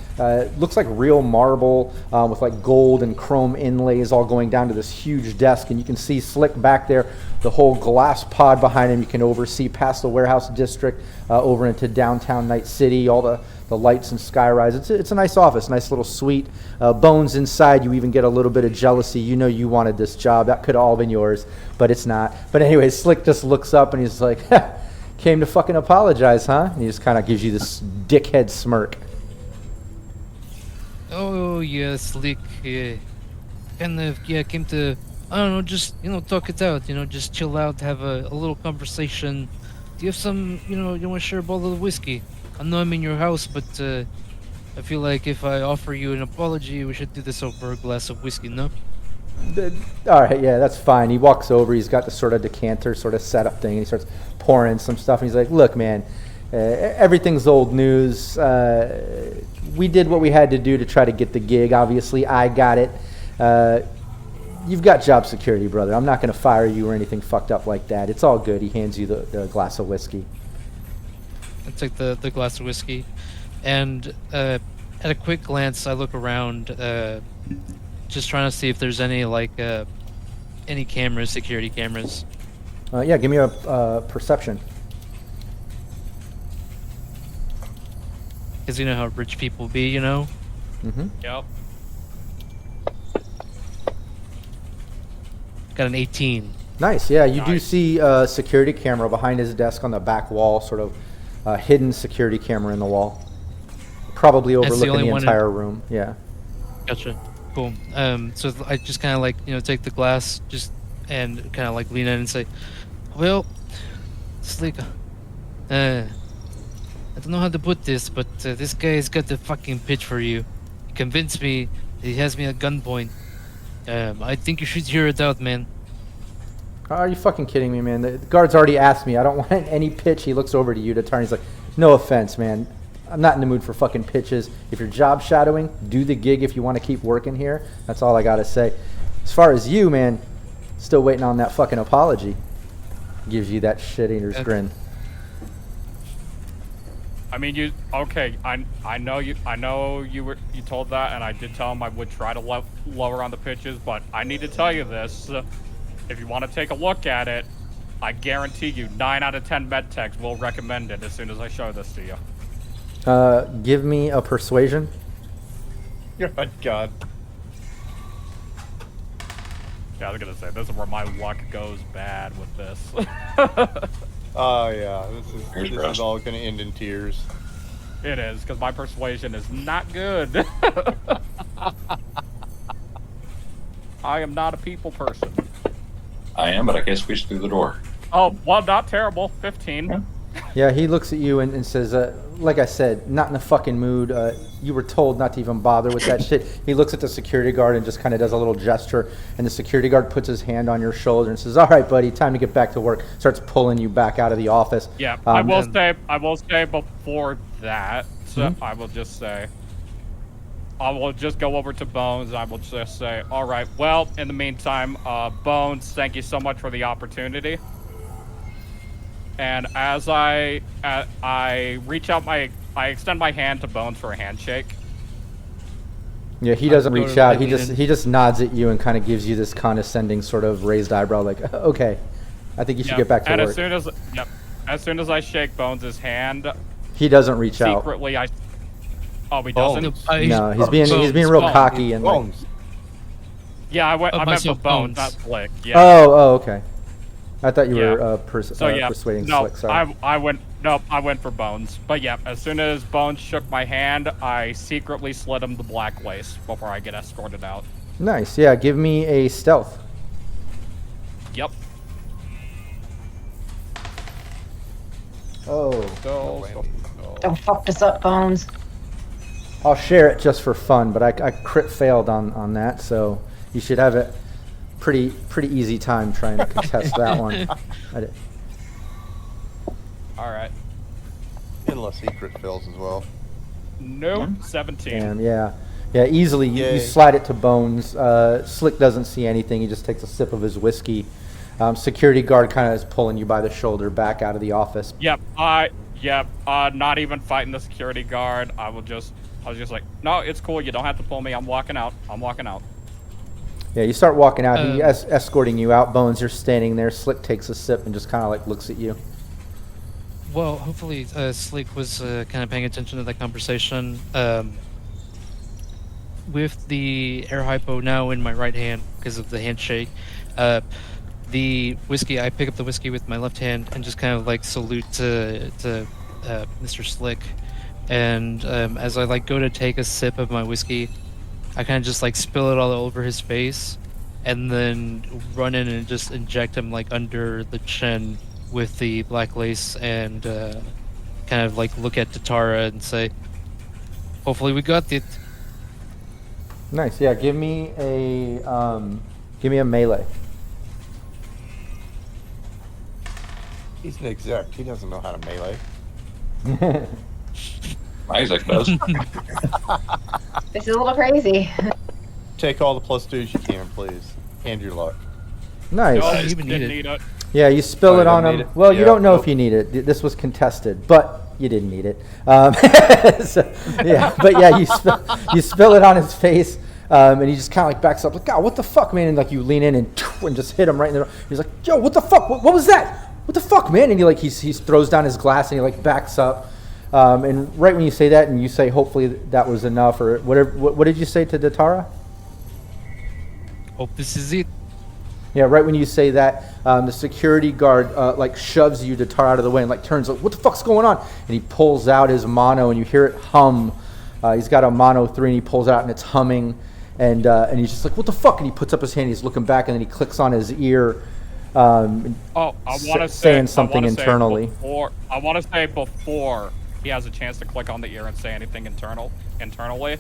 looks like real marble with like gold and chrome inlays all going down to this huge desk, and you can see slick back there the whole glass pod behind him. You can oversee past the warehouse district over into downtown Night City, all the lights and skyrise. It's a nice office, nice little suite. Bones inside, you even get a little bit of jealousy. You know you wanted this job. That could have all been yours, but it's not. But anyway, Slick just looks up and he's like, came to fucking apologize, huh? And he just kind of gives you this dickhead smirk. Oh, yeah, Slick. Yeah. Kind of, yeah, came to, I don't know, just, talk it out, just chill out, have a little conversation. Do you have some, you want to share a bottle of whiskey? I know I'm in your house, but I feel like if I offer you an apology, we should do this over a glass of whiskey, no? All right, yeah, that's fine. He walks over. He's got the sort of decanter sort of setup thing. And he starts pouring some stuff. And he's like, look, man, everything's old news. We did what we had to do to try to get the gig. Obviously, I got it. You've got job security, brother. I'm not going to fire you or anything fucked up like that. It's all good. He hands you the glass of whiskey. I take the glass of whiskey, and at a quick glance, I look around, just trying to see if there's any any cameras, security cameras. Yeah, give me a perception. Because you know how rich people be, Mm-hmm. Yep. Got an 18. Nice. Yeah, you do Nice. see a security camera behind his desk on the back wall, sort of hidden security camera in the wall, probably That's the overlooking only the one entire room. Yeah. Gotcha. Cool. So I just kind of take the glass and kind of lean in and say, well, Slick, I don't know how to put this, but this guy's got the fucking pitch for you. He convinced me that he has me at gunpoint. I think you should hear it out, man. Are you fucking kidding me, man? The guard's already asked me. I don't want any pitch. He looks over to you to turn. He's like, no offense, man. I'm not in the mood for fucking pitches. If you're job shadowing, do the gig if you want to keep working here. That's all I got to say. As far as you, man, still waiting on that fucking apology. Gives you that shit-eater's grin. I mean, I know you told that, and I did tell him I would try to lower on the pitches, but I need to tell you this. If you want to take a look at it, I guarantee you 9 out of 10 medtechs will recommend it as soon as I show this to you. Give me a persuasion. God, God. Yeah, I was gonna say, this is where my luck goes bad with this. Oh, yeah. Here's This Russ. is all going to end in tears. It is, because my persuasion is not good. I am not a people person. I am, but I can't squeeze through the door. Oh, well, not terrible. 15. Yeah. Yeah, he looks at you and says, like I said, not in the fucking mood. You were told not to even bother with that shit. He looks at the security guard and just kind of does a little gesture, and the security guard puts his hand on your shoulder and says, all right, buddy, time to get back to work. Starts pulling you back out of the office. Yeah, I will say before that, I will just say, I will just go over to Bones, and I will just say, all right, well, in the meantime, Bones, thank you so much for the opportunity. And as I reach out I extend my hand to Bones for a handshake. Yeah, he doesn't reach out. He Mulligan. just nods at you and kind of gives you this condescending sort of raised eyebrow, like, okay, I think you should get back to and work. as soon as I shake Bones' hand, He doesn't reach out. secretly he doesn't. No, he's being real Bones. cocky and like, Bones. Yeah, I meant myself, for Bones, Bones. not Slick. Yeah. oh, okay. I thought you were Yeah. persuading no, Slick. Sorry. I went for Bones. But yeah, as soon as Bones shook my hand, I secretly slid him the black lace before I get escorted out. Nice. Yeah, give me a stealth. Yep. Oh. Don't fuck this up, Bones. I'll share it just for fun, but I crit failed on that, so you should have a pretty easy time trying to contest that one. All right. Unless he crit fails as well. Nope, 17. Damn, yeah. Yeah, easily. You Yay. slide it to Bones. Slick doesn't see anything. He just takes a sip of his whiskey. Security guard kind of is pulling you by the shoulder back out of the office. Yep, not even fighting the security guard. I was just like, no, it's cool. You don't have to pull me. I'm walking out. Yeah, you start walking out. He escorting you out. Bones, you're standing there. Slick takes a sip and just kind of like looks at you. Well, hopefully Slick was kind of paying attention to that conversation. With the air hypo now in my right hand because of the handshake, the whiskey, I pick up the whiskey with my left hand and just kind of like salute to Mr. Slick. And as I like go to take a sip of my whiskey, I kind of just like spill it all over his face, and then run in and just inject him like under the chin with the black lace, and kind of like look at Tatara and say, "Hopefully we got it." Nice. Yeah, give me a melee. He's an exec. He doesn't know how to melee. Isaac does. This is a little crazy. Take all the +2s you can, please. And your luck. Nice. No, you even didn't need need it. Yeah, you spill Oh, it you on don't him. need it? Well, you Yeah, don't know if nope. you need it. This was contested, but you didn't need it. Yeah, but yeah, you spill it on his face, and he just kind of like backs up, like, God, what the fuck, man? And like you lean in and just hit him right in the. He's like, Yo, what the fuck? What was that? What the fuck, man? And he throws down his glass and he like backs up. And right when you say that, and you say, hopefully that was enough, or whatever. What did you say to Datara? Hope this is it. Yeah, right when you say that, the security guard like shoves you Datara out of the way and like turns like, what the fuck's going on? And he pulls out his mono, and you hear it hum. He's got a mono 3, and he pulls it out, and it's humming. And he's just like, what the fuck? And he puts up his hand, he's looking back, and then he clicks on his ear. I want to saying something internally. I want to say before he has a chance to click on the ear and say anything internally.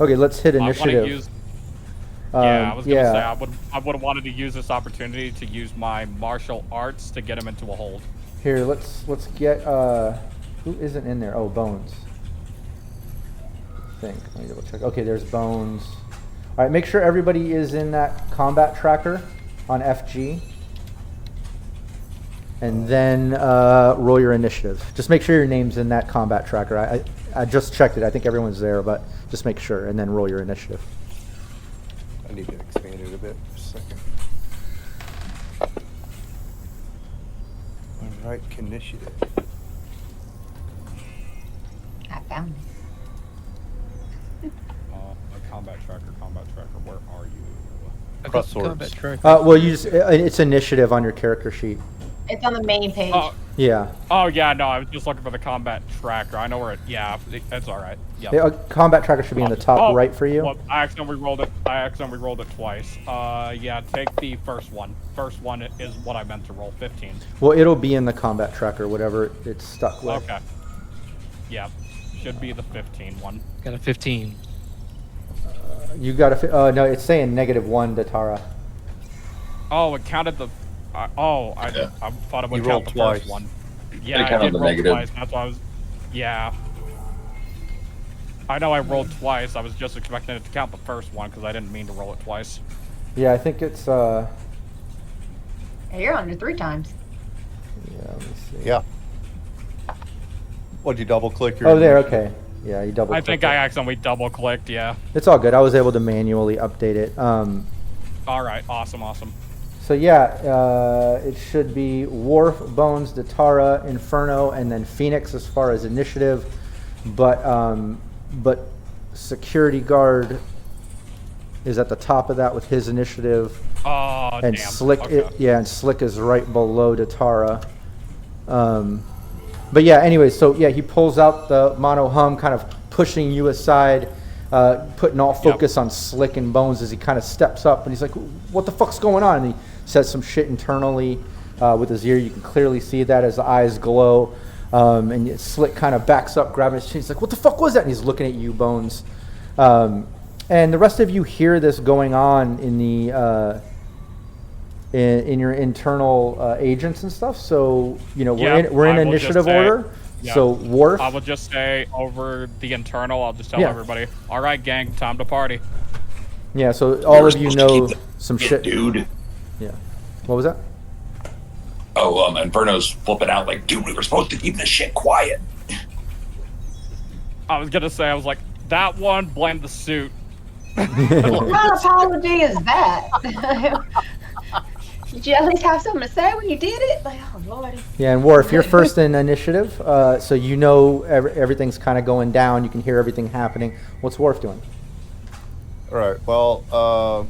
Okay, let's hit I want to initiative. use. Yeah, I was gonna yeah. say I would have wanted to use this opportunity to use my martial arts to get him into a hold. Here, let's get who isn't in there? Oh, Bones. I think. Let me double check. Okay, there's Bones. All right, make sure everybody is in that combat tracker on FG. And then roll your initiative. Just make sure your name's in that combat tracker. I just checked it. I think everyone's there, but just make sure, and then roll your initiative. I need to expand it a bit for a second. All right, initiative. I found it. Combat tracker, where are you? I got the Crosswords. combat track. Well, you just it's initiative on your character sheet. It's on the main page. Yeah. Oh yeah, no, I was just looking for the combat tracker. I know where it. Yeah, it's all right. Yeah. Yeah, combat tracker should be in the top right for you. Well, I accidentally rolled it twice. Yeah, take the first one. First one is what I meant to roll. 15. Well, it'll be in the combat tracker, whatever it's stuck with. Okay. Yeah, should be the 15 one. Got a 15. You got a. No, it's saying -1 Datara. Oh, it counted the. I thought it would You count rolled the twice. first one. They Yeah, I counted did the roll negative. twice. That's why I was. Yeah. I know I rolled twice. I was just expecting it to count the first one because I didn't mean to roll it twice. Yeah, I think it's. Hey, you're under 3 times. Yeah, let me see. Yeah. What'd you double click your? Oh, there. initiative? Okay. Yeah, you double. I think I accidentally double clicked. Yeah. It's all good. I was able to manually update it. All right. Awesome. So yeah, it should be Worf, Bones, Datara, Inferno, and then Phoenix as far as initiative, but security guard is at the top of that with his initiative, Oh, and damn. Slick, Okay. and Slick is right below Datara. But yeah, anyway, so yeah, he pulls out the mono hum, kind of pushing you aside, putting all focus on Slick and Bones as he kind of steps up, and he's like, "What the fuck's going on?" And he says some shit internally with his ear. You can clearly see that as the eyes glow. And Slick kind of backs up, grabbing his chin. He's like, "What the fuck was that?" And he's looking at you, Bones. And the rest of you hear this going on in the in your internal agents and stuff. So we're in I will initiative just say- order. Yeah. So Worf. I will just say over the internal, I'll just tell Yeah. everybody, all right, gang, time to party. Yeah. So all You're of you supposed to know keep some Yeah, shit. dude. Yeah. What was that? Oh, Inferno's flipping out like, dude, we were supposed to keep this shit quiet. I was gonna say, I was like, that one, blame the suit. What kind of apology is that? Did you at least have something to say when you did it? Like, oh lordy. Yeah, and Worf, you're first in initiative, so you know everything's kind of going down. You can hear everything happening. What's Worf doing? All right. Well,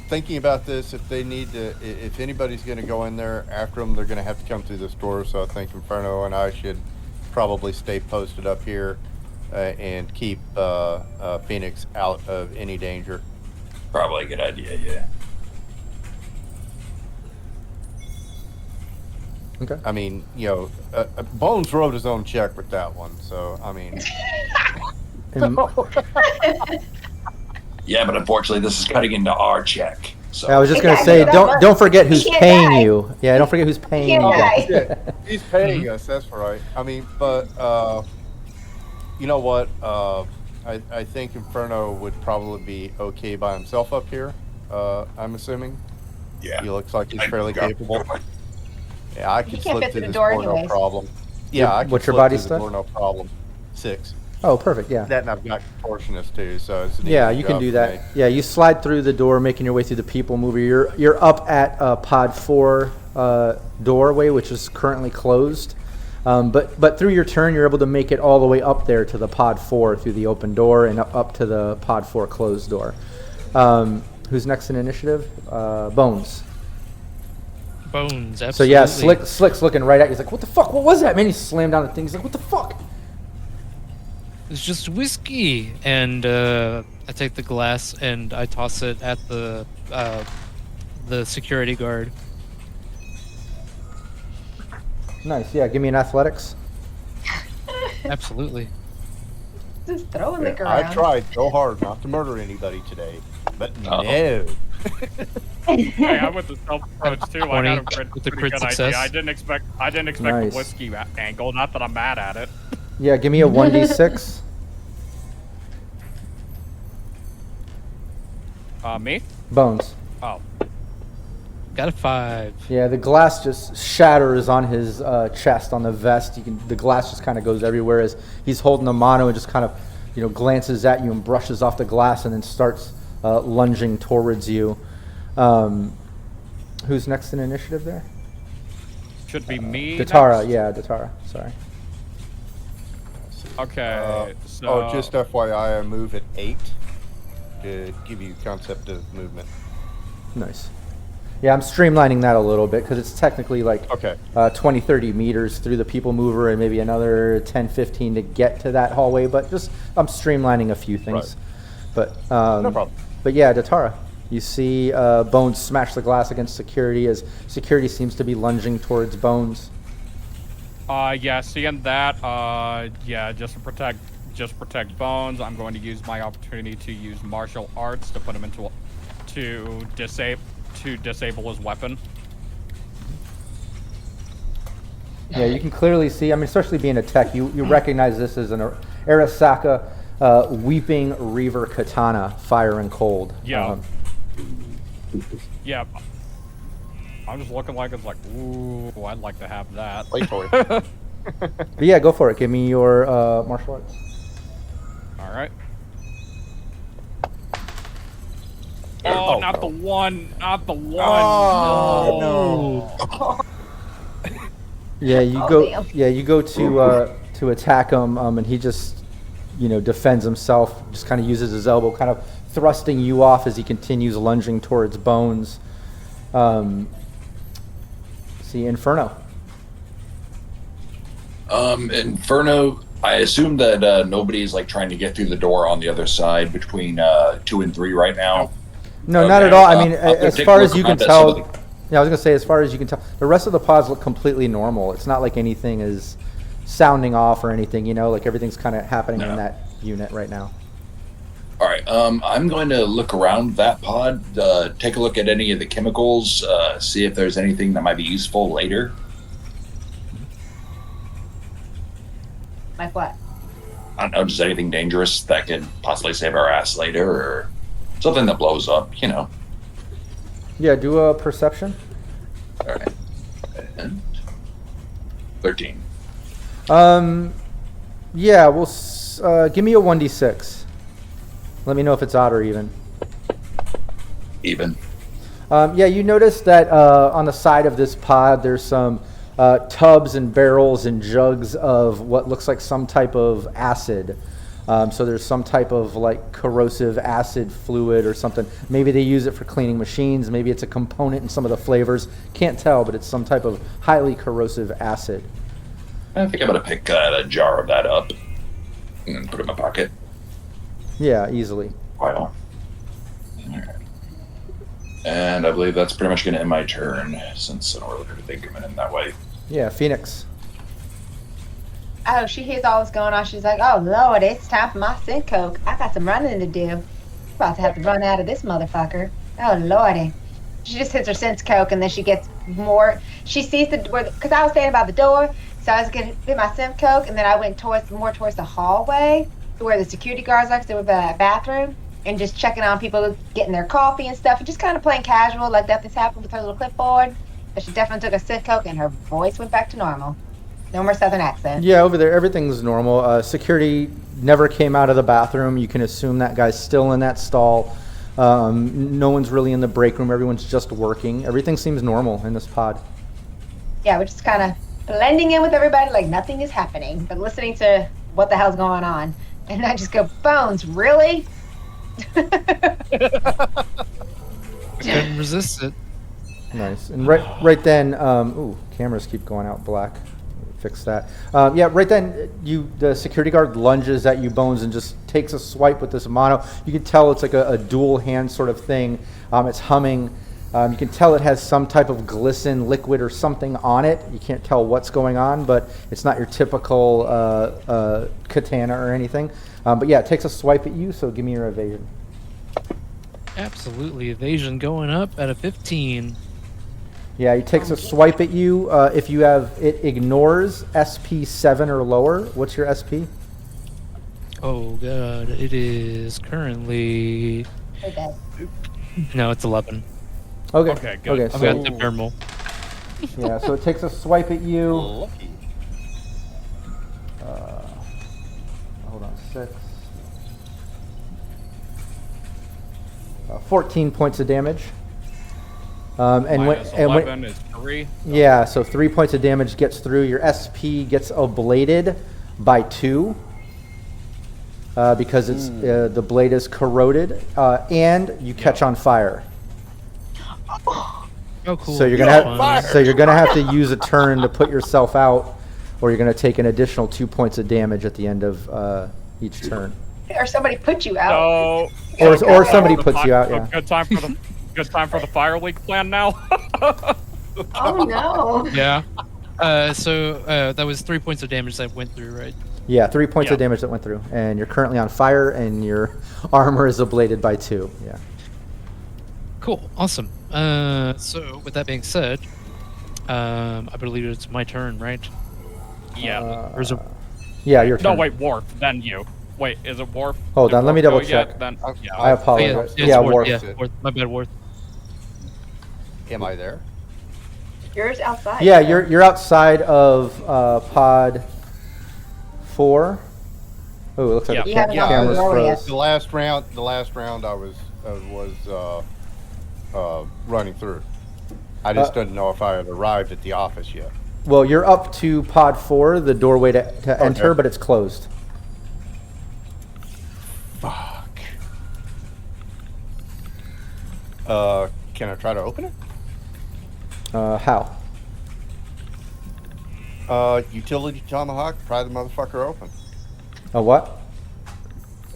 thinking about this, if they need to, if anybody's going to go in there after them, they're going to have to come through this door. So I think Inferno and I should probably stay posted up here and keep Phoenix out of any danger. Probably a good idea, yeah. Okay. I mean, Bones wrote his own check with that one. So, I mean. And, Yeah, but unfortunately, this is cutting into our check. So I was just gonna Exactly. say, don't forget who's Can't paying die. you. Yeah, don't forget who's paying you. Can't die. guys. He's paying us, that's right. I mean, but you know what? I think Inferno would probably be okay by himself up here. I'm assuming. yeah. He looks like he's I- fairly yeah. capable. Yeah, I can can't slip fit through through the this door door, no anyways. problem. Yeah, I can What's your slip body through the stat? door, no problem. 6. Oh, perfect. Yeah. That and I've got contortionist too, so it's an Yeah, easy you can job do for that. me. Yeah, you slide through the door, making your way through the people mover. You're up at Pod 4 doorway, which is currently closed. But through your turn, you're able to make it all the way up there to the Pod 4 through the open door and up to the Pod 4 closed door. Who's next in initiative? Bones. Bones, absolutely. So yeah, Slick's looking right at you. He's like, "What the fuck? What was that, man?" He slammed down the thing. He's like, "What the fuck?" It's just whiskey, and I take the glass and I toss it at the security guard. Nice. Yeah, give me an athletics. Absolutely. Just throwing liquor I around. tried so hard not to murder anybody today, but Uh-oh. no. Hey, I went the stealth approach too. I 20 got a pretty with the good crit idea. success. I didn't expect Nice. the whiskey angle. Not that I'm mad at it. Yeah, give me a 1d6. Me? Bones. Oh, Got a 5. Yeah, the glass just shatters on his chest, on the vest. The glass just kind of goes everywhere as he's holding the mono and just kind of, glances at you and brushes off the glass and then starts lunging towards you. Who's next in initiative there? should be me. Datara. next? Yeah, Datara. Sorry. Okay. So. Oh, just FYI, I move at 8 to give you concept of movement. Nice. Yeah, I'm streamlining that a little bit because it's technically like Okay. 20, 30 meters through the people mover and maybe another 10, 15 to get to that hallway. But just I'm streamlining a few things. Right. But No problem. But yeah, Datara, you see Bones smash the glass against security as security seems to be lunging towards Bones. Yeah, seeing that, yeah, just to protect Bones, I'm going to use my opportunity to use martial arts to put him to disable his weapon. Yeah, you can clearly see. I mean, especially being a tech, you recognize this as an Arasaka Weeping Reaver Katana, Fire and Cold. Yeah. Yeah. I'm just looking like it's like, ooh, I'd like to have that. Wait for it. But yeah, go for it. Give me your martial arts. All right. Oh, Oh, not no. the one, not the one. Oh, no. Yeah, you Oh, go. damn. Yeah, you go to attack him, and he just, defends himself. Just kind of uses his elbow, kind of thrusting you off as he continues lunging towards Bones. See Inferno. Inferno, I assume that nobody's like trying to get through the door on the other side between 2 and 3 right now. No, not Okay, at all. I mean, I'll go as take far a as look you can around at some of tell. Yeah, I was gonna say, as far as you can tell, the rest of the pods look completely normal. It's not like anything is sounding off or anything. Like everything's kind of happening in No. that unit right now. All right, I'm going to look around that pod, take a look at any of the chemicals, see if there's anything that might be useful later. Like what? I don't know, just anything dangerous that could possibly save our ass later, or something that blows up, you know. Yeah, do a perception. All right. And 13. Yeah, give me a 1d6. Let me know if it's odd or even. Even. Yeah, you notice that on the side of this pod, there's some tubs and barrels and jugs of what looks like some type of acid. So there's some type of like corrosive acid fluid or something. Maybe they use it for cleaning machines. Maybe it's a component in some of the flavors. Can't tell, but it's some type of highly corrosive acid. I think I'm going to pick a jar of that up and put it in my pocket. Yeah, easily. Wow. All right. And I believe that's pretty much going to end my turn, since I don't really think of it in that way. Yeah, Phoenix. Oh, she hears all this going on. She's like, oh, Lord, it's time for my synth coke. I got some running to do. About to have to run out of this motherfucker. Oh, Lordy. She just hits her synth coke, and then she gets more. She sees because I was standing by the door, so I was going to hit my synth coke, and then I went more towards the hallway to where the security guards are, because they were the bathroom, and just checking on people getting their coffee and stuff, and just kind of playing casual, like nothing's happened with her little clipboard. But she definitely took a synth coke, and her voice went back to normal. No more southern accent. Yeah, over there, everything's normal. Security never came out of the bathroom. You can assume that guy's still in that stall. No one's really in the break room. Everyone's just working. Everything seems normal in this pod. Yeah, we're just kind of blending in with everybody like nothing is happening, but listening to what the hell's going on. And I just go, phones, really? Couldn't resist it. Nice. And right then, cameras keep going out black. Fix that. Yeah, right then, the security guard lunges at you, Bones, and just takes a swipe with this mono. You can tell it's like a dual hand sort of thing. It's humming. You can tell it has some type of glisten liquid or something on it. You can't tell what's going on, but it's not your typical katana or anything. But yeah, it takes a swipe at you, so give me your evasion. Absolutely. Evasion going up at a 15. Yeah, he takes a swipe at you. If you have, it ignores SP 7 or lower. What's your SP? Oh god, it is currently... Okay. No, it's 11. Okay. Okay, good. Okay, I've so got the thermal. yeah, so it takes a swipe at you. Lucky. Hold on, 6. 14 points of damage. Minus 11 is 3. Yeah, so 3 points of damage gets through. Your SP gets ablated by 2 because it's the blade is corroded, and you catch on fire. Oh, cool. So you're gonna have to use a turn to put yourself out, or you're gonna take an additional 2 points of damage at the end of each turn. Or somebody put you out. So, Or somebody puts you out. so Yeah. Good time for the fire leak plan now. Oh, no. Yeah. So that was 3 points of damage that went through, right? Yeah, 3 points Yeah. of damage that went through, and you're currently on fire, and your armor is ablated by 2. Yeah. Cool. Awesome. So with that being said, I believe it's my turn, right? Yeah. Or is it... Yeah, your turn. No, wait, Worf. Then you. Wait, is it Worf? Hold Did on, let me Worf double go yet? check. Then, yeah. I apologize. Oh, yeah, Yeah, it's Worf. Yeah, Worf. My bad, Worf. Am I there? Yours outside. Yeah, you're outside of pod 4. Oh, it looks like the You haven't gotten camera's the door yet. froze. The last round I was running through. I just didn't know if I had arrived at the office yet. Well, you're up to pod 4, the doorway to enter, but it's closed. Fuck. Can I try to open it? How? Utility tomahawk, pry the motherfucker open. A what?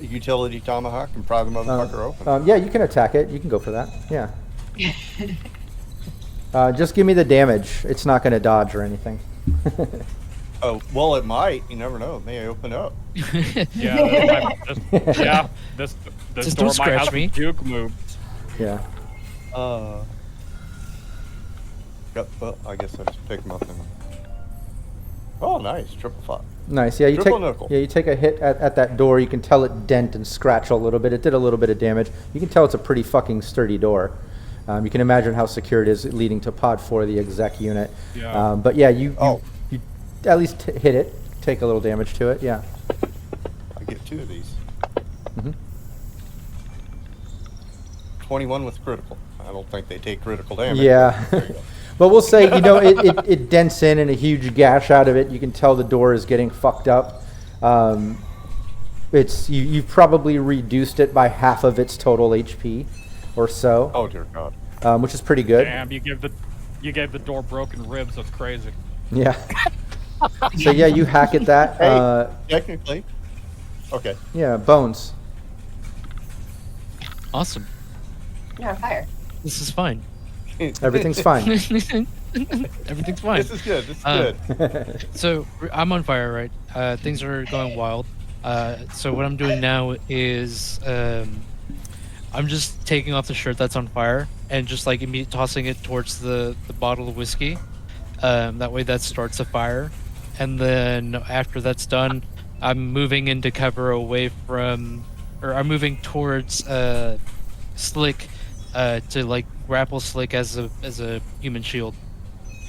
Utility tomahawk and pry the motherfucker open. Yeah, you can attack it. You can go for that. Yeah. Just give me the damage. It's not going to dodge or anything. Oh, well, it might. You never know. It may open up. This Just door don't might have scratch me. some juke moved. Yeah. Yep, well, I guess I just picked them up and Oh, nice. Triple 5. Nice. Yeah, you Triple take nickel. yeah you take a hit at that door. You can tell it dent and scratch a little bit. It did a little bit of damage. You can tell it's a pretty fucking sturdy door. You can imagine how secure it is, leading to Pod 4, the exec unit. Yeah. But yeah, you Oh. you at least hit it. Take a little damage to it. Yeah. I get 2 of these. Mhm. 21 with critical. I don't think they take critical damage. Yeah. There you go. But we'll say, it dents in and a huge gash out of it. You can tell the door is getting fucked up. You've probably reduced it by half of its total HP or so, Oh, dear God. which is pretty good. Damn, you gave the door broken ribs. That's crazy. Yeah. So yeah, you hack at that. Hey, technically. Okay. Yeah, Bones. Awesome. You're on fire. This is fine. Everything's fine. Everything's fine. This is good. This is good. So I'm on fire, right? Things are going wild. So what I'm doing now is I'm just taking off the shirt that's on fire and just like tossing it towards the bottle of whiskey. That way that starts a fire. And then after that's done, I'm moving into cover away from, or I'm moving towards Slick to like grapple Slick as a human shield.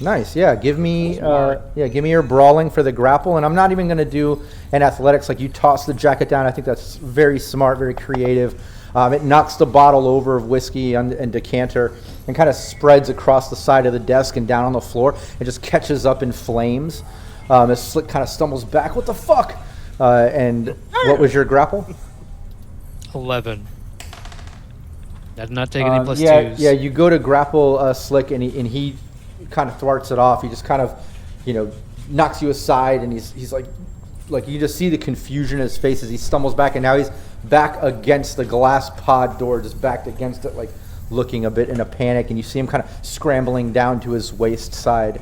Nice. Yeah. Give me your brawling for the grapple, and I'm not even going to do an athletics. Like, you toss the jacket down. I think that's very smart, very creative. It knocks the bottle over of whiskey and decanter and kind of spreads across the side of the desk and down on the floor. It just catches up in flames. As Slick kind of stumbles back. What the fuck? And what was your grapple? 11. I did not take any plus yeah, twos. yeah. You go to grapple Slick, and he kind of thwarts it off. He just kind of, knocks you aside, and he's like you just see the confusion in his face as he stumbles back, and now he's back against the glass pod door, just backed against it, like looking a bit in a panic, and you see him kind of scrambling down to his waist side.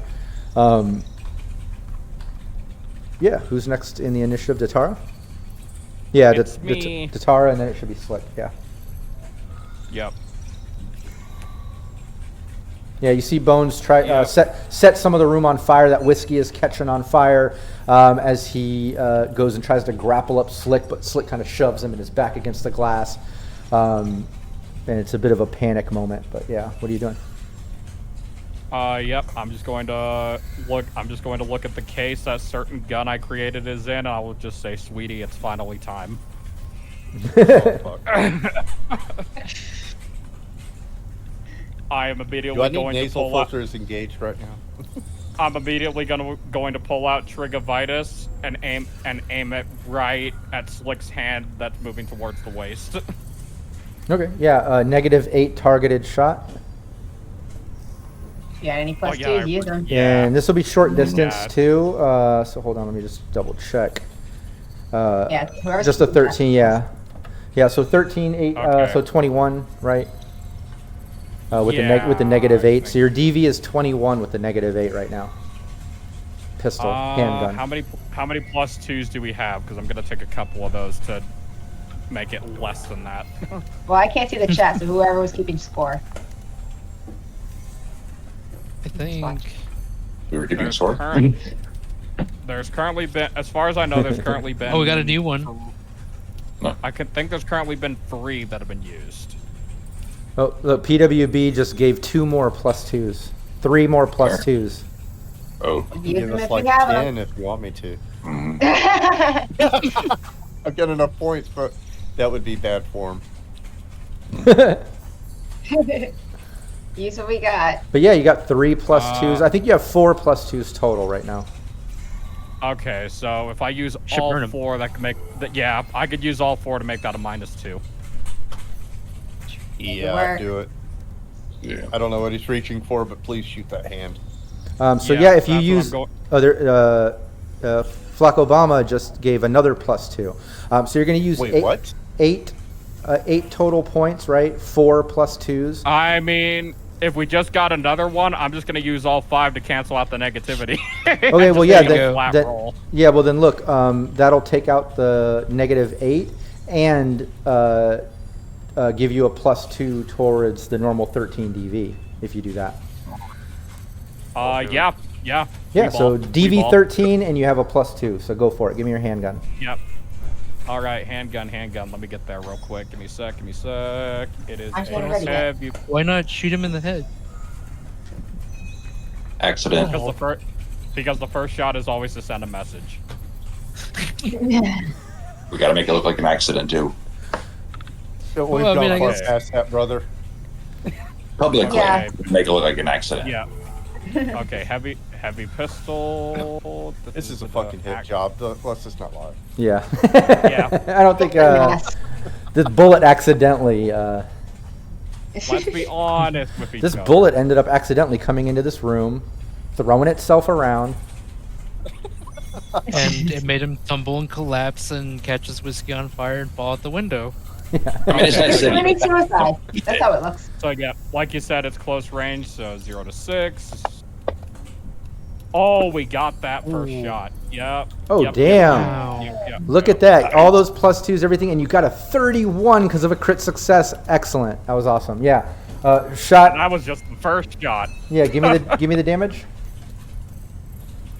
Yeah, who's next in the initiative? Datara? Yeah, It's me. Datara, and then it should be Slick. Yeah. Yep. Yeah, you see Bones try Yeah. set some of the room on fire. That whiskey is catching on fire as he goes and tries to grapple up Slick, but Slick kind of shoves him and is back against the glass. And it's a bit of a panic moment. But yeah, what are you doing? Yep. I'm just going to look at the case that certain gun I created is in, and I will just say, "Sweetie, it's finally time." Oh, fuck. I am Do immediately I need going to nasal pull out. filters engaged right now? I'm immediately going to pull out Trigovitis and aim it right at Slick's hand that's moving towards the waist. Okay. Yeah, -8 targeted shot. You got any plus yeah, twos? Use them. Yeah. And this will be short distance Yeah. too. So hold on, let me just double check. Yeah, whoever's Just a keeping 13, yeah. Yeah, so 13, 8, Okay. so 21, right? With the Yeah, -8. So your DV is 21 with the -8 right now. Pistol, handgun. How many plus twos do we have? Because I'm gonna take a couple of those to make it less than that. Well, I can't see the chat, so whoever was keeping score. I think. We were keeping score. There's currently been, as far as I know, there's currently been. Oh, we got a new one. I could think there's currently been 3 that have been used. Oh, look, PWB just gave 2 more +2s. 3 more +2s. Oh. Use Give them us if like you have 10 if you want me to. Mhm. them. I've got enough points, but that would be bad form. Use what we got. But yeah, you got 3 +2s. I think you have 4 +2s total right now. Okay, so if I use Should burn all 'em. 4, that could make that. Yeah, I could use all 4 to make that a -2. Yeah, work. do it. Yeah. I don't know what he's reaching for, but please shoot that hand. So Yeah, yeah, if you that's what I'm use going- other, Flock Obama just gave another +2. So you're going to use Wait, what? 8 total points, right? 4 +2s. I mean, if we just got another one, I'm just gonna use all 5 to cancel out the negativity. Okay, well, Just yeah, make a then, flat then- roll. yeah, well then look, that'll take out the -8 and give you a +2 towards the normal 13 DV if you do that. Yeah, Yeah. Yeah, free so ball, free ball. DV13, and you have a +2, so go for it. Give me your handgun. Yep. All right, handgun. Let me get there real quick. Give me a sec. It is I'm a ready. heavy. Why not shoot him in the head? Accident. Because the first shot is always to send a message. We gotta make it look like an accident too. We've Well, I mean, gone I far guess- past that, brother. Publicly, Yeah. make it look like an accident. Yeah. Okay, heavy pistol. This is a fucking hit job. Let's just not lie. Yeah. Yeah. I don't think Yes. this bullet accidentally. Let's be honest with each This other. bullet ended up accidentally coming into this room, throwing itself around. And it made him tumble and collapse and catch his whiskey on fire and fall out the window. I mean, it's nice that Committing suicide. That's how it looks. So yeah, like you said, it's close range, so 0 to 6. Oh, we got that first shot. Yep. Oh, Yep, damn. Wow. Yep. Look at that. All those +2s, everything, and you got a 31 because of a crit success. Excellent. That was awesome. Yeah. Shot. That was just the first shot. Yeah, give me the damage.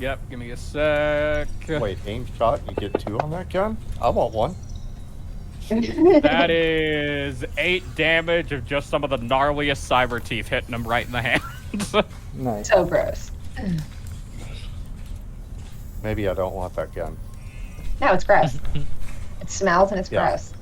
Yep, give me a sec. Wait, aim shot, you get 2 on that gun? I want 1. That is 8 damage of just some of the gnarliest cyber teeth hitting him right in the hands. Nice. So gross. Maybe I don't want that gun. No, it's gross. It smells and it's Yeah. gross.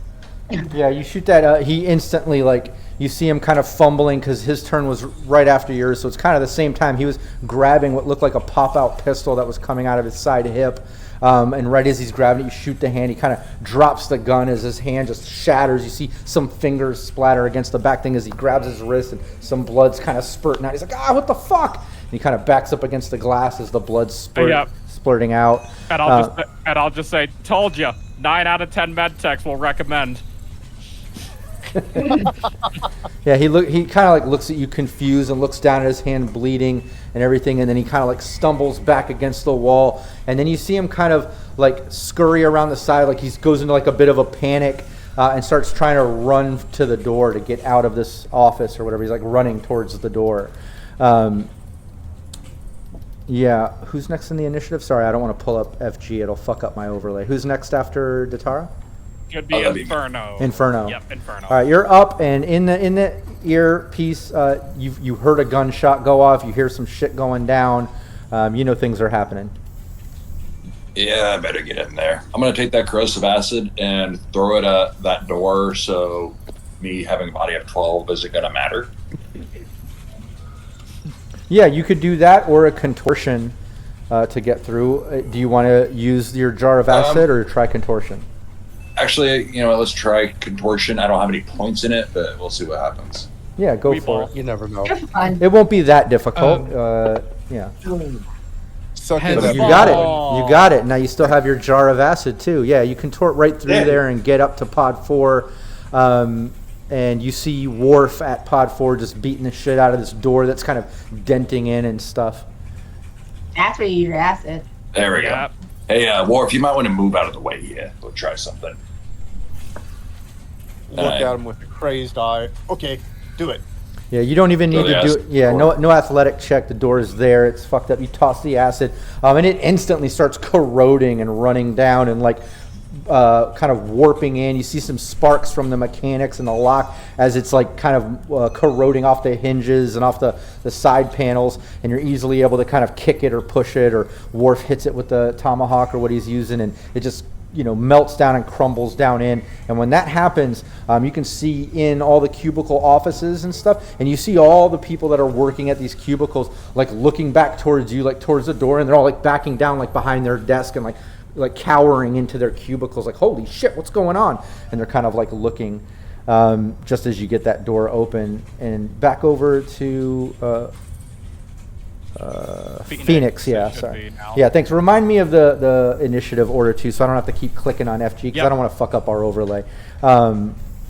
Yeah, you shoot that. He instantly, like, you see him kind of fumbling because his turn was right after yours. So it's kind of the same time. He was grabbing what looked like a pop-out pistol that was coming out of his side hip. And right as he's grabbing it, you shoot the hand. He kind of drops the gun as his hand just shatters. You see some fingers splatter against the back thing as he grabs his wrist, and some blood's kind of spurting out. He's like, "Ah, what the fuck?" And he kind of backs up against the glass as the blood's splurting out. And I'll just say, told you, 9 out of 10 med techs will recommend. Yeah, he kind of like looks at you confused and looks down at his hand bleeding and everything, and then he kind of like stumbles back against the wall, and then you see him kind of like scurry around the side, like he goes into like a bit of a panic and starts trying to run to the door to get out of this office or whatever. He's like running towards the door. Yeah, who's next in the initiative? Sorry, I don't want to pull up FG. It'll fuck up my overlay. Who's next after Datara? Could be that'd be Inferno. Inferno. Yep, Inferno. All right, you're up, and in the earpiece, you heard a gunshot go off. You hear some shit going down. You know things are happening. Yeah, I better get in there. I'm gonna take that corrosive acid and throw it at that door. So me having a body of 12 isn't gonna matter. Yeah, you could do that or a contortion to get through. Do you want to use your jar of acid or try contortion? Actually, you know, let's try contortion. I don't have any points in it, but we'll see what happens. Yeah, go We for both. it. You never know. Good fun. It won't be that difficult. Yeah. Suck Has it up. You got it. You got it. Now you still have your jar of acid too. Yeah, you contort right through Yeah. there and get up to pod 4. And you see Worf at pod 4 just beating the shit out of this door that's kind of denting in and stuff. That's where you use your acid. There we go. Yep. Hey, Worf, you might want to move out of the way here. We'll try something. Look at him with a crazed eye. Okay, do it. Yeah, you don't even need to do it. Yeah, no athletic check. The door is there. It's fucked up. You toss the acid, and it instantly starts corroding and running down and like kind of warping in. You see some sparks from the mechanics and the lock as it's like kind of corroding off the hinges and off the side panels, and you're easily able to kind of kick it or push it, or Worf hits it with the tomahawk or what he's using, and it just melts down and crumbles down in. And when that happens, you can see in all the cubicle offices and stuff, and you see all the people that are working at these cubicles like looking back towards you, like towards the door, and they're all like backing down like behind their desk and like cowering into their cubicles, like, holy shit, what's going on? And they're kind of like looking just as you get that door open. And back over to Phoenix. Yeah, it should sorry. be now. Yeah, thanks. Remind me of the initiative order too, so I don't have to keep clicking on FG because Yep. I don't want to fuck up our overlay. It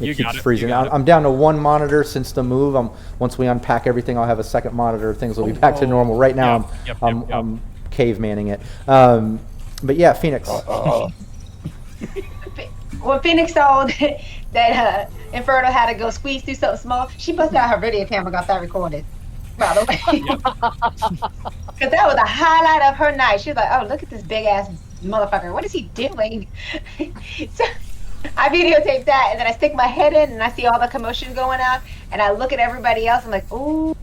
You keeps got it, freezing. you got it. I'm down to one monitor since the move. Once we unpack everything, I'll have a second monitor. Things will be back to normal. Right now, Yep, I'm yep, yep. I'm cavemanning it. But yeah, Phoenix. When Phoenix saw that Inferno had to go squeeze through something small, she busted out her video camera, got that recorded. By the way. Because that was the highlight of her night. She was like, oh, look at this big ass motherfucker. What is he doing? So I videotape that, and then I stick my head in, and I see all the commotion going on, and I look at everybody else. I'm like, oh,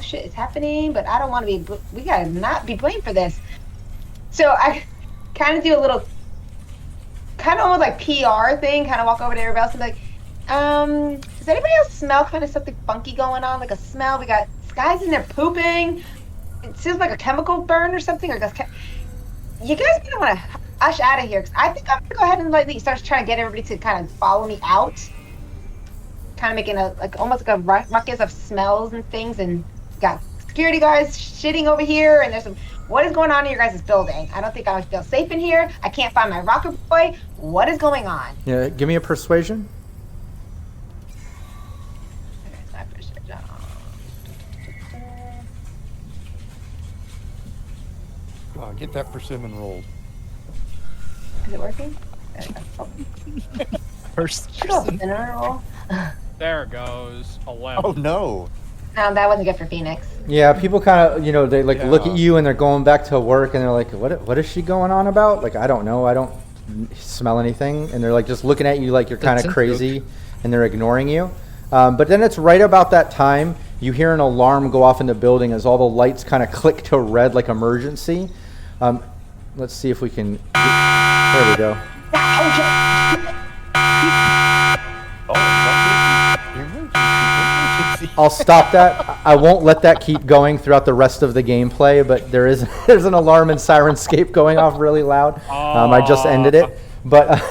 shit is happening, but I don't want to be, we got to not be blamed for this. So I kind of do a little, kind of almost like PR thing, kind of walk over to everybody else and be like, does anybody else smell kind of something funky going on? Like a smell? We got guys in there pooping. It seems like a chemical burn or something. Or you guys gonna want to hush out of here, because I think I'm gonna go ahead and like start trying to get everybody to kind of follow me out. Kind of making a almost like a ruckus of smells and things, and got security guards shitting over here, and there's some. What is going on in your guys' building? I don't think I feel safe in here. I can't find my rocker boy. What is going on? Yeah, give me a persuasion. Get that persimmon rolled. Is it working? First Oh, person. roll. There goes 11. Oh no! That wasn't good for Phoenix. Yeah, people kind of, they like look Yeah. at you and they're going back to work and they're like, what is she going on about? Like, I don't know. I don't smell anything. And they're like just looking at you like you're kind of crazy and they're ignoring you. But then it's right about that time you hear an alarm go off in the building as all the lights kind of click to red like emergency. Let's see if we can. There we go. I'll stop that. I won't let that keep going throughout the rest of the gameplay, but there's an alarm and Sirenscape going off really loud. I just ended it, but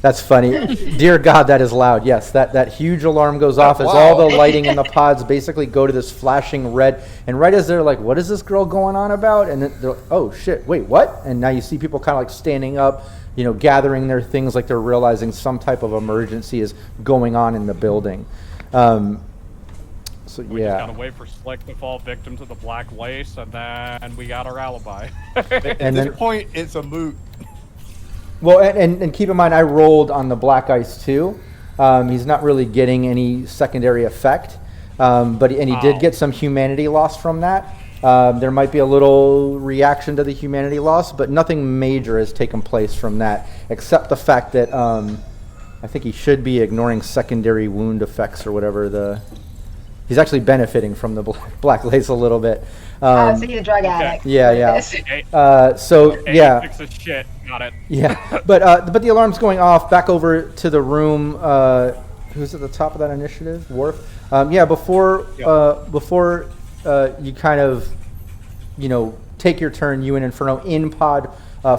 that's funny. Dear God, that is loud. Yes, that huge alarm goes off as all the lighting in the pods basically go to this flashing red. And right as they're like, what is this girl going on about? And then they're like, oh shit, wait, what? And now you see people kind of like standing up, gathering their things like they're realizing some type of emergency is going on in the building. So We yeah. just gotta wait for Slick to fall victim to the black lace, and then we got our alibi. At And this then- point, it's a moot. Well, and keep in mind, I rolled on the black ice too. He's not really getting any secondary effect, but he did get some humanity loss from that. There might be a little reaction to the humanity loss, but nothing major has taken place from that, except the fact that I think he should be ignoring secondary wound effects or whatever. He's actually benefiting from the black lace a little bit. So he's a drug addict. Yeah. Okay. So Okay, yeah. Fix this shit. Got it. Yeah, but the alarm's going off. Back over to the room. Who's at the top of that initiative? Worf. Before you kind of, take your turn, you and Inferno in pod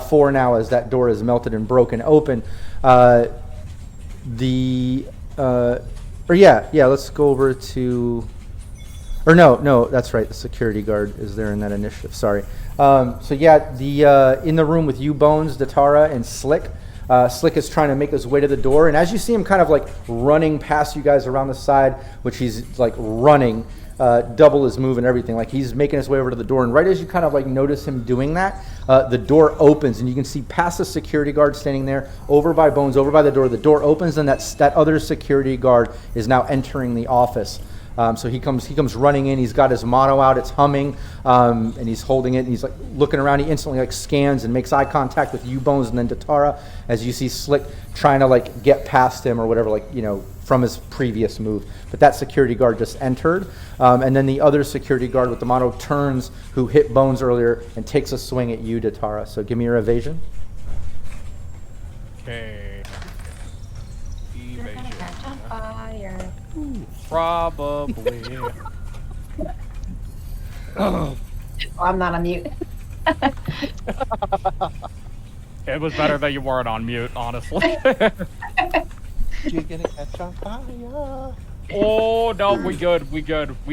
4 now as that door is melted and broken open. Let's go over to. Or no, that's right. The security guard is there in that initiative. Sorry. In the room with you, Bones, Datara, and Slick. Slick is trying to make his way to the door, and as you see him kind of like running past you guys around the side, which he's like running, double his move and everything. Like he's making his way over to the door, and right as you kind of like notice him doing that, the door opens, and you can see past the security guard standing there, over by Bones, over by the door. The door opens, and that other security guard is now entering the office. So he comes running in. He's got his motto out. It's humming, and he's holding it. And he's like looking around. He instantly like scans and makes eye contact with you, Bones, and then Datara. As you see Slick trying to like get past him or whatever, from his previous move. But that security guard just entered, and then the other security guard with the motto turns, who hit Bones earlier, and takes a swing at you, Datara. So give me your evasion. Okay. Evasion. Catch on fire. Probably. Oh, I'm not on mute. It was better that you weren't on mute, honestly. You're gonna catch on fire. Oh no, we good. We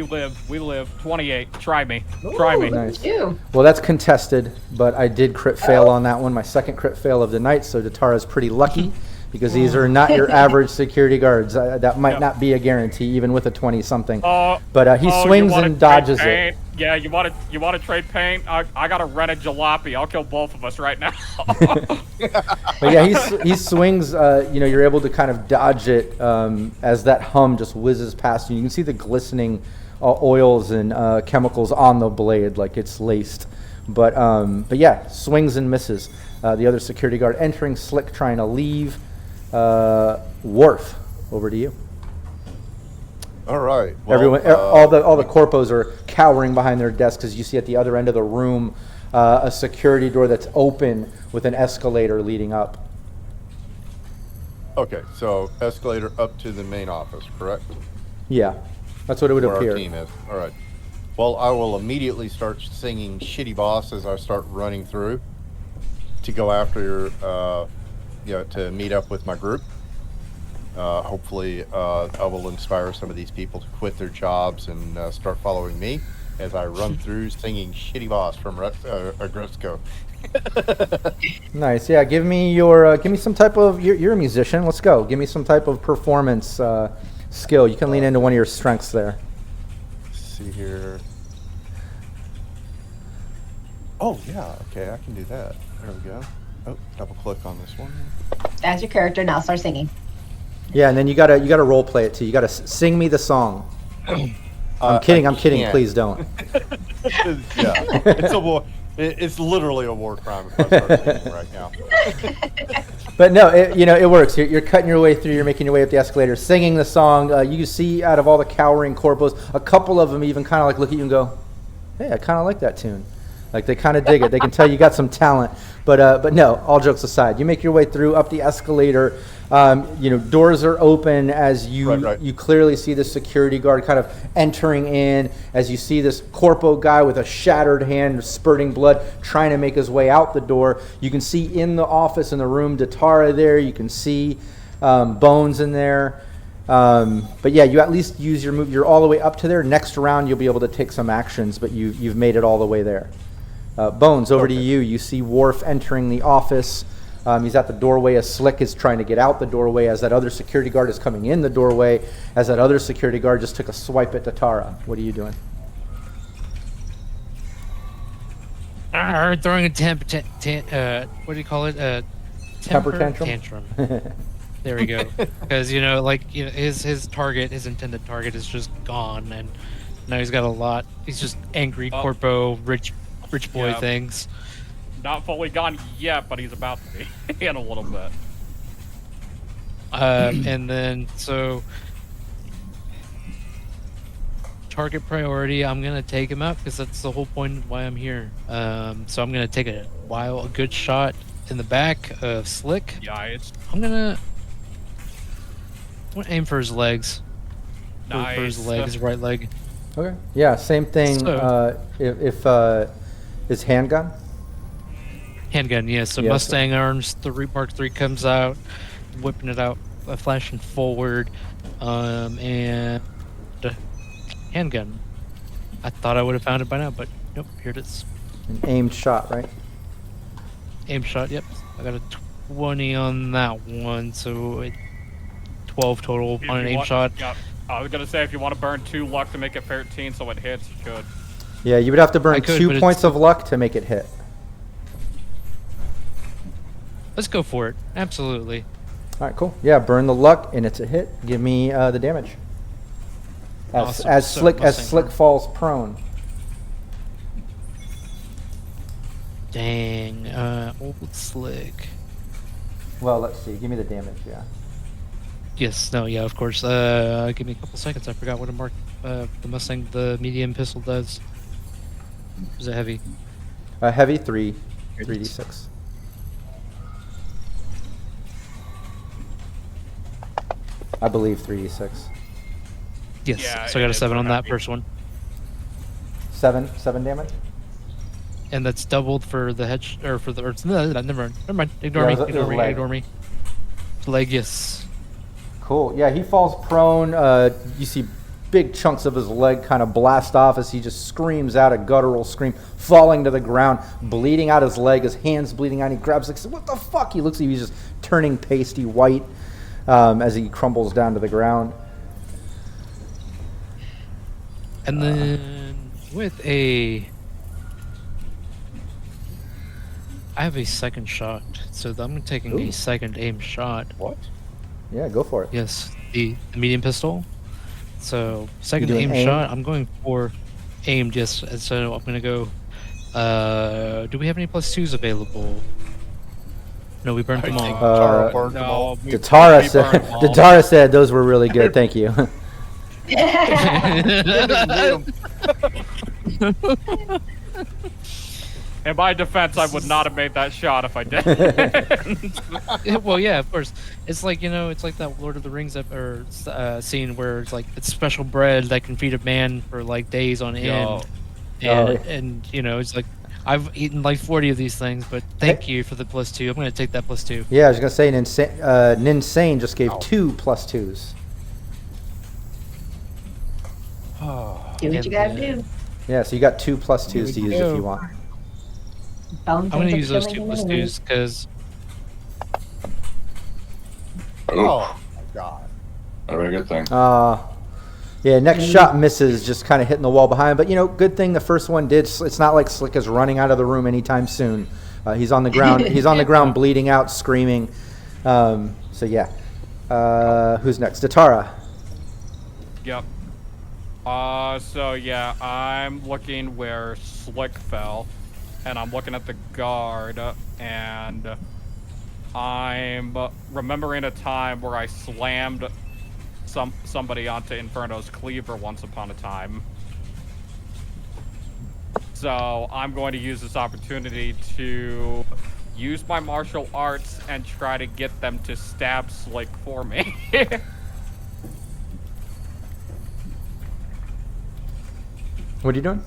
live. 28. Try me. Try me. Nice. Ew. Well, that's contested, but I did crit fail on that one. My second crit fail of the night, so Datara's pretty lucky because these are not your average security guards. That might not be a guarantee, even with a 20-something. But he swings and dodges it. Yeah, you want to trade paint? I got a rented jalopy. I'll kill both of us right now. But yeah, he swings. You're able to kind of dodge it as that hum just whizzes past you. You can see the glistening oils and chemicals on the blade, like it's laced. But yeah, swings and misses. The other security guard entering, Slick trying to leave. Worf, over to you. All right. Well, Everyone, all the corpos are cowering behind their desks as you see at the other end of the room a security door that's open with an escalator leading up. Okay, so escalator up to the main office, correct? Yeah, that's what it would Where appear. our team is. All right. Well, I will immediately start singing "Shitty Boss" as I start running through to go after, to meet up with my group. Hopefully, I will inspire some of these people to quit their jobs and start following me as I run through singing "Shitty Boss" from Agresco. Nice. Yeah, give me some type of. You're a musician. Let's go. Give me some type of performance skill. You can lean into one of your strengths there. Let's see here. Oh yeah, okay, I can do that. There we go. Oh, double click on this one. That's your character. Now start singing. Yeah, and then you gotta role play it too. You gotta sing me the song. I'm kidding. can't. Please don't. Yeah, it's a war. It's literally a war crime if I start singing right now. But no, it works. You're cutting your way through. You're making your way up the escalator, singing the song. You see out of all the cowering corpos, a couple of them even kind of like look at you and go, "Hey, I kind of like that tune." Like they kind of dig it. They can tell you got some talent. But no, all jokes aside, you make your way through up the escalator. Doors are open as you Right. you clearly see the security guard kind of entering in. As you see this corpo guy with a shattered hand, spurting blood, trying to make his way out the door. You can see in the office in the room Datara there. You can see Bones in there. But yeah, you at least use your move. You're all the way up to there. Next round, you'll be able to take some actions, but you've made it all the way there. Bones, over to you. You see Worf entering the office. He's at the doorway as Slick is trying to get out the doorway, as that other security guard is coming in the doorway, as that other security guard just took a swipe at Datara. What are you doing? Throwing a what do you call it? Temper tantrum? There we go. Because his target, his intended target, is just gone, and now he's got a lot. He's just angry, corpo, rich boy things. Not fully gone yet, but he's about to be in a little bit. And then so target priority, I'm gonna take him out because that's the whole point of why I'm here. So I'm gonna take a good shot in the back of Slick. Yeah, I'm gonna aim for his legs. nice. For his leg, his right leg. Okay. Yeah, same thing. So- If his handgun. Handgun, yeah. So Yeah, Mustang Arms, Mark 3 comes out, whipping it out, flashing forward, and handgun. I thought I would have found it by now, but nope, here it is. An aimed shot, right? Aim shot, yep. I got a 20 on that one, so 12 total If on an you aim want- shot. Yeah, I was gonna say if you want to burn 2 luck to make it 13, so it hits, you could. Yeah, you would have to burn I could, 2 but points it's- of luck to make it hit. Let's go for it. Absolutely. All right, cool. Yeah, burn the luck, and it's a hit. Give me the damage. As Awesome. So Mustang Slick falls prone. Dang. Old Slick. Well, let's see. Give me the damage. Yeah. Yes, no, yeah, of course. Give me a couple seconds. I forgot what a mark the Mustang, the medium pistol does. Is it heavy? Heavy 3d6. I believe 3d6. Yes. Yeah, So I got a it is 7 on that heavy. first one. 7 damage. And that's doubled for the head, no, never mind. Ignore Yeah, me. it was Ignore me. leg. Ignore me. Leg, yes. Cool. Yeah, he falls prone. You see big chunks of his leg kind of blast off as he just screams out a guttural scream, falling to the ground, bleeding out his leg, his hands bleeding out. He grabs like, what the fuck? He looks like he's just turning pasty white as he crumbles down to the ground. And then with I have a second shot, so I'm taking Ooh. a second aim shot. What? Yeah, go for it. Yes, the medium pistol. So second doing aim aim? shot, I'm going for aim just, and so I'm gonna go. Do we have any +2s available? No, we burned I them think all. Tara burned them all. No, Datara we said, burned them all. Datara said those were really good. Thank you. In my defense, I would not have made that shot if I did. Well, yeah, of course. It's like, it's like that Lord of the Rings scene where it's like it's special bread that can feed a man for like days on end. Yo. And it's like I've eaten like 40 of these things, but thank you for the +2. I'm gonna take that +2. Yeah, I was gonna say Ninsane just gave 2 +2s. Do what you gotta do. Yeah, so you got 2 +2s Here to we use go. if you want. I'm gonna use those 2 +2s because Oh my god. That'd be a good thing. Yeah, next shot misses, just kind of hitting the wall behind. But good thing the first one did. It's not like Slick is running out of the room anytime soon. He's on the ground. He's on the ground, bleeding out, screaming. So yeah. Who's next? Datara. Yep. So yeah, I'm looking where Slick fell, and I'm looking at the guard, and I'm remembering a time where I slammed somebody onto Inferno's cleaver once upon a time. So I'm going to use this opportunity to use my martial arts and try to get them to stab Slick for me. What are you doing?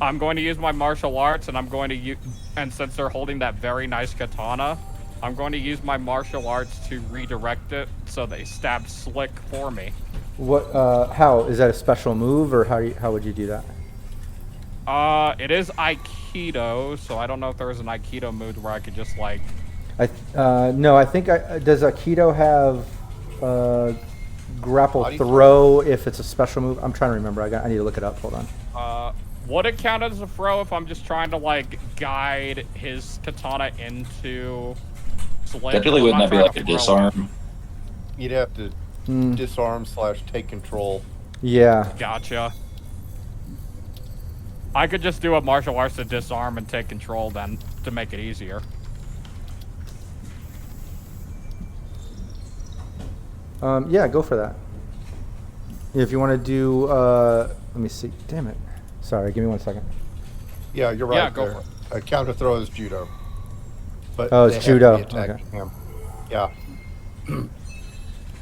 I'm going to use my martial arts, and I'm going to use, and since they're holding that very nice katana, I'm going to use my martial arts to redirect it so they stab Slick for me. What? How is that a special move, or how would you do that? It is Aikido, so I don't know if there is an Aikido move where I could just like. No, I think does Aikido have grapple Body throw if it's a special move? I'm trying to remember. I need to look it up. Hold on. Would it count as a throw if I'm just trying to like guide his katana into Slick? Technically, wouldn't that be like a disarm? You'd have to disarm / take control. Yeah. Gotcha. I could just do a martial arts to disarm and take control then to make it easier. Yeah, go for that. If you want to do, let me see. Damn it. Sorry, give me 1 second. Yeah, you're right. Yeah, go there. for it. A counter throw is judo. But Oh, it's they have to be judo. attacking Okay. him. Yeah.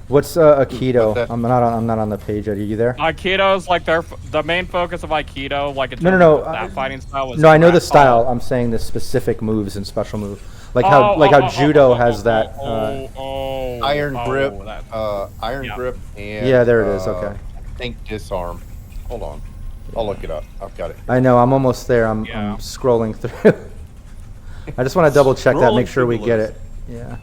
What's Aikido? What's that? I'm not on the page yet. Are you there? Aikido is like the main focus of Aikido, like in No, terms no, of that fighting style. Was No, I know the grab- style. I'm saying the specific moves and special move, like how judo has that. Iron grip. that- Iron Yeah. grip and Yeah, there it is, okay. I think disarm. Hold on. I'll look it up. I've got it. I know. I'm almost there. I'm Yeah. scrolling through. I just want to double check that, make Scrolling sure we through the get list. it. Yeah.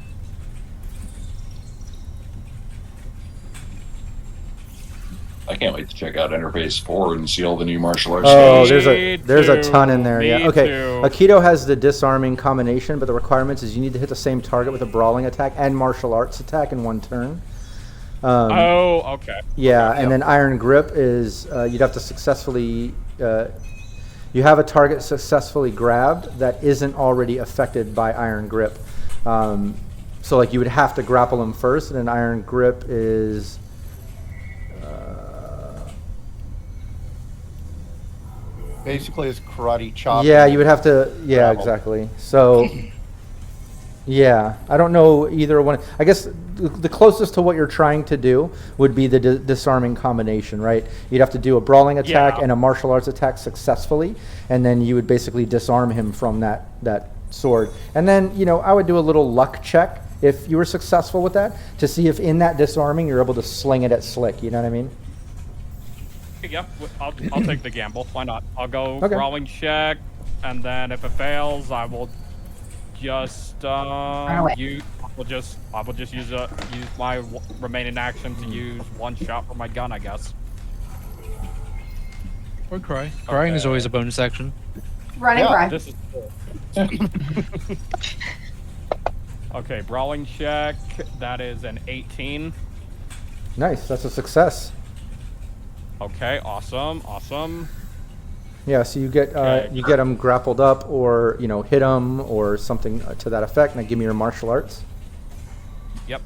I can't wait to check out Interface 4 and see all the new martial arts. Oh, skills. there's a ton in too, there. me Yeah. Okay. too. Aikido has the disarming combination, but the requirements is you need to hit the same target with a brawling attack and martial arts attack in one turn. Oh, okay. Yeah, and then Iron Grip is you'd have to successfully. You have a target successfully grabbed that isn't already affected by Iron Grip. So like you would have to grapple him first, and an Iron Grip is. Basically, it's karate chop. Yeah, you would have to. Yeah, Grapple. exactly. So. Yeah, I don't know either one. I guess the closest to what you're trying to do would be the disarming combination, right? You'd have to do a brawling attack Yeah. and a martial arts attack successfully, and then you would basically disarm him from that sword. And then, I would do a little luck check if you were successful with that to see if in that disarming you're able to sling it at Slick. You know what I mean? Yeah, I'll take the gamble. Why not? I'll go Okay. brawling check, and then if it fails, I will just I will just use my remaining action to use one shot for my gun, I guess. or cry. Crying is always a bonus action. Run and Yeah. cry. This is cool. Okay, brawling check. That is an 18. Nice. That's a success. Okay, awesome. Yeah, so you get them grappled up, or hit them, or something to that effect. Now give me your martial arts. Yep.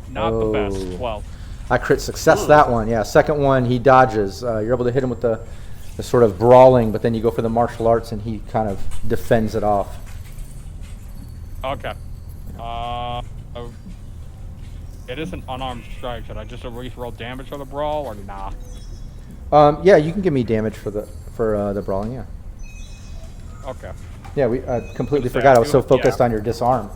Not the best. 12. I crit success that one. Yeah, second one he dodges. You're able to hit him with the sort of brawling, but then you go for the martial arts and he kind of defends it off. Okay. It is an unarmed strike. Should I just roll damage for the brawl or nah? Yeah, you can give me damage for the brawling. Yeah. Okay. Yeah, we completely forgot. I was so focused on your disarm.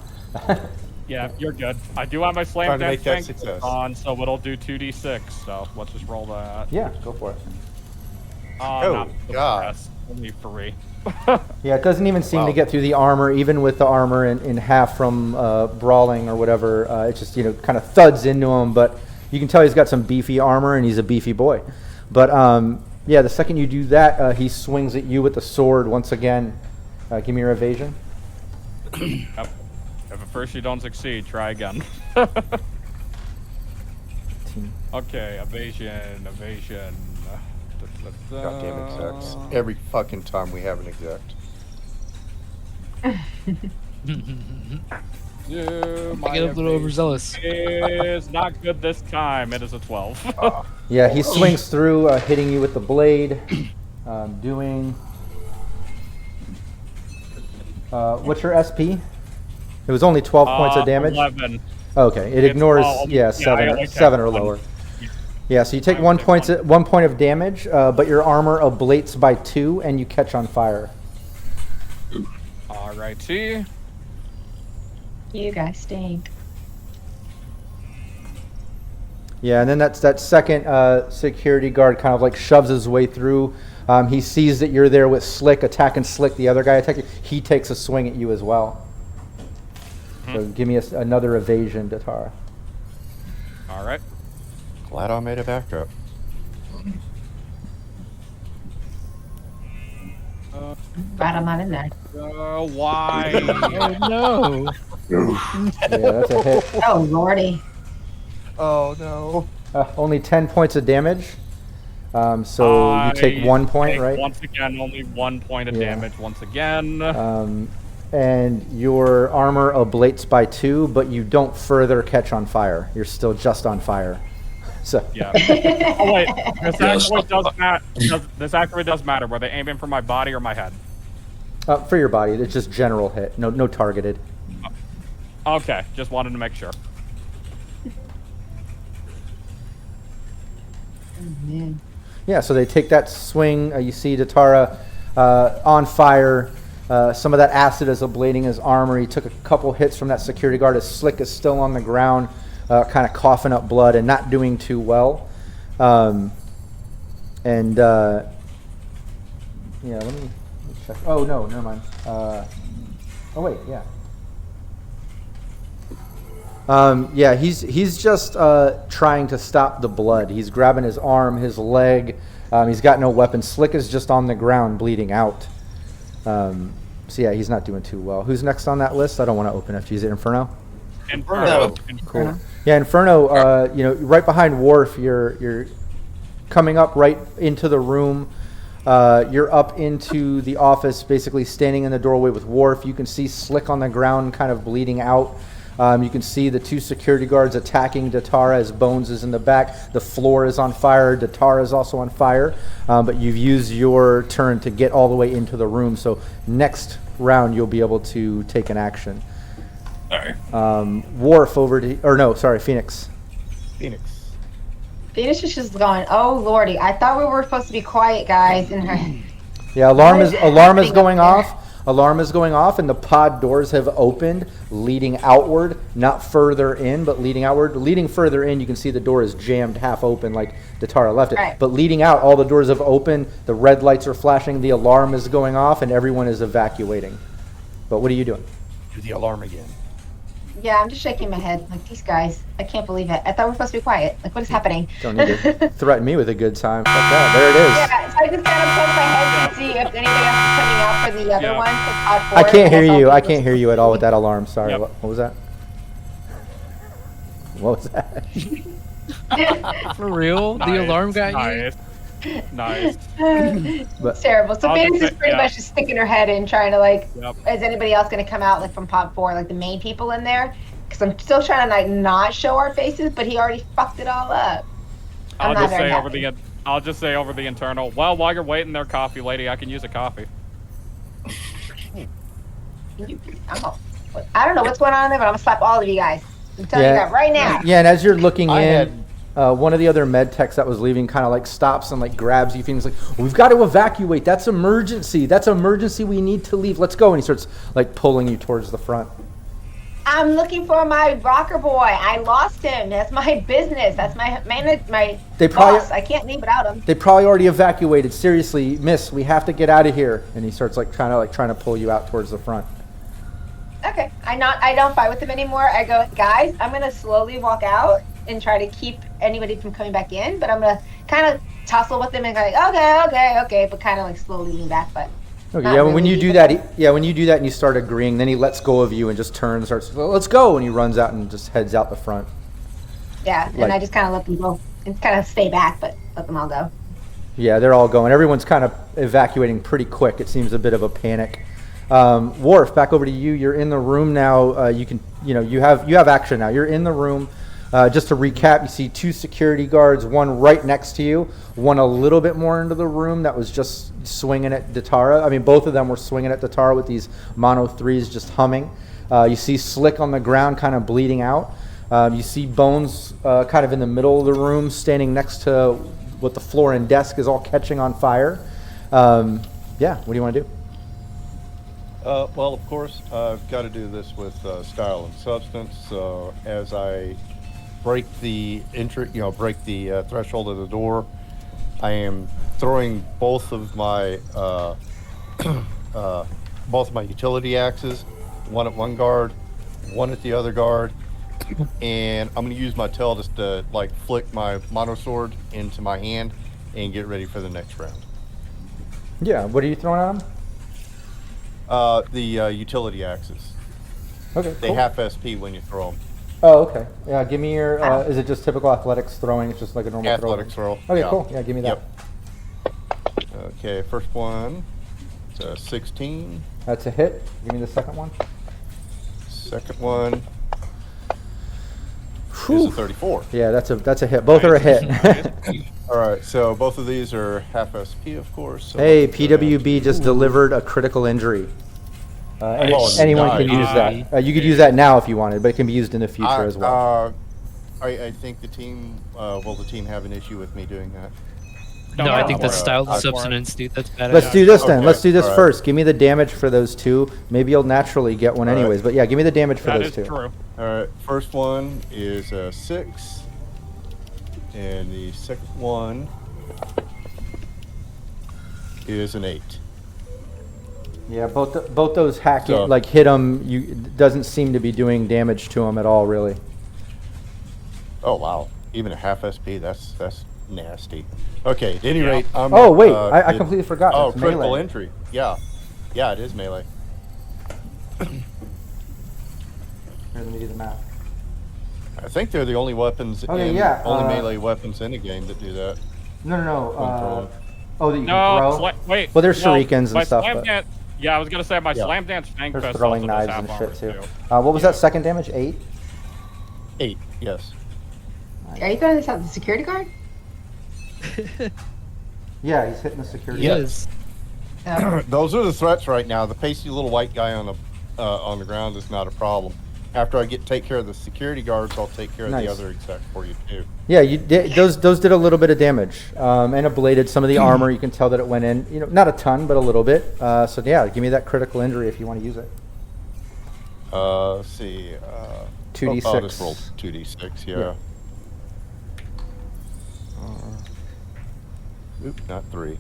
Yeah, you're good. I do have my Trying slam to make dex that thing success. on, so it'll do 2d6. So let's just roll that. Yeah, go for it. Oh, Not the God. best. Only 3. Yeah, it doesn't even seem to Wow. get through the armor, even with the armor in half from brawling or whatever. It just kind of thuds into him, but you can tell he's got some beefy armor and he's a beefy boy. But yeah, the second you do that, he swings at you with the sword once again. Give me your evasion. Yep. If at first you don't succeed, try again. Okay, evasion. Goddamn execs. Every fucking time we have an exec. My I get a little overzealous. is not good this time. It is a 12. Yeah, he swings through, hitting you with the blade. Doing. What's your SP? It was only 12 points of damage. 11. Okay, it It's ignores all- yeah, I seven only take 7 or one. lower. Yeah, so you take I one only take point 1 point of damage, but your armor ablates by 2, and you catch on fire. Alrighty. You guys stink. Yeah, and then that second security guard kind of like shoves his way through. He sees that you're there with Slick, attacking Slick. The other guy attacking. He takes a swing at you as well. So give me another evasion, Datara. All right. Glad I made a backup. Right, I'm not in there. Why? Oh no! Yeah, that's a hit. Oh, lordy. Oh no. Only 10 points of damage. So you take 1 point, take right? Once again, only 1 point of Yeah. damage. Once again. And your armor ablates by 2, but you don't further catch on fire. You're still just on fire. So Yeah. Oh wait, this actually does matter. Were they aiming for my body or my head? for your body, it's just general hit. No targeted. Okay, just wanted to make sure. Man. Yeah, so they take that swing. You see Datara on fire. Some of that acid is ablating his armor. He took a couple hits from that security guard. His Slick is still on the ground, kind of coughing up blood and not doing too well. Yeah, let me check. Oh, no, never mind. Oh, wait, yeah. Yeah, he's just trying to stop the blood. He's grabbing his arm, his leg. He's got no weapon. Slick is just on the ground, bleeding out. So yeah, he's not doing too well. Who's next on that list? I don't want to open it. Is it Inferno? Inferno. Cool. Yeah, Inferno. Right behind Worf. You're coming up right into the room. You're up into the office, basically standing in the doorway with Worf. You can see Slick on the ground, kind of bleeding out. You can see the two security guards attacking Datara as Bones is in the back. The floor is on fire. Datara is also on fire. But you've used your turn to get all the way into the room. So next round, you'll be able to take an action. All right. Worf over to... Or no, sorry, Phoenix. Phoenix. Phoenix is just going, oh, lordy. I thought we were supposed to be quiet, guys. And her... Yeah, alarm is happening going up there? off. Alarm is going off, and the pod doors have opened, leading outward, not further in, but leading outward. Leading further in, you can see the door is jammed half open, like Datara left it. Right. But leading out, all the doors have opened, the red lights are flashing, the alarm is going off, and everyone is evacuating. But what are you doing? Do the alarm again. Yeah, I'm just shaking my head. Like, these guys, I can't believe it. I thought we were supposed to be quiet. Like, what is happening? Don't need to threaten me with a good time. Fuck that. There it is. Yeah, so I just kind of poke my head to see if anybody else is coming out for the other Yeah. one. I can't hear you. I can't hear you at all with that alarm. Sorry. Yep. What was that? What was that? For real? The alarm got nice. Nice. It's terrible. So I'll Phoenix just is pretty say- much just sticking her head in, trying to like, Yep. is anybody else going to come out like from Pod 4, like the main people in there? Because I'm still trying to like not show our faces, but he already fucked it all up. I'm I'll not just very say happy. I'll just say over the internal. Well, while you're waiting there, coffee lady, I can use a coffee. I don't know what's going on in there, but I'm gonna slap all of you guys. I'm telling you that right now. Yeah, and as you're looking I in, one of the other med techs that was leaving kind of like stops and like grabs you. Phoenix like, we've got to evacuate. That's emergency. That's emergency. We need to leave. Let's go. And he starts like pulling you towards the front. I'm looking for my rocker boy. I lost him. That's my business. That's my They probably- boss. I can't leave without him. They probably already evacuated. Seriously, miss, we have to get out of here. And he starts like trying to pull you out towards the front. Okay. I don't fight with him anymore. I go, guys, I'm gonna slowly walk out and try to keep anybody from coming back in, but I'm gonna kind of tussle with him and go like, okay, but kind of like slowly lean back, but Okay, not yeah, when really, you do but- that, when you do that and you start agreeing, then he lets go of you and just turns, and starts, well, let's go, and he runs out and just heads out the front. Yeah, Like- and I just kind of let them go and kind of stay back, but let them all go. Yeah, they're all going. Everyone's kind of evacuating pretty quick. It seems a bit of a panic. Worf, back over to you. You're in the room now. You have action now. You're in the room. Just to recap, you see 2 security guards, one right next to you, one a little bit more into the room that was just swinging at Datara. I mean, both of them were swinging at Datara with these mono 3s just humming. You see Slick on the ground kind of bleeding out. You see Bones kind of in the middle of the room standing next to what the floor and desk is all catching on fire. What do you want to do? Well, of course, I've got to do this with style and substance. So as I break the break the threshold of the door, I am throwing both of my utility axes, one at one guard, one at the other guard, and I'm going to use my tail just to like flick my monosword into my hand and get ready for the next round. Yeah, what are you throwing at him? The utility axes. Okay, They cool. half SP when you throw them. Oh, okay. Yeah, give me your, is it just typical athletics throwing? It's just like a normal Athletics throw. Okay, yeah. cool. Yeah, give me that. Okay, first one, it's a 16. That's a hit. Give me the second one. Second one is Whew. a 34. Yeah, that's a hit. Both are a hit. All right, so both of these are half SP, of course. So Hey, PWB just delivered a critical injury. Anyone can use that. You could use that now if you wanted, but it can be used in the future as well. I think the team, will the team have an issue with me doing that? No, I think that's style I'll- substance, dude. That's bad. Let's do this then. Okay, Let's do this all right. first. Give me the damage for those 2. Maybe you'll naturally get one All right. anyways. But yeah, give me the damage for That those is 2. true. All right, first one is a 6, and the second one is an 8. Yeah, both those hacking So- hit them. Doesn't seem to be doing damage to them at all, really. Oh wow, even a half SP, that's nasty. Okay, at any Yeah. rate, I'm. Oh wait, I completely forgot. Oh, It's critical melee. entry. Yeah, it is melee. Here, let me do the math. I think they're the only weapons Okay, in yeah, only melee weapons in the game that do that. No. When throwing. Oh, that you can No, throw. wait. Well, there's shurikens my and stuff, slam but- dan- yeah, I was gonna say my Yeah. slam dance tank There's pistol throwing also does knives and have shit armor, too. What was that second damage? 8? 8, yes. Are you throwing this at the security guard? Yeah, he's hitting the security. Yes. Oh. Those are the threats right now. The pasty little white guy on the ground is not a problem. After I take care of the security guards, I'll take care of Nice. the other exec for you too. Yeah, those did a little bit of damage, and ablated some of the armor. You can tell that it went in. Not a ton, but a little bit. So yeah, give me that critical injury if you want to use it. Let's see. 2d6. I'll just roll 2d6. Yeah. Oop, not 3.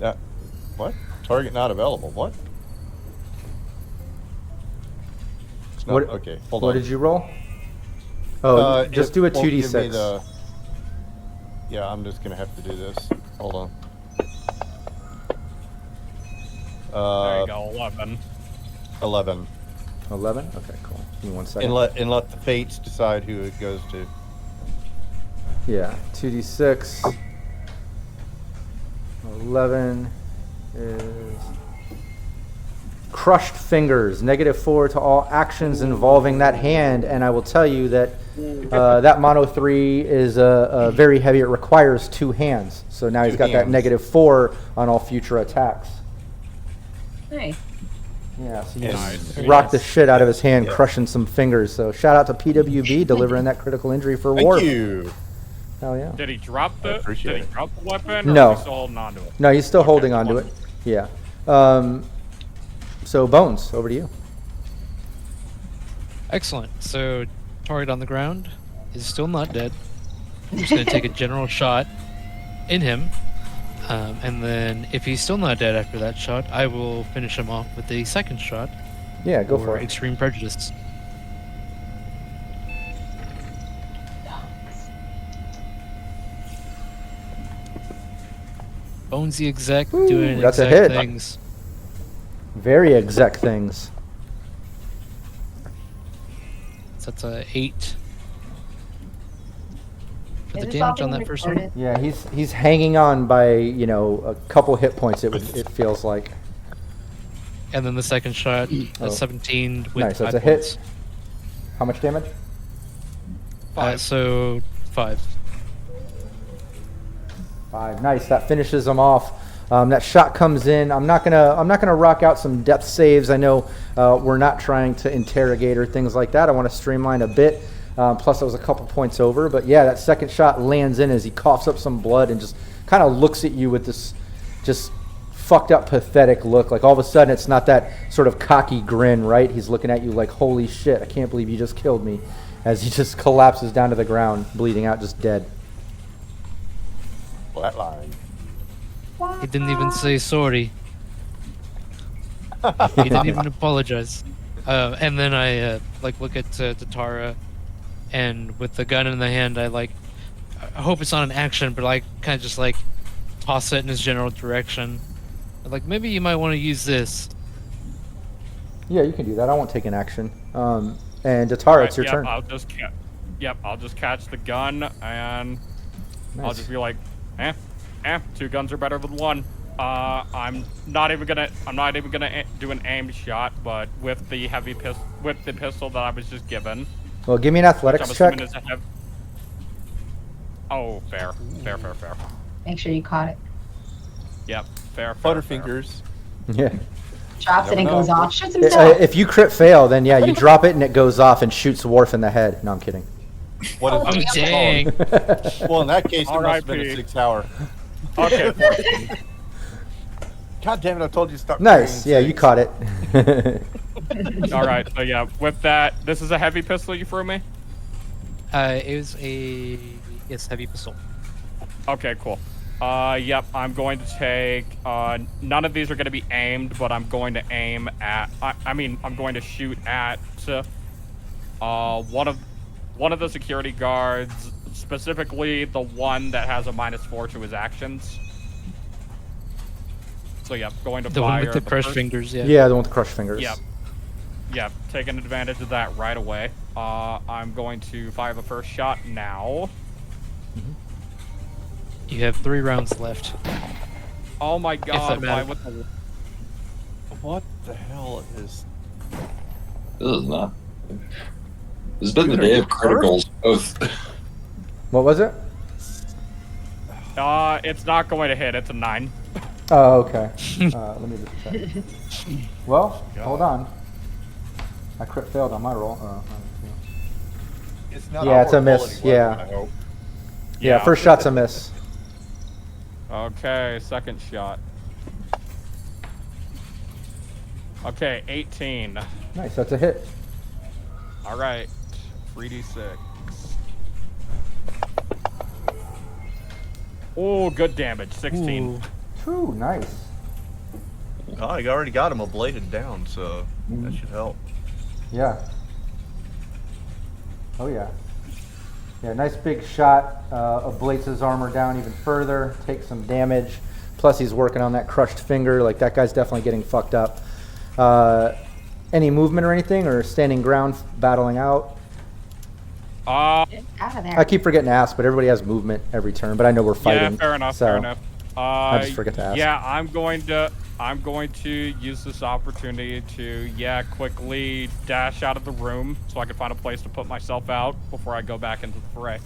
That. What? Target not available. What? It's not, What- okay, hold What on. did you roll? Oh, just do a it won't give me 2d6. Yeah, I'm just gonna have to do this. Hold on. There you go, 11. 11. 11? Okay, cool. Give me 1 second. And let the fates decide who it goes to. Yeah, 2d6. 11 is crushed fingers. -4 to all actions involving that hand. And I will tell you that that mono 3 is very heavy. It requires 2 hands. So now he's got that -4 on all future attacks. Nice. Yeah, so you Nice. just rock the shit out of his hand, crushing some fingers. So shout out to PWB delivering that critical injury for Warp. Thank you. Hell yeah. Did he drop I the? appreciate Did he it. drop the weapon? Or No. is he still holding on to it? No, he's still Okay, holding on to one. it. Yeah. So Bones, over to you. Excellent. So, target on the ground is still not dead. I'm just going to take a general shot in him. And then, if he's still not dead after that shot, I will finish him off with a second shot. Yeah, go for it. Extreme Prejudice. Bones the exec Ooh, doing that's a exec hit. things. Very exec things. So that's a 8 for Is the this all damage on being that first one. recorded? Yeah, he's hanging on by, you know, a couple hit points. It feels like. And then the second shot, Oh. 17 with Nice, that's 5 a hit. points. How much damage? 5. So 5. 5. Nice. That finishes him off. That shot comes in. I'm not gonna rock out some depth saves. I know we're not trying to interrogate or things like that. I want to streamline a bit. Plus, I was a couple points over. But yeah, that second shot lands in as he coughs up some blood and just kind of looks at you with this just fucked up, pathetic look. Like all of a sudden, it's not that sort of cocky grin, right? He's looking at you like, "Holy shit! I can't believe you just killed me," as he just collapses down to the ground, bleeding out, just dead. Flatline. He didn't even say sorry. He didn't even apologize. And then I look at Tatara, and with the gun in the hand, I hope it's not an action, but I kind of just toss it in his general direction. Maybe you might want to use this. Yeah, you can do that. I won't take an action. And Tatara, it's your turn. I'll just catch the gun and I'll Nice. just be like, 2 guns are better than 1. I'm not even gonna do an aimed shot, but with the pistol that I was just given. Well, give me an Which I'm athletics assuming check. is a Oh, fair. Make sure you caught it. Yep, fair. Butterfingers. Yeah. Drops it and Never goes know. off. Shoots himself. If you crit fail, then yeah, you drop it and it goes off and shoots Worf in the head. No, I'm kidding. What is Oh, it dang. called? Well, in that case, it must have been a R.I.P. 6-hour. Okay. God damn it! I told you to stop. Nice. carrying Yeah, you six. caught it. All right. So yeah, with that, this is a heavy pistol you threw me. It was a heavy pistol. Okay, cool. Yep, I'm going to take, none of these are going to be aimed, but I'm going to aim at, I'm going to shoot at, one of the security guards, specifically the one that has a -4 to his actions. So yep, going to The fire. one with the crushed first- fingers, yeah. Yeah, the one with the crushed fingers. Yep, taking advantage of that right away. I'm going to fire the first shot now. You have 3 rounds left. Oh my god, why matters. with the... What the hell is? This is not. This has been the day of criticals. Both. What was it? It's not going to hit, it's a 9. Oh, okay. Let me just check. Well, hold on. I crit failed on my roll. It's not Yeah, it's a our miss, quality weapon, yeah. I hope. Yeah, first shot's a miss. Okay, second shot. Okay, 18. Nice, that's a hit. All right, 3d6. Oh, good damage, 16. Ooh, nice. Oh, I already got him ablated down, so that should help. Yeah. Oh yeah. Yeah, nice big shot. Ablates his armor down even further, takes some damage. Plus he's working on that crushed finger. Like that guy's definitely getting fucked up. Any movement or anything, or standing ground, battling out? Get out of there. I keep forgetting to ask, but everybody has movement every turn. But I know we're fighting. Yeah, fair enough. So Fair enough. I just forget to ask. Yeah, I'm going to use this opportunity to quickly dash out of the room so I can find a place to put myself out before I go back into the fray.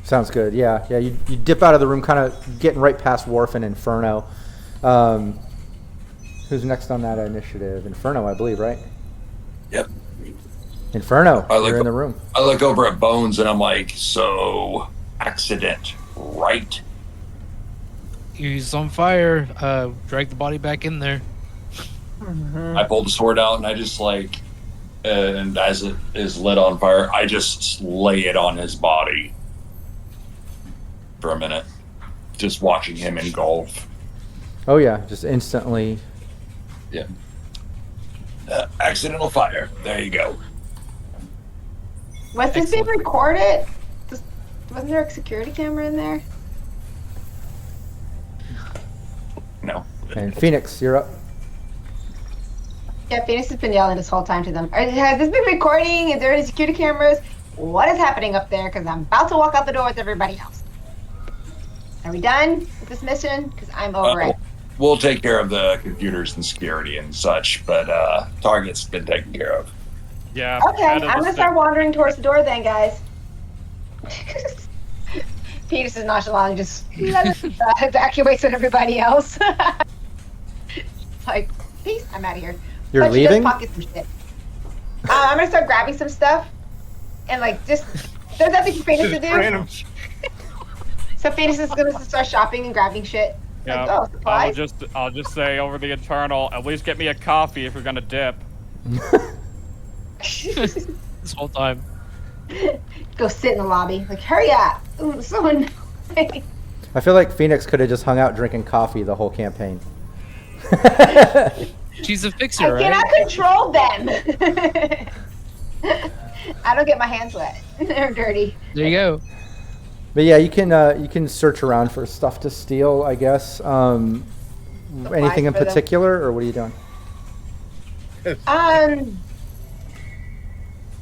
Sounds good. Yeah. You dip out of the room, kind of getting right past Worf and Inferno. Who's next on that initiative? Inferno, I believe, right? Yep. Inferno, I look you're in the room. I look over at Bones and I'm like, so accident, right? He's on fire. Drag the body back in there. I pull the sword out and I just and as it is lit on fire, I just lay it on his body for a minute, just watching him engulf. Oh yeah, just instantly. Yeah. Accidental fire. There you go. Was this being recorded? Wasn't there a security camera in there? No. And Phoenix, you're up. Yeah, Phoenix has been yelling this whole time to them. Has this been recording? Is there any security cameras? What is happening up there? Because I'm about to walk out the door with everybody else. Are we done with this mission? Because I'm over it. We'll take care of the computers and security and such, but target's been taken care of. Yeah. Okay, I'm gonna start wandering towards the door then, guys. Penis is nonchalantly just evacuates with everybody else. Like, peace, I'm out of here. You're but leaving? She does pocket some shit. I'm gonna start grabbing some stuff, and like just there's nothing for Phoenix to do. Random. So Phoenix is gonna start shopping and grabbing shit. Yeah. Like, oh, supplies. I'll just say over the internal, at least get me a coffee if you're gonna dip. This whole time. Go sit in the lobby. Like, hurry up! Ooh, so annoying. I feel like Phoenix could have just hung out drinking coffee the whole campaign. She's a fixer, I right? cannot control them. I don't get my hands wet. They're dirty. There you go. But yeah, you can search around for stuff to steal, I guess. Anything in for them. particular, or what are you doing?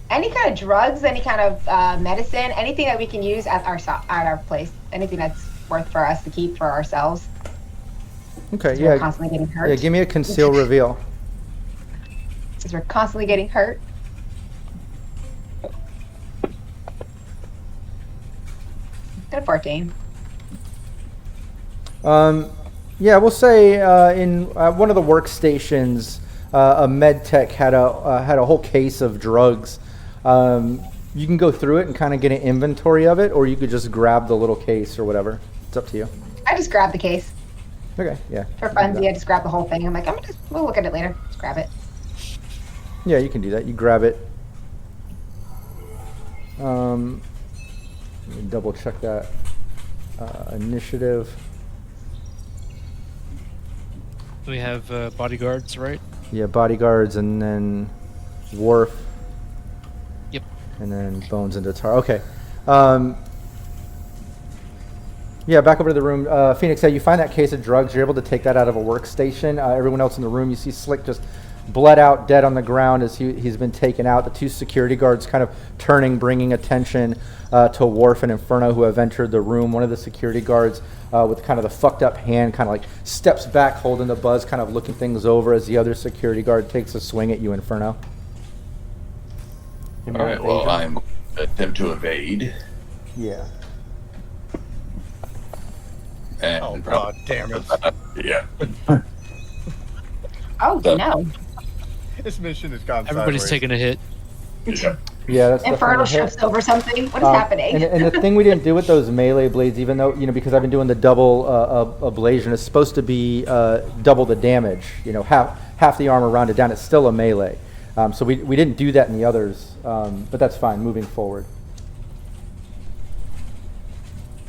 Any kind of drugs, any kind of medicine, anything that we can use at our place. Anything that's worth for us to keep for ourselves. Okay, We're yeah. constantly getting hurt. Yeah, give me a conceal reveal. Since we're constantly getting hurt. Got a 14. Yeah, we'll say in one of the workstations, a med tech had a whole case of drugs. You can go through it and kind of get an inventory of it, or you could just grab the little case or whatever. It's up to you. I just grabbed the case. Okay, yeah. For frenzy, I just grabbed the whole thing. I'm like, we'll look at it later. Just grab it. Yeah, you can do that. You grab it. Let me double check that initiative. We have bodyguards, right? Yeah, bodyguards, and then Worf. Yep. And then Bones and Datar. Okay. Yeah, back over to the room. Phoenix, you find that case of drugs. You're able to take that out of a workstation. Everyone else in the room, you see Slick just bled out, dead on the ground as he's been taken out. The two security guards kind of turning, bringing attention to Worf and Inferno, who have entered the room. One of the security guards with kind of the fucked up hand kind of like steps back, holding the buzz, kind of looking things over as the other security guard takes a swing at you, Inferno. All right, well, I'm attempt to evade. Yeah. And Oh, God damn it. Yeah. Oh, So- no. This mission has gone Everybody's sideways. taking a hit. Yeah. Yeah, that's Inferno definitely a hit. trips over something. What is happening? And the thing we didn't do with those melee blades, even though, because I've been doing the double ablation, it's supposed to be double the damage, half the armor rounded down. It's still a melee. So we didn't do that in the others, but that's fine moving forward.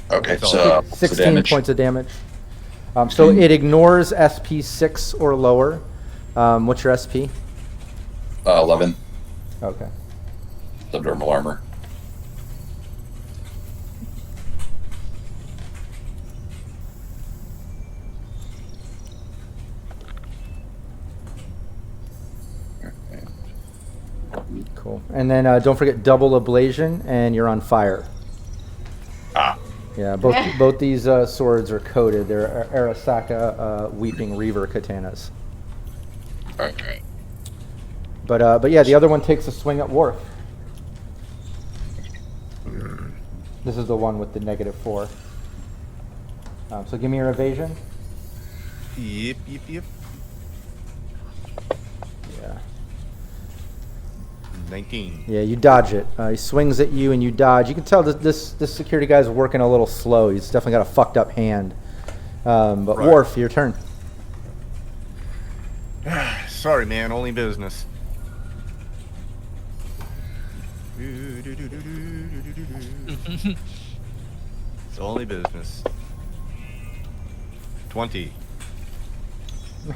Okay, so 16 damage. points of damage. So it ignores SP 6 or lower. What's your SP? 11 Okay. subdermal armor. And then don't forget double ablation, and you're on fire. Ah. Yeah, both these swords are coated. They're Arasaka Weeping Reaver katanas. Okay. But yeah, the other one takes a swing at Worf. This is the one with the -4. So give me your evasion. Yep. Yeah. 19. Yeah, you dodge it. He swings at you and you dodge. You can tell that this security guy's working a little slow. He's definitely got a fucked up hand. But Right. Worf, your turn. Sorry, man. Only business. It's only business. 20.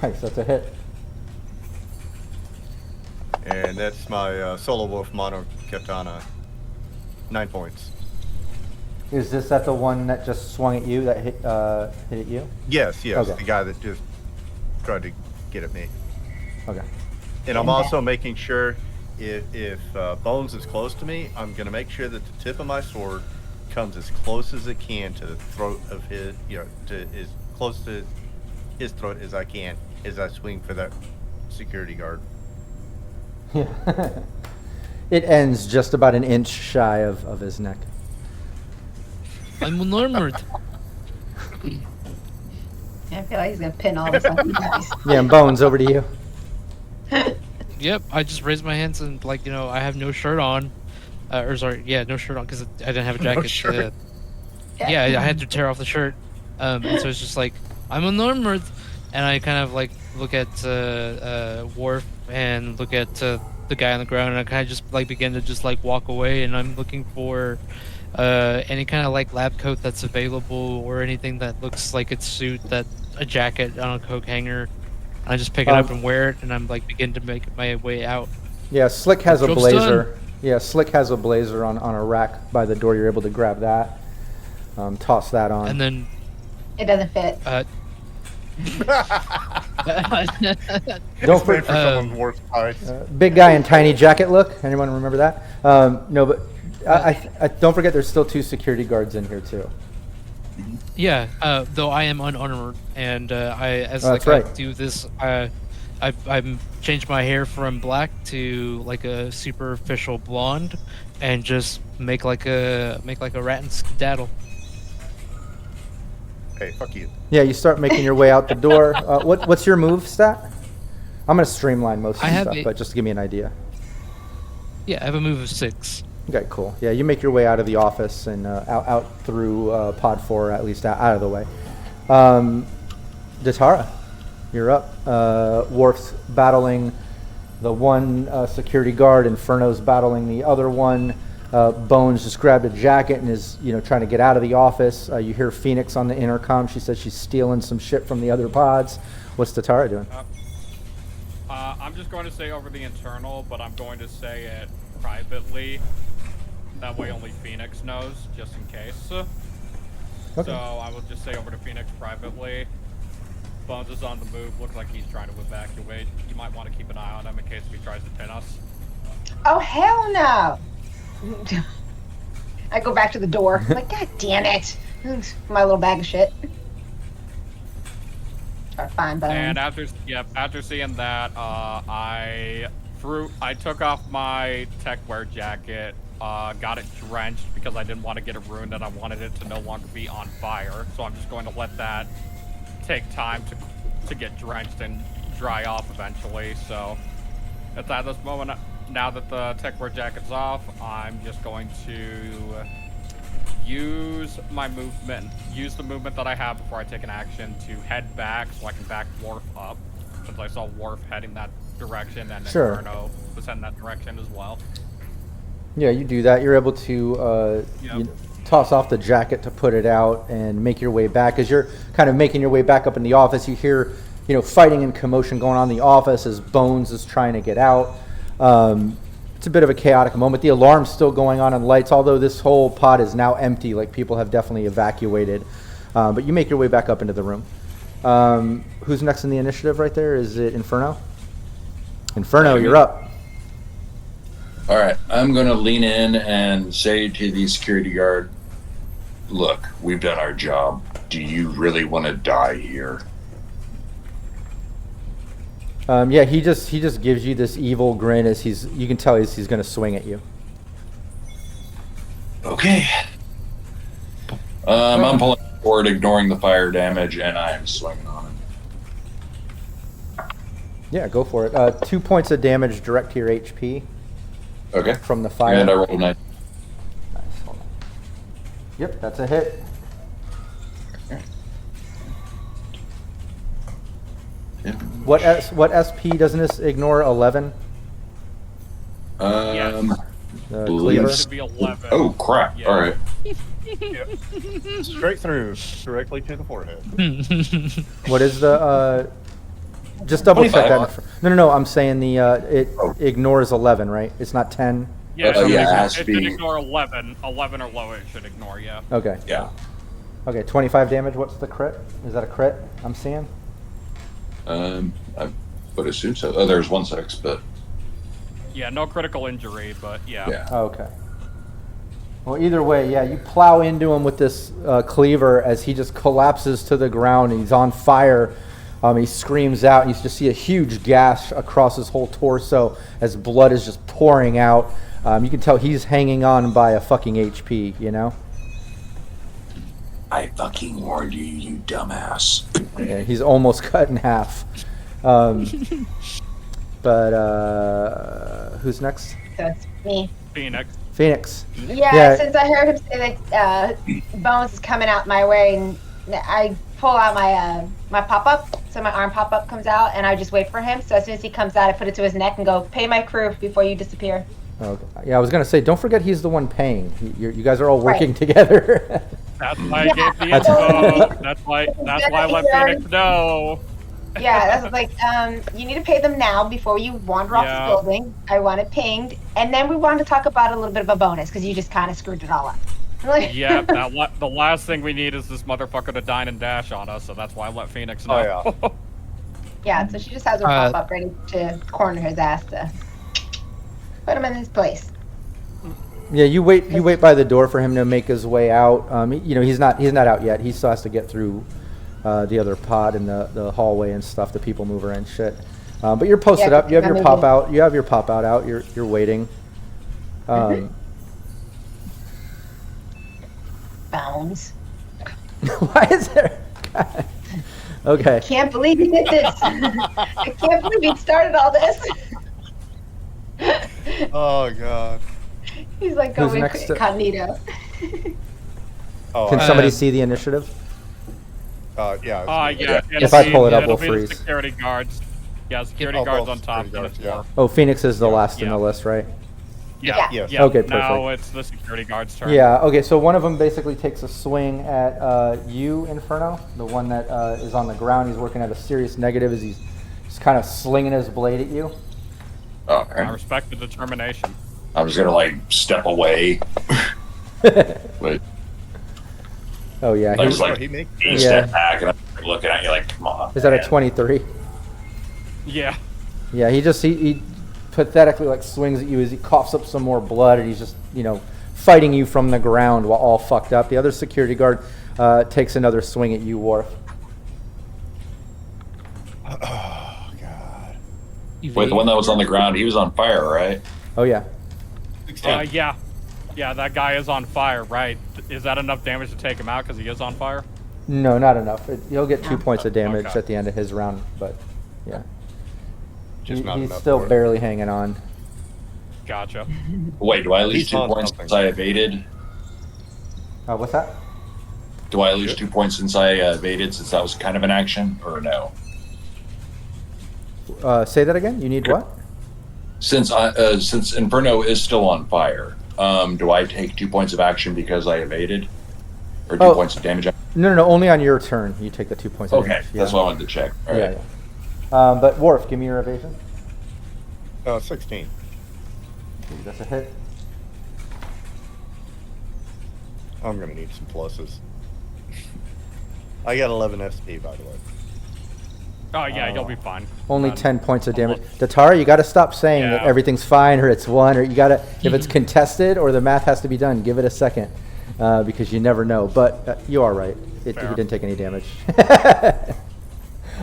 Nice, that's a hit. And that's my Solo Wolf Mono Katana. 9 points. Is this at the one that just swung at you, that hit at you? Yes. Okay. The guy that just tried to get at me. Okay. And I'm also making sure if Bones is close to me, I'm going to make sure that the tip of my sword comes as close as it can to the throat of his, to as close to his throat as I can as I swing for that security guard. Yeah. It ends just about an inch shy of his neck. I'm unarmored. I feel like he's gonna pin all this on you guys. Yeah, and Bones, over to you. Yep, I just raised my hands and I have no shirt on. No shirt on because I didn't have a jacket. shirt. Yeah, I had to tear off the shirt. And so it's just like, I'm unarmored. And I kind of look at Worf and look at the guy on the ground, and I kind of just begin to just walk away, and I'm looking for any kind of lab coat that's available or anything that looks like it's a jacket on a coat hanger. I just pick it up and wear it, and I'm begin to make my way out. Yeah, Slick has a Job's blazer. done. Yeah, Slick has a blazer on a rack by the door. You're able to grab that. Toss that on. And then It doesn't fit. Don't Wait for forget someone's worst price. big guy in tiny jacket look. Anyone remember that? No, but I don't forget there's still 2 security guards in here too. Yeah, though I am unarmored, and That's I right. do this, I've changed my hair from black to a superficial blonde, and just make a rat and skedaddle. Hey, fuck you. Yeah, you start making your way out the door. What's your move stat? I'm gonna streamline most of I the have stuff, but just to give me an idea. Yeah, I have a move of 6. Okay, cool. Yeah, you make your way out of the office and out through Pod 4, at least out of the way. Datara, you're up. Worf's battling the one security guard. Inferno's battling the other one. Bones just grabbed a jacket and is trying to get out of the office. You hear Phoenix on the intercom. She says she's stealing some shit from the other pods. What's Datara doing? I'm just going to say over the internal, but I'm going to say it privately. That way only Phoenix knows, just in case. Okay. So I will just say over to Phoenix privately. Bones is on the move. Looks like he's trying to evacuate. You might want to keep an eye on him in case he tries to pin us. Oh, hell no! I go back to the door. I'm like, God damn it! My little bag of shit. Try to find Bones. And after seeing that, I took off my tech wear jacket, got it drenched because I didn't want to get it ruined and I wanted it to no longer be on fire. So I'm just going to let that take time to get drenched and dry off eventually. So at this moment, now that the tech wear jacket's off, I'm just going to use the movement that I have before I take an action to head back so I can back Worf up, since I saw Worf heading that direction and Sure. Inferno was heading that direction as well. Yeah, you do that. You're able to toss off the jacket to put it out and make your way back. As you're kind of making your way back up in the office, you hear fighting and commotion going on in the office as Bones is trying to get out. It's a bit of a chaotic moment. The alarm's still going on and lights, although this whole pod is now empty. People have definitely evacuated. But you make your way back up into the room. Who's next in the initiative right there? Is it Inferno? Inferno, you're up. All right, I'm going to lean in and say to the security guard, look, we've done our job. Do you really want to die here? Yeah, he just gives you this evil grin as you can tell he's going to swing at you. Okay. I'm pulling forward, ignoring the fire damage, and I'm swinging on him. Yeah, go for it. 2 points of damage direct to your HP Okay. from the fire. And I rolled a 9. Nice. Hold on. Yep, that's a hit. Yeah. What SP doesn't this ignore? 11. Yes. The Believe cleaver. It should be 11. Oh, crap. Yeah. All right. Straight through, directly to the forehead. What is the? Just double check 25. that. No. I'm saying the it ignores 11, right? It's not 10. Yeah, Oh, yeah, it it has to should be- ignore 11. 11 or lower it should ignore, yeah. Okay. Yeah. Okay, 25 damage. What's the crit? Is that a crit I'm seeing? I would assume so. Oh, there's 1/6, but Yeah, no critical injury, but yeah. yeah. Okay. Well, either way, yeah, you plow into him with this cleaver as he just collapses to the ground. He's on fire. He screams out, and you just see a huge gash across his whole torso as blood is just pouring out. You can tell he's hanging on by a fucking HP, you know? I fucking warned you, you dumbass. Yeah, he's almost cut in half. But who's next? So it's me. Phoenix. Phoenix. Yeah, since I heard him say that Bones is coming out my way, and I pull out my my pop-up, so my arm pop-up comes out, and I just wait for him. So as soon as he comes out, I put it to his neck and go, pay my crew before you disappear. Okay. Yeah, I was gonna say, don't forget he's the one paying. You guys are all working together. That's why I Yeah. gave the info. That's why I let Phoenix know. Yeah, that's like, you need to pay them now before you wander off Yeah. the building. I want it pinged, and then we want to talk about a little bit of a bonus because you just kind of screwed it all up. Yeah, the last thing we need is this motherfucker to dine and dash on us, so that's why I let Phoenix know. Oh, yeah. Yeah, so she just has her pop up ready to corner his ass to put him in his place. Yeah, you wait by the door for him to make his way out. He's not out yet. He still has to get through the other pod and the hallway and stuff. The people mover and shit. But you're posted Yeah, up. You have your I'm pop moving. out. You have your pop out. You're waiting. Bounds. Why is there? God. Okay. Can't believe he did this. I can't believe he started all this. Oh, God. He's like Who's going next to- incognito. Oh, Can somebody see the initiative? yeah. Yeah. If I pull it up, it'll we'll be the freeze. security guards. Yeah, security Oh, guards both on top. security guards, Phoenix yeah. four. Oh, Phoenix is the last in Yeah. the list, right? Yeah. Yeah. Yes. Okay, Now perfect. it's the security guard's turn. Yeah. Okay. So one of them basically takes a swing at you, Inferno, the one that is on the ground. He's working at a serious negative as he's just kind of slinging his blade at you. Oh, I okay. respect the determination. I was gonna step away. But Oh yeah. I he- was like, he makes you Yeah. step back, and I'm looking at you like, come on. Is that a man. 23? Yeah. Yeah. He pathetically swings at you as he coughs up some more blood, and he's just fighting you from the ground while all fucked up. The other security guard takes another swing at you, Worf. Oh, God. Wait, the one that was on the ground, he was on fire, right? Oh yeah. Yeah. Yeah, that guy is on fire, right? Is that enough damage to take him out because he is on fire? No, not enough. He'll get 2 points of damage Okay. at the end of his round, but yeah. Just not He's enough still for it. barely hanging on. Gotcha. Wait, do I lose He's 2 on points something. since I evaded? What's that? Do I lose 2 points since I evaded, since that was kind of an action, or no? Say that again. You need what? Since Inferno is still on fire, do I take 2 points of action because I evaded, or 2 Oh. points of damage? No. Only on your turn. You take the 2 points. Of Okay, damage. that's what I wanted to check. All right. Yeah. But Worf, give me your evasion. 16. That's a hit. I'm going to need some pluses. I got 11 SP, by the way. Oh yeah, you'll be fine. Only Um, 10 points of damage. almost- Datara, you got to stop saying that Yeah. everything's fine or it's 1, or you got to, if it's contested or the math has to be done, give it a second, because you never know. But you are right. He Fair. didn't take any damage.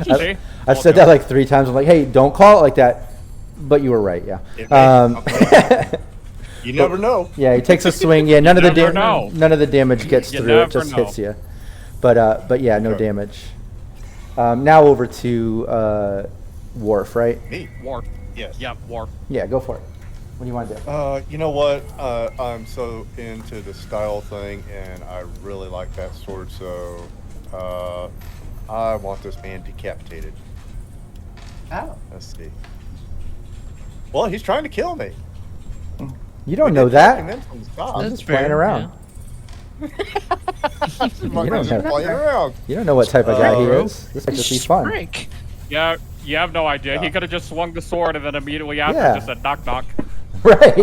See? I've said that like 3 times. I'm like, hey, don't call it like that. But you were right, yeah. It may- Um, You never know. yeah, he takes a swing. Yeah, none of the never know. none of the damage gets You through. It never just know. hits you. But yeah, no Okay. damage. Now over to Worf, right? Me. Warp. Yes. Yep, warp. Yeah, go for it. What do you want to do? You know what? I'm so into the style thing, and I really like that sword. So, I want this man decapitated. Oh. Let's see. Well, he's trying to kill me. You don't We know did that. convince him to stop. I'm That's just playing fair, around. My You don't man's know. playing around. You don't know what type of guy he Uh, is. This might just be fun. Frick. Yeah, you have no idea. Yeah. He could have just swung the sword and then immediately after Yeah. just said knock knock. Right.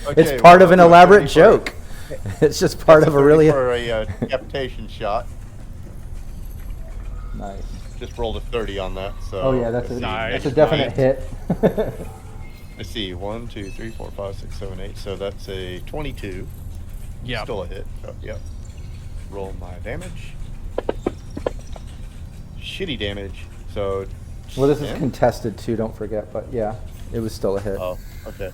Okay, It's part well, of an let's do a elaborate 30 for- joke. It's just part of a really for a decapitation shot. nice. Just rolled a 30 on that. So. Oh yeah, that's a Nice. definite hit. Let's see, 1, 2, 3, 4, 5, 6, 7, 8. So that's a 22. Yeah. Still a hit. So, yep. Roll my damage. Shitty damage. So. Well, this is 10? contested too. Don't forget. But yeah, it was still a hit. Oh, okay.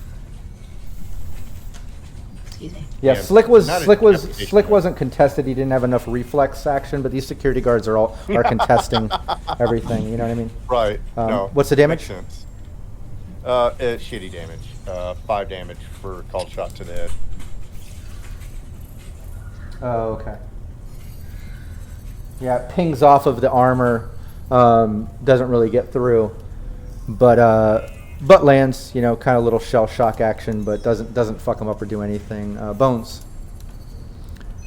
Excuse me. Yeah, Yeah, Slick was not a Slick was decapitation, Slick right? wasn't contested. He didn't have enough reflex action, but these security guards are contesting everything. You know what I mean? Right. No. What's the damage? Makes sense. It's shitty damage. 5 damage for called shot to the head. Oh, okay. Yeah, it pings off of the armor. Doesn't really get through, but lands. You know, kind of little shell shock action, but doesn't fuck him up or do anything. Bones.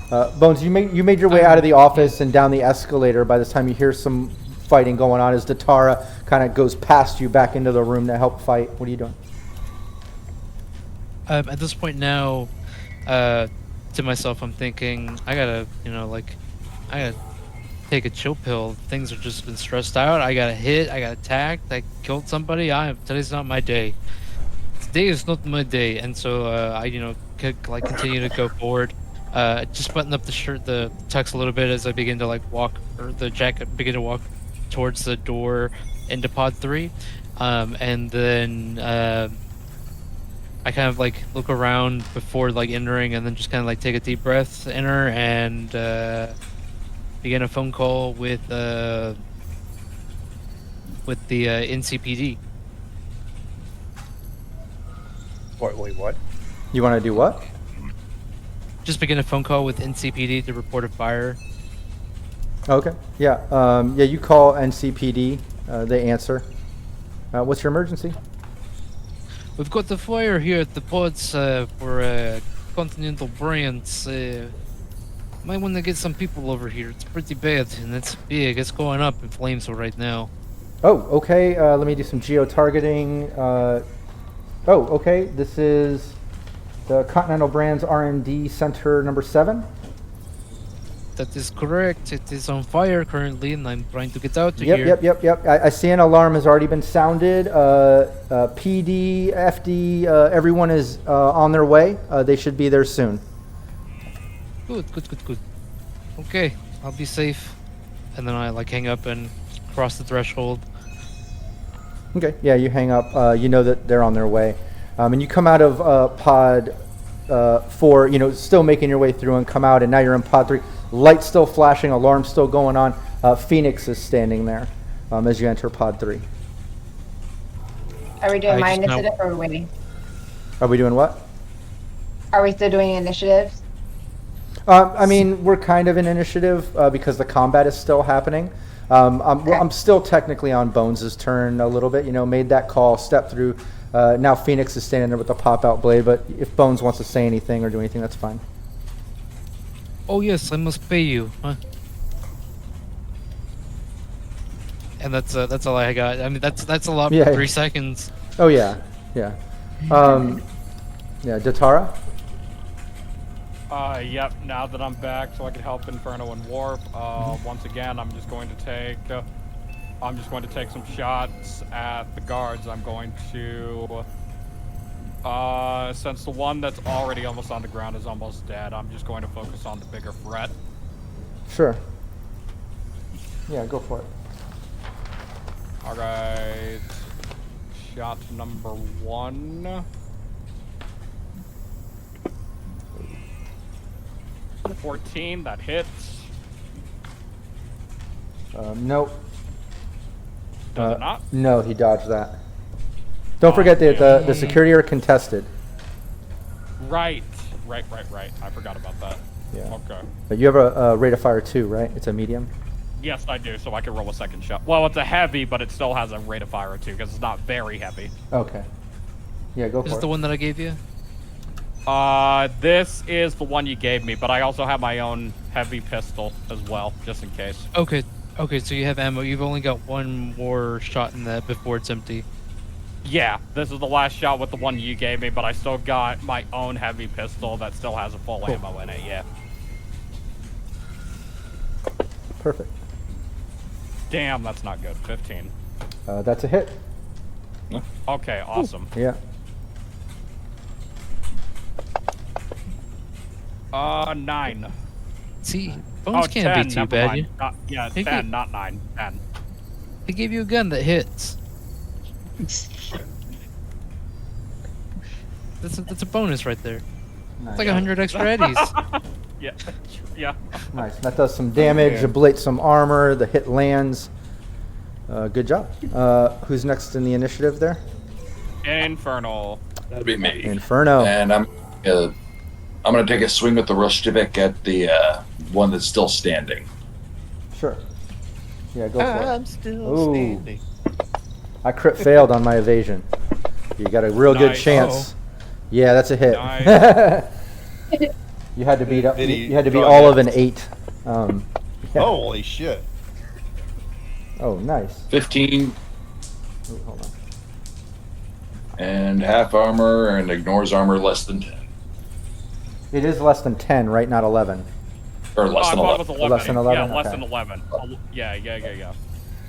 Bones, you made your way out of the office and down the escalator. By this time, you hear some fighting going on as Datara kind of goes past you back into the room to help fight. What are you doing? At this point now, to myself, I'm thinking I gotta, I gotta take a chill pill. Things have just been stressed out. I got hit. I got attacked. I killed somebody. Today's not my day. Today is not my day, and so I, continue to go forward. Just button up the shirt, the tux a little bit as I begin to walk, or the jacket begin to walk towards the door into pod 3, and then I kind of look around before entering, and then just kind of take a deep breath, enter, and begin a phone call with the NCPD. Wait, what? You want to do what? Just begin a phone call with NCPD to report a fire. Okay. Yeah. Yeah. You call NCPD. They answer. What's your emergency? We've got the fire here at the pods for Continental Brands. Might want to get some people over here. It's pretty bad, and it's big. It's going up in flames right now. Oh, okay. Let me do some geo-targeting. Okay. This is the Continental Brands R&D Center number 7. That is correct. It is on fire currently, and I'm trying to get out of Yep, here. yep. I see an alarm has already been sounded. PD, FD, everyone is on their way. They should be there soon. Good. Okay, I'll be safe. And then I hang up and cross the threshold. Okay. Yeah, you hang up. You know that they're on their way. And you come out of pod 4, still making your way through, and come out, and now you're in pod 3. Lights still flashing, alarm still going on. Phoenix is standing there as you enter pod 3. Are we doing I my just know- initiative or are we waiting? Are we doing what? Are we still doing initiatives? I mean, we're kind of in initiative because the combat is still happening. I'm still technically on Bones' turn a little bit. Made that call, stepped through. Now Phoenix is standing there with the pop-out blade, but if Bones wants to say anything or do anything, that's fine. Oh yes, I must pay you. Huh? And that's all I got. I mean, that's a lot Yeah. for 3 seconds. Oh, yeah. Yeah. Datara? Yep, now that I'm back so I can help Inferno and Warp, once again, I'm just going to take I'm just going to take some shots at the guards. I'm going to, since the one that's already almost on the ground is almost dead, I'm just going to focus on the bigger threat. Sure. Yeah, go for it. All right. Shot number 1. 14, that hits. Nope. Does it not? No, he dodged that. Don't forget that the security are contested. Right. I forgot about that. Yeah. Okay. But you have a rate of fire 2, right? It's a medium? Yes, I do, so I can roll a second shot. Well, it's a heavy, but it still has a rate of fire too, because it's not very heavy. Okay. Yeah, go for Is it. this the one that I gave you? This is the one you gave me, but I also have my own heavy pistol as well, just in case. Okay, so you have ammo. You've only got one more shot in that before it's empty. Yeah, this is the last shot with the one you gave me, but I still got my own heavy pistol that still has a full ammo in it, yeah. Perfect. Damn, that's not good. 15. That's a hit. Okay, awesome. Yeah. 9. See, bones can't 10, be too never bad. mind. Yeah, Take 10, it. not 9. 10. They gave you a gun that hits. That's a bonus right there. Nice. It's like 100 extra eddies. Yeah. Nice. That does some damage, ablates some armor, the hit lands. Good job. Who's next in the initiative there? Infernal. That'd be me. Inferno. And I'm gonna take a swing with the Rushtivik at the one that's still standing. Sure. Yeah, go for it. I'm still Ooh. standing. I crit failed on my evasion. You got a real good Nice. chance. Yeah, that's a hit. Nice. You had to beat up. Did he You had to beat draw all hits? of an 8. Yeah. Holy shit. Oh, nice. 15 Ooh, hold on. and half armor and ignores armor less than 10. It is less than 10, right? Not 11. Or less I than thought it 11. was 11. Less than 11? Yeah, less Okay. than 11. Yeah.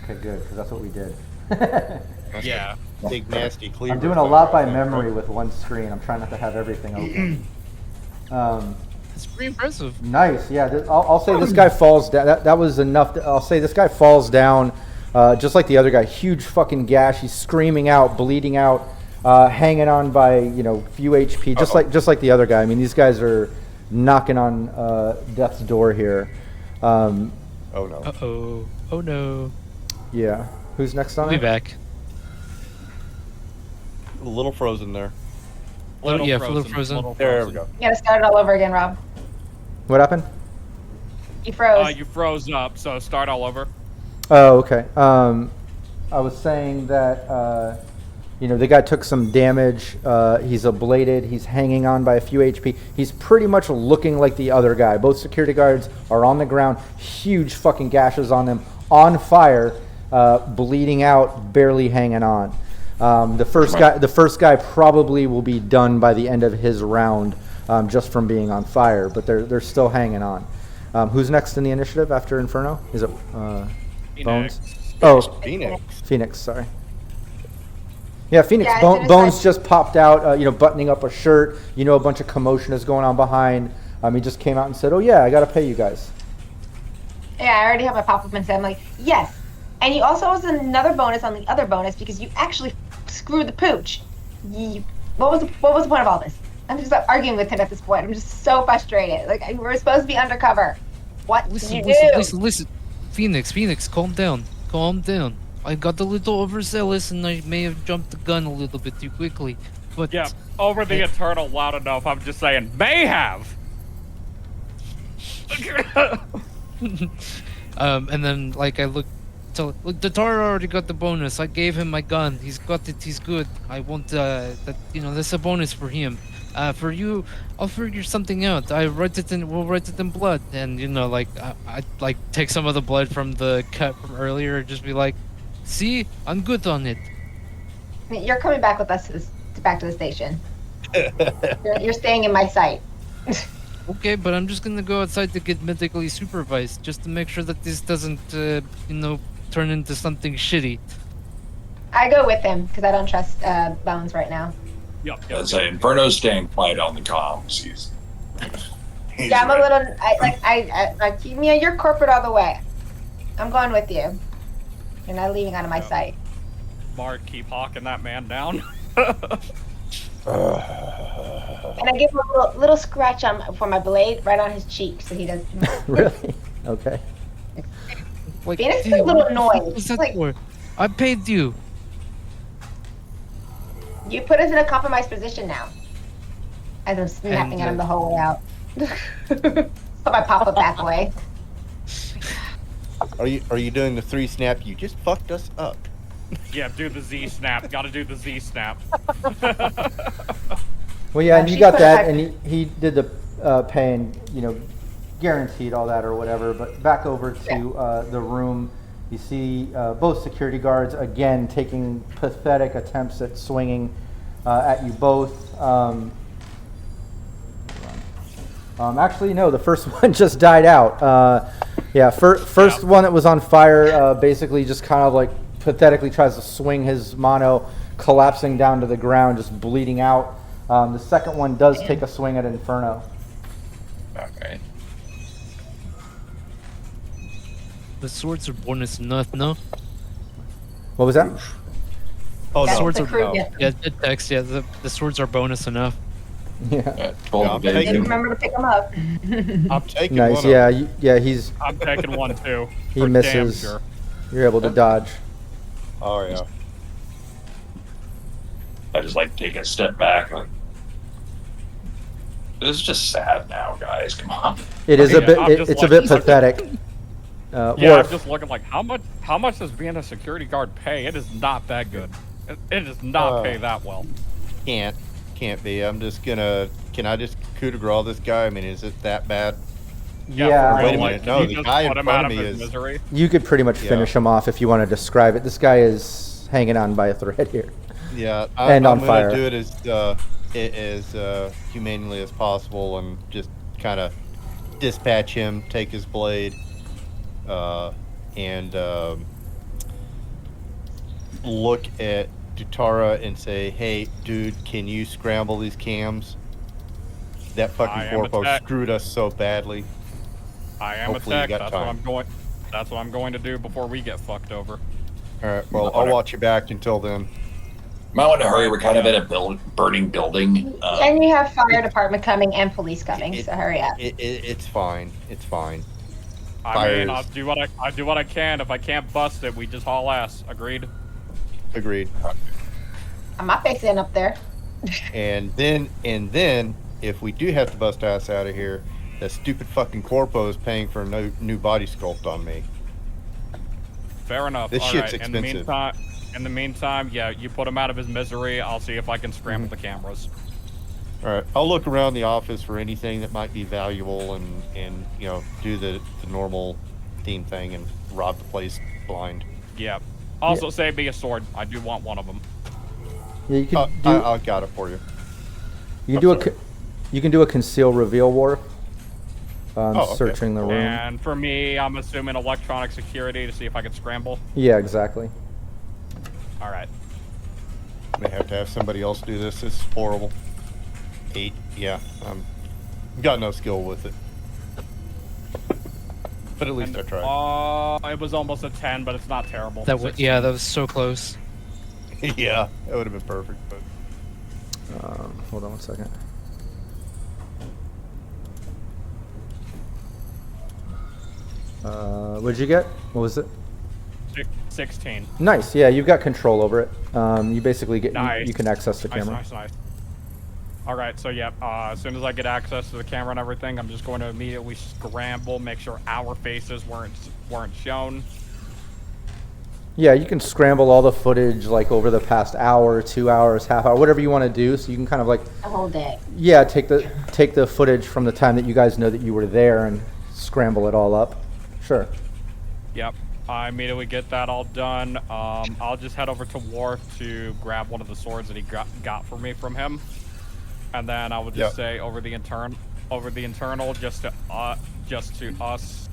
Okay, good, because that's what we did. Yeah. Big nasty cleaver. I'm doing a lot by memory with one screen. I'm trying not to have everything open. It's pretty impressive. Nice, yeah. I'll say this guy falls down. That was enough. I'll say this guy falls down, just like the other guy. Huge fucking gash. He's screaming out, bleeding out, hanging on by few HP, just like the other guy. I mean, these guys are knocking on death's door here. Oh no. Uh-oh. Oh no. Yeah. Who's next on I'll be it? back. A little frozen there. Little frozen. There we go. You gotta start it all over again, Rob. What happened? You froze. You froze up, so start all over. Oh, okay. I was saying that the guy took some damage. He's ablated. He's hanging on by a few HP. He's pretty much looking like the other guy. Both security guards are on the ground. Huge fucking gashes on them. On fire, bleeding out, barely hanging on. The first guy probably will be done by the end of his round, just from being on fire. But they're still hanging on. Who's next in the initiative after Inferno? Is it Bones? Oh, Phoenix. Sorry. Yeah, Phoenix. Yeah, Bones just popped out. Buttoning up a shirt. A bunch of commotion is going on behind. He just came out and said, "Oh yeah, I gotta pay you guys." Yeah, I already have my pop-up and said, I'm like, yes. And you also was another bonus on the other bonus because you actually screwed the pooch. What was the point of all this? I'm just arguing with him at this point. I'm just so frustrated. Like, we're supposed to be undercover. What did you do? Listen. Phoenix, calm down. I got a little overzealous and I may have jumped the gun a little bit too quickly. But Yeah, over the Eternal loud enough, I'm just saying, may have! and then I look, the Tara already got the bonus. I gave him my gun. He's got it. He's good. I want that's a bonus for him. For you, I'll figure something out. We'll write it in blood. And I take some of the blood from the cut from earlier and just be like, see, I'm good on it. You're coming back with us back to the station. You're staying in my sight. Okay, but I'm just gonna go outside to get medically supervised, just to make sure that this doesn't, turn into something shitty. I go with him because I don't trust Bones right now. Yep. I'd say Inferno's staying quiet on the comms. He's Yeah, I'm a ready. little. I keep me. You're corporate all the way. I'm going with you. You're not leaving out of my sight. Mark, keep hawking that man down. And I give him a little scratch for my blade right on his cheek, so he doesn't. Really? Okay. Like, Phoenix dude, is a little what the annoying. fuck was that Like- for? I paid you. You put us in a compromised position now. As I'm snapping And, at him the whole way out. Put my pop-up back away. Are you doing the 3 snap? You just fucked us up. Yeah, do the Z snap. Gotta do the Z snap. Well, yeah, and you She got put that, a- and he did the pay and, guaranteed all that or whatever. But back over to the room, you see both security guards again taking pathetic attempts at swinging at you both. Actually, no, the first one just died out. First one that was on fire basically just kind of like pathetically tries to swing his mono, collapsing down to the ground, just bleeding out. The second one does take a swing at Inferno. Okay. The swords are bonus enough, no? What was that? Oh That's no, swords the are crew no. gift. Yeah, good text. Yeah, the swords are bonus enough. Yeah. 12 Yeah, I'm days. taking- Just remember to pick him up. I'm taking Nice. one of Yeah. them. He's I'm taking one too. He for damn misses. sure. You're able to dodge. Oh yeah. I just like take a step back. Like, this is just sad now, guys. Come on. It is Yeah, a bit. I'm just It's a like- bit pathetic. Yeah, Worf. I'm just looking like how much does being a security guard pay? It is not that good. It does not pay that well. Can't be. I'm just gonna. Can I just coup de grace this guy? I mean, is it that bad? Yeah. for real, Wait a like, minute, no, you the just guy in put him front out of me his is- misery. You could pretty much Yeah. finish him off if you want to describe it. This guy is hanging on by a thread here. Yeah, And I'm on fire. gonna do it as humanely as possible, and just kind of dispatch him, take his blade, and look at Dutara and say, "Hey, dude, can you scramble these cams? That I fucking am corpo attacked. screwed us so badly." I am Hopefully you attacked. got That's what time. I'm going. That's what I'm going to do before we get fucked over. All right, well, I'll watch your back until then. Might want to hurry. We're kind of in a burning building. And you have fire department coming and police coming, It- so hurry up. It's fine. It's fine. I mean, Fires. I'll do what I can. If I can't bust it, we just haul ass. Agreed. Agreed. My face ain't up there. And then, if we do have to bust ass out of here, that stupid fucking corpo is paying for a new body sculpt on me. Fair enough. This All shit's right. expensive. In the meantime, yeah, you put him out of his misery. I'll see if I can scramble Mm-hmm. the cameras. All right, I'll look around the office for anything that might be valuable, and do the normal theme thing and rob the place blind. Yeah. Also, save me a sword. I do want one of them. Yeah, you can do. I got it for you. You can do you can do a conceal reveal warp. Okay. Searching the room. And for me, I'm assuming electronic security to see if I can scramble. Yeah, exactly. All right. May have to have somebody else do this. It's horrible. 8. Yeah, got no skill with it. But at least I tried. It was almost a 10, but it's not terrible. That was, yeah, that was so close. Yeah, that would have been perfect. But Hold on one second. What'd you get? What was it? 16. Nice. Yeah, you've got control over it. You basically get Nice. you can access the camera. Nice. All right, so yeah, as soon as I get access to the camera and everything, I'm just going to immediately scramble, make sure our faces weren't shown. Yeah, you can scramble all the footage like over the past hour, 2 hours, half hour, whatever you want to do. So you can kind of like The whole day. yeah, take the footage from the time that you guys know that you were there and scramble it all up. Sure. Yep, I immediately get that all done. I'll just head over to Worf to grab one of the swords that he got for me from him, and then I will just say over the internal, just to us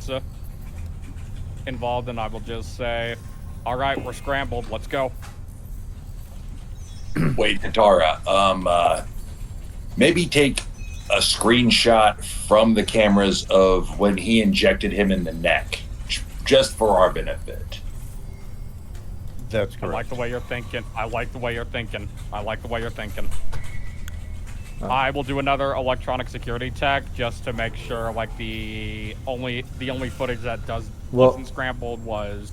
involved, and I will just say, All right, we're scrambled. Let's go. Wait, Katara, maybe take a screenshot from the cameras of when he injected him in the neck, just for our benefit. That's I correct. like the way you're thinking. I like the way you're thinking. I will do another electronic security check just to make sure, like, the only footage that wasn't scrambled was.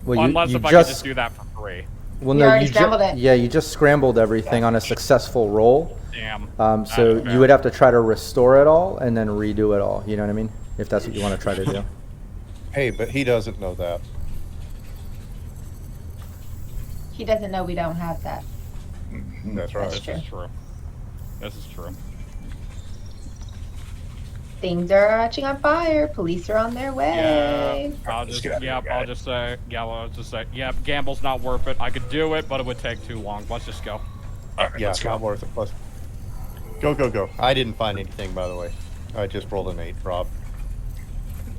Well, unless you if I just, could just do that for free. Well, You no, already scrambled it. Yeah, you just scrambled everything on a successful roll. Damn. So That's fair. you would have to try to restore it all and then redo it all. You know what I mean? If that's what you want to try to do. Hey, but he doesn't know that. He doesn't know we don't have that. That's right. That's This is true. This is true. Things are catching on fire. Police are on their way. I'll just say, gamble's not worth it. I could do it, but it would take too long. Let's just go. All right, Yeah, let's it's go. not worth it. Plus, go. I didn't find anything, by the way. I just rolled an 8, Rob.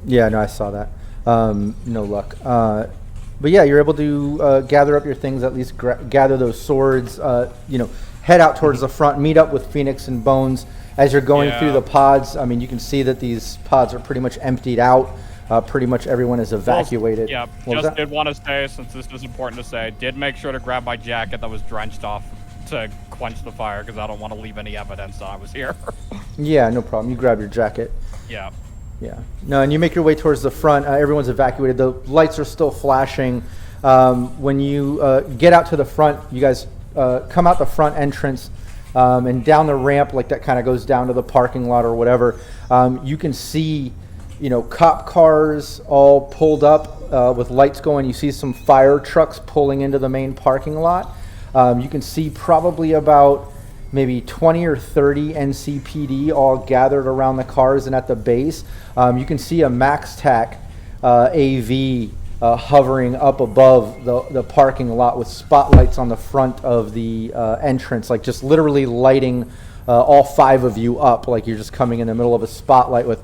Yeah, no, I saw that. No luck. But yeah, you're able to gather up your things, at least gather those swords, head out towards the front, meet up with Phoenix and Bones. As you're going through the pods, I mean, you can see that these pods are pretty much emptied out. Pretty much everyone is evacuated. Yeah, just did want to say, since this is important to say, did make sure to grab my jacket that was drenched off to quench the fire, because I don't want to leave any evidence that I was here. Yeah, no problem. You grab your jacket. Yeah. Yeah. No, and you make your way towards the front. Everyone's evacuated. The lights are still flashing. When you get out to the front, you guys come out the front entrance and down the ramp, like that kind of goes down to the parking lot or whatever. You can see, cop cars all pulled up with lights going. You see some fire trucks pulling into the main parking lot. You can see probably about maybe 20 or 30 NCPD all gathered around the cars and at the base. You can see a MaxTac AV hovering up above the parking lot with spotlights on the front of the entrance, like just literally lighting all 5 of you up, like you're just coming in the middle of a spotlight with,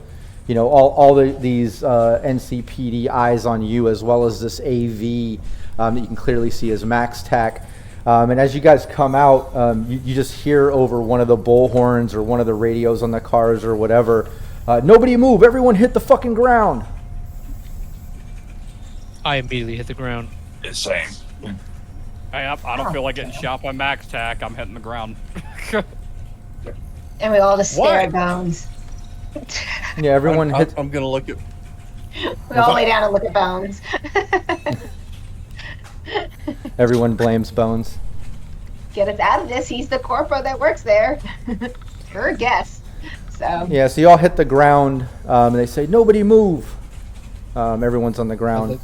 all these NCPD eyes on you, as well as this AV that you can clearly see as MaxTac. And as you guys come out, you just hear over one of the bullhorns or one of the radios on the cars or whatever, nobody move, everyone hit the fucking ground. I immediately hit the ground. Same. Hey, I don't feel like getting shot by MaxTac. I'm hitting the ground. And we all just stare Why? at Bones. Yeah, everyone hits. I'm gonna look at. We all lay down and look at Bones. Everyone blames Bones. Get us out of this. He's the corpo that works there. You're a guest. So Yeah, so you all hit the ground, and they say, nobody move. Everyone's on the ground.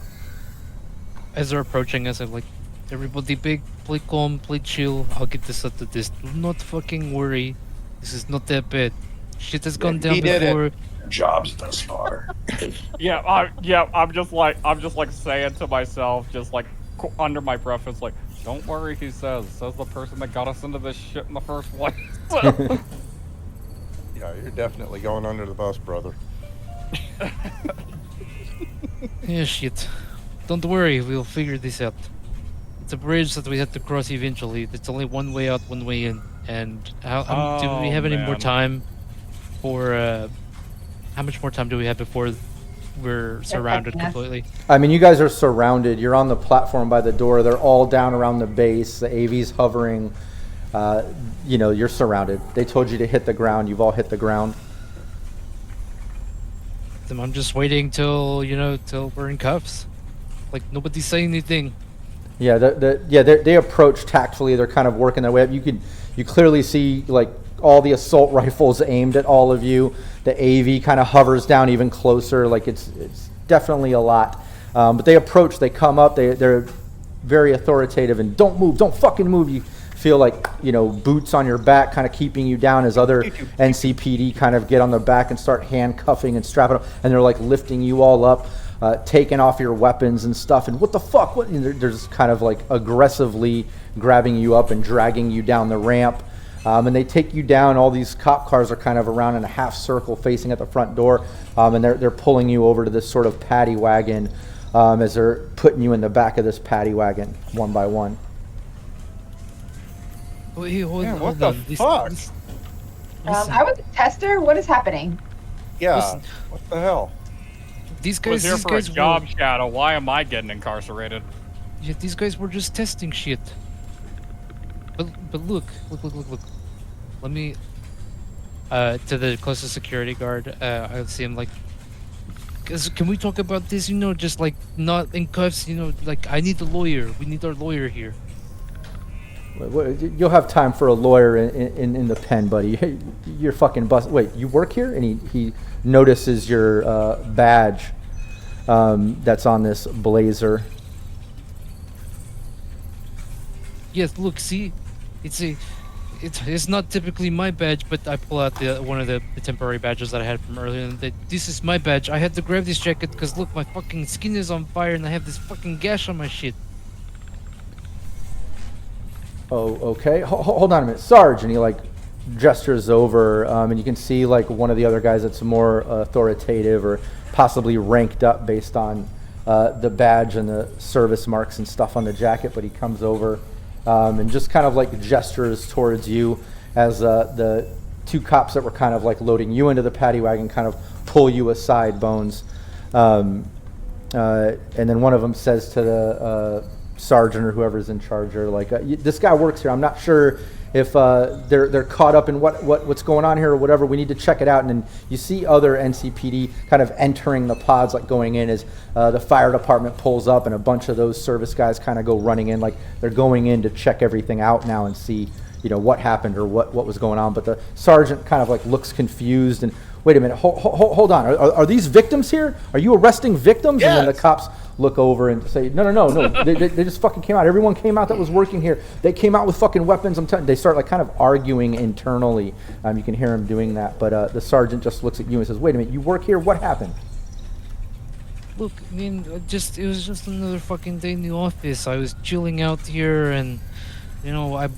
As they're approaching us, I'm like, everybody play calm, play chill. I'll get this out of this. Do not fucking worry. This is not that bad. Shit has gone down He did it. before. Jobs thus far. I'm just like saying to myself, just like under my breath, it's like, don't worry, he says the person that got us into this shit in the first place. Yeah, you're definitely going under the bus, brother. Yeah, shit. Don't worry, we'll figure this out. It's a bridge that we have to cross eventually. There's only one way out, one way in. And do we have any more man. time for, how much more time do we have before we're surrounded enough. completely? I mean, you guys are surrounded. You're on the platform by the door. They're all down around the base. The AV's hovering. You're surrounded. They told you to hit the ground. You've all hit the ground. Then I'm just waiting till we're in cuffs. Like, nobody's saying anything. Yeah, they approach tactfully. They're kind of working their way up. You clearly see like all the assault rifles aimed at all of you. The AV kind of hovers down even closer. Like it's definitely a lot. But they approach. They come up. They're very authoritative and don't move. Don't fucking move. You feel like boots on your back, kind of keeping you down as other NCPD kind of get on the back and start handcuffing and strapping up, and they're like lifting you all up. Taking off your weapons and stuff, and what the fuck? What? And they're just kind of like aggressively grabbing you up and dragging you down the ramp, and they take you down. All these cop cars are kind of around in a half circle, facing at the front door, and they're pulling you over to this sort of paddy wagon as they're putting you in the back of this paddy wagon one by one. Wait, hold Man, on. what the fuck? I was a tester. What is happening? Yeah. Listen. What the hell? These I was guys, here these for a guys job shadow. Why am I getting incarcerated? Yeah, these guys were just testing shit. But look. Let me to the closest security guard. I see him like. Can we talk about this? You know, just like not in cuffs. You know, like I need a lawyer. We need our lawyer here. You'll have time for a lawyer in the pen, buddy. You're fucking bust. Wait, you work here? And he notices your badge that's on this blazer. Yes, look, see, it's not typically my badge, but I pull out one of the temporary badges that I had from earlier. And this is my badge. I had to grab this jacket because look, my fucking skin is on fire and I have this fucking gash on my shit. Oh, okay. Hold on a minute, Sarge. And he like gestures over, and you can see like one of the other guys that's more authoritative or possibly ranked up based on the badge and the service marks and stuff on the jacket. But he comes over and just kind of like gestures towards you as the two cops that were kind of like loading you into the paddy wagon kind of pull you aside, Bones. And then one of them says to the sergeant or whoever's in charge, or like, this guy works here. I'm not sure if they're caught up in what's going on here or whatever. We need to check it out. And then you see other NCPD kind of entering the pods, like going in as the fire department pulls up, and a bunch of those service guys kind of go running in, like they're going in to check everything out now and see, you know, what happened or what was going on. But the sergeant kind of like looks confused and, wait a minute, hold on. Are these victims here? Are you arresting victims? Yes. And then the cops look over and say, no. they just fucking came out. Everyone came out that was working here. They came out with fucking weapons. I'm telling you. They start like kind of arguing internally. You can hear them doing that. But the sergeant just looks at you and says, wait a minute, you work here? What happened? Look, I mean, it was just another fucking day in the office. I was chilling out here and, you know, I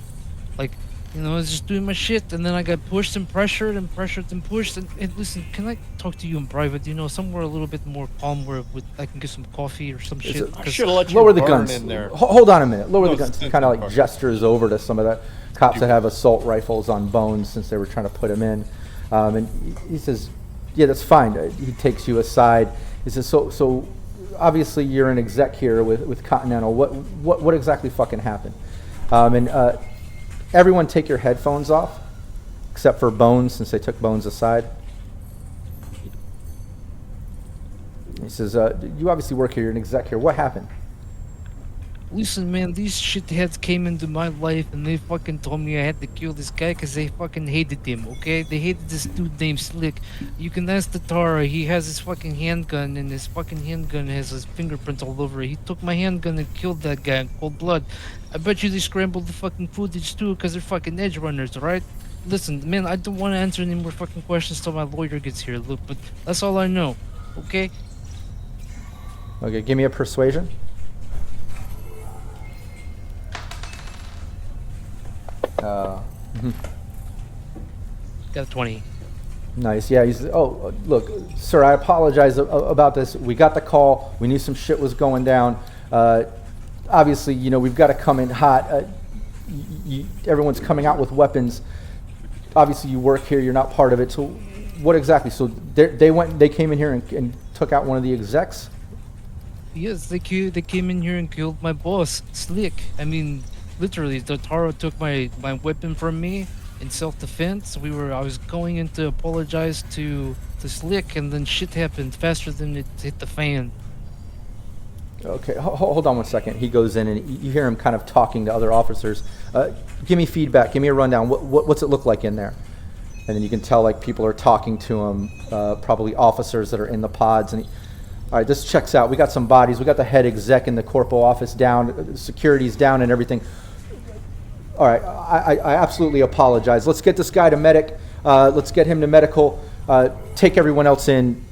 was just doing my shit, and then I got pushed and pressured and pushed. And listen, can I talk to you in private? You know, somewhere a little bit more calm where I can get some coffee or some shit. I should have let you Lower the burn guns. in there. Hold on a minute. Lower No, the guns. it's Kind of like fucking- gestures over to some of the cops that have assault rifles on Bones since they were trying to put him in. And he says, yeah, that's fine. He takes you aside. He says, so obviously you're an exec here with Continental. What exactly fucking happened? Everyone take your headphones off, except for Bones, since they took Bones aside. He says, you obviously work here, you're an exec here. What happened? Listen, man, these shitheads came into my life and they fucking told me I had to kill this guy because they fucking hated him, okay? They hated this dude named Slick. You can ask the Tara, he has his fucking handgun, and his fucking handgun has his fingerprints all over it. He took my handgun and killed that guy in cold blood. I bet you they scrambled the fucking footage too because they're fucking edgerunners, right? Listen, man, I don't want to answer any more fucking questions till my lawyer gets here, look, but that's all I know, okay? Okay, give me a persuasion. Got a 20. Nice. Yeah. He's. Oh, look, sir. I apologize about this. We got the call. We knew some shit was going down. Obviously, you know, we've got to come in hot. Everyone's coming out with weapons. Obviously, you work here. You're not part of it. So, what exactly? So they came in here and took out one of the execs. Yes, they came in here and killed my boss, Slick. I mean, literally, the Taro took my weapon from me in self-defense. I was going in to apologize to Slick, and then shit happened faster than it hit the fan. Okay, hold on 1 second. He goes in and you hear him kind of talking to other officers. Give me feedback. Give me a rundown. What's it look like in there? And then you can tell like people are talking to him, probably officers that are in the pods. And all right, this checks out. We got some bodies. We got the head exec in the corporal office down. Security's down and everything. All right, I absolutely apologize. Let's get this guy to medic. Let's get him to medical. Take everyone else in.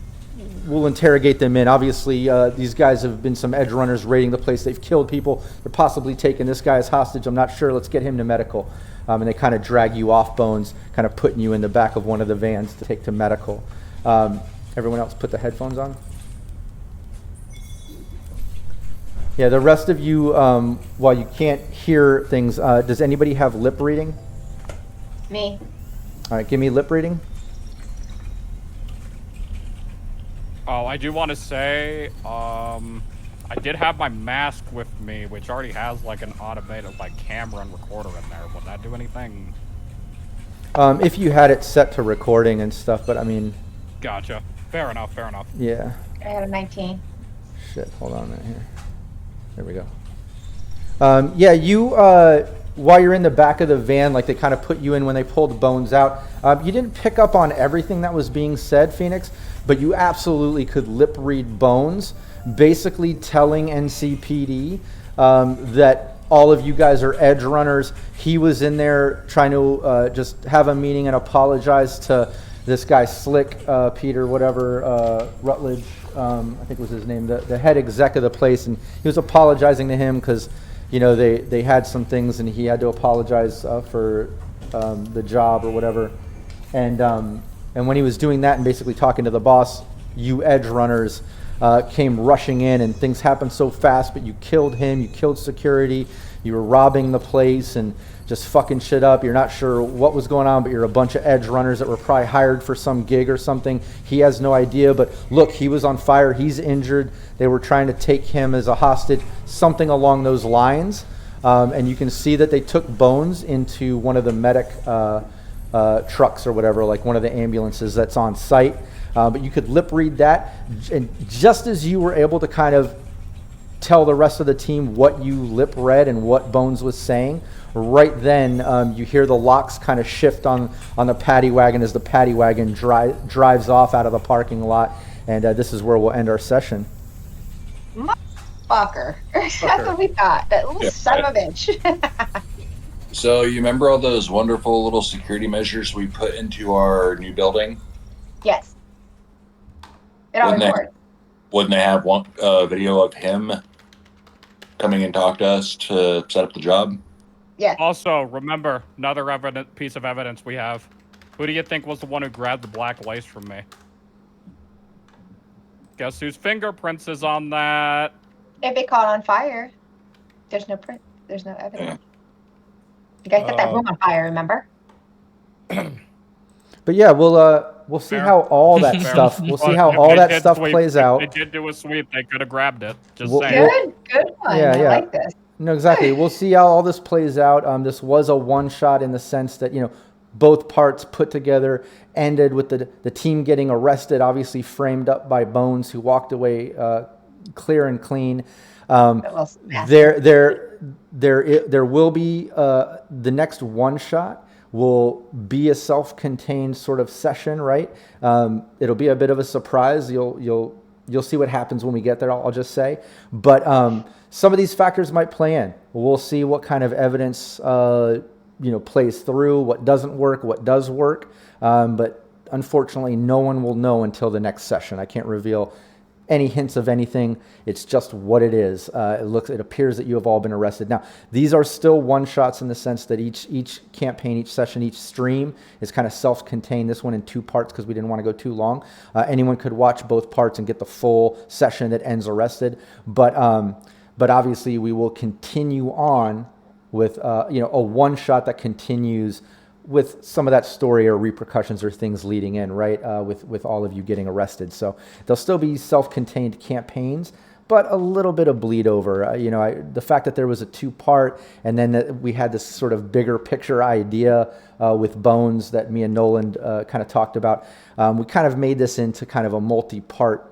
We'll interrogate them in. Obviously, these guys have been some edge runners raiding the place. They've killed people. They're possibly taking this guy as hostage. I'm not sure. Let's get him to medical. And they kind of drag you off, Bones, kind of putting you in the back of one of the vans to take to medical. Everyone else put the headphones on. Yeah, the rest of you, while you can't hear things, does anybody have lip reading? Me. All right, give me lip reading. Oh, I do want to say, I did have my mask with me, which already has like an automated like camera and recorder in there. Would that do anything? If you had it set to recording and stuff, but I mean... Gotcha. Fair enough, fair enough. Yeah. I had a 19. Shit, hold on a minute here. There we go. Yeah, you, while you're in the back of the van, like they kind of put you in when they pulled Bones out, you didn't pick up on everything that was being said, Phoenix, but you absolutely could lip read Bones, basically telling NCPD that all of you guys are Edgerunners. He was in there trying to just have a meeting and apologize to this guy Slick, Peter, whatever, Rutledge, I think was his name, the head exec of the place, and he was apologizing to him because, you know, they had some things and he had to apologize for the job or whatever. And when he was doing that and basically talking to the boss, you Edgerunners came rushing in, and things happened so fast, but you killed him, you killed security, you were robbing the place and just fucking shit up. You're not sure what was going on, but you're a bunch of Edgerunners that were probably hired for some gig or something. He has no idea, but look, he was on fire, he's injured, they were trying to take him as a hostage, something along those lines. And you can see that they took Bones into one of the medic trucks or whatever, like one of the ambulances that's on site. But you could lip read that, and just as you were able to kind of tell the rest of the team what you lip read and what Bones was saying, right then you hear the locks kind of shift on the paddy wagon as the paddy wagon drives off out of the parking lot, and this is where we'll end our session. Fucker. That's what we thought. That little son of a bitch. So you remember all those wonderful little security measures we put into our new building? Yes. It all records. Wouldn't they have one video of him coming and talk to us to set up the job? Yeah. Also, remember, another piece of evidence we have. Who do you think was the one who grabbed the black lace from me? Guess whose fingerprints is on that? If it caught on fire, there's no print. There's no evidence. You guys set that room on fire, remember? But yeah, we'll see how all that stuff. We'll see how all that stuff plays out. If they did do a sweep, they could have grabbed it. Just Well, saying. Good one. Yeah, I yeah. like this. No, exactly. We'll see how all this plays out. This was a one-shot in the sense that, you know, both parts put together ended with the team getting arrested, obviously framed up by Bones, who walked away clear and clean. There will be the next one-shot will be a self-contained sort of session, right? It'll be a bit of a surprise. You'll see what happens when we get there, I'll just say. But some of these factors might play in. We'll see what kind of evidence plays through, what doesn't work, what does work. But unfortunately, no one will know until the next session. I can't reveal any hints of anything. It's just what it is. It appears that you have all been arrested. Now, these are still one-shots in the sense that each campaign, each session, each stream is kind of self-contained. This one in 2 parts because we didn't want to go too long. Anyone could watch both parts and get the full session that ends arrested. But obviously, we will continue on with a one-shot that continues with some of that story or repercussions or things leading in, right, with all of you getting arrested. So there'll still be self-contained campaigns, but a little bit of bleed over. The fact that there was a 2-part and then that we had this sort of bigger picture idea with Bones that me and Nolan kind of talked about, we kind of made this into kind of a multi-part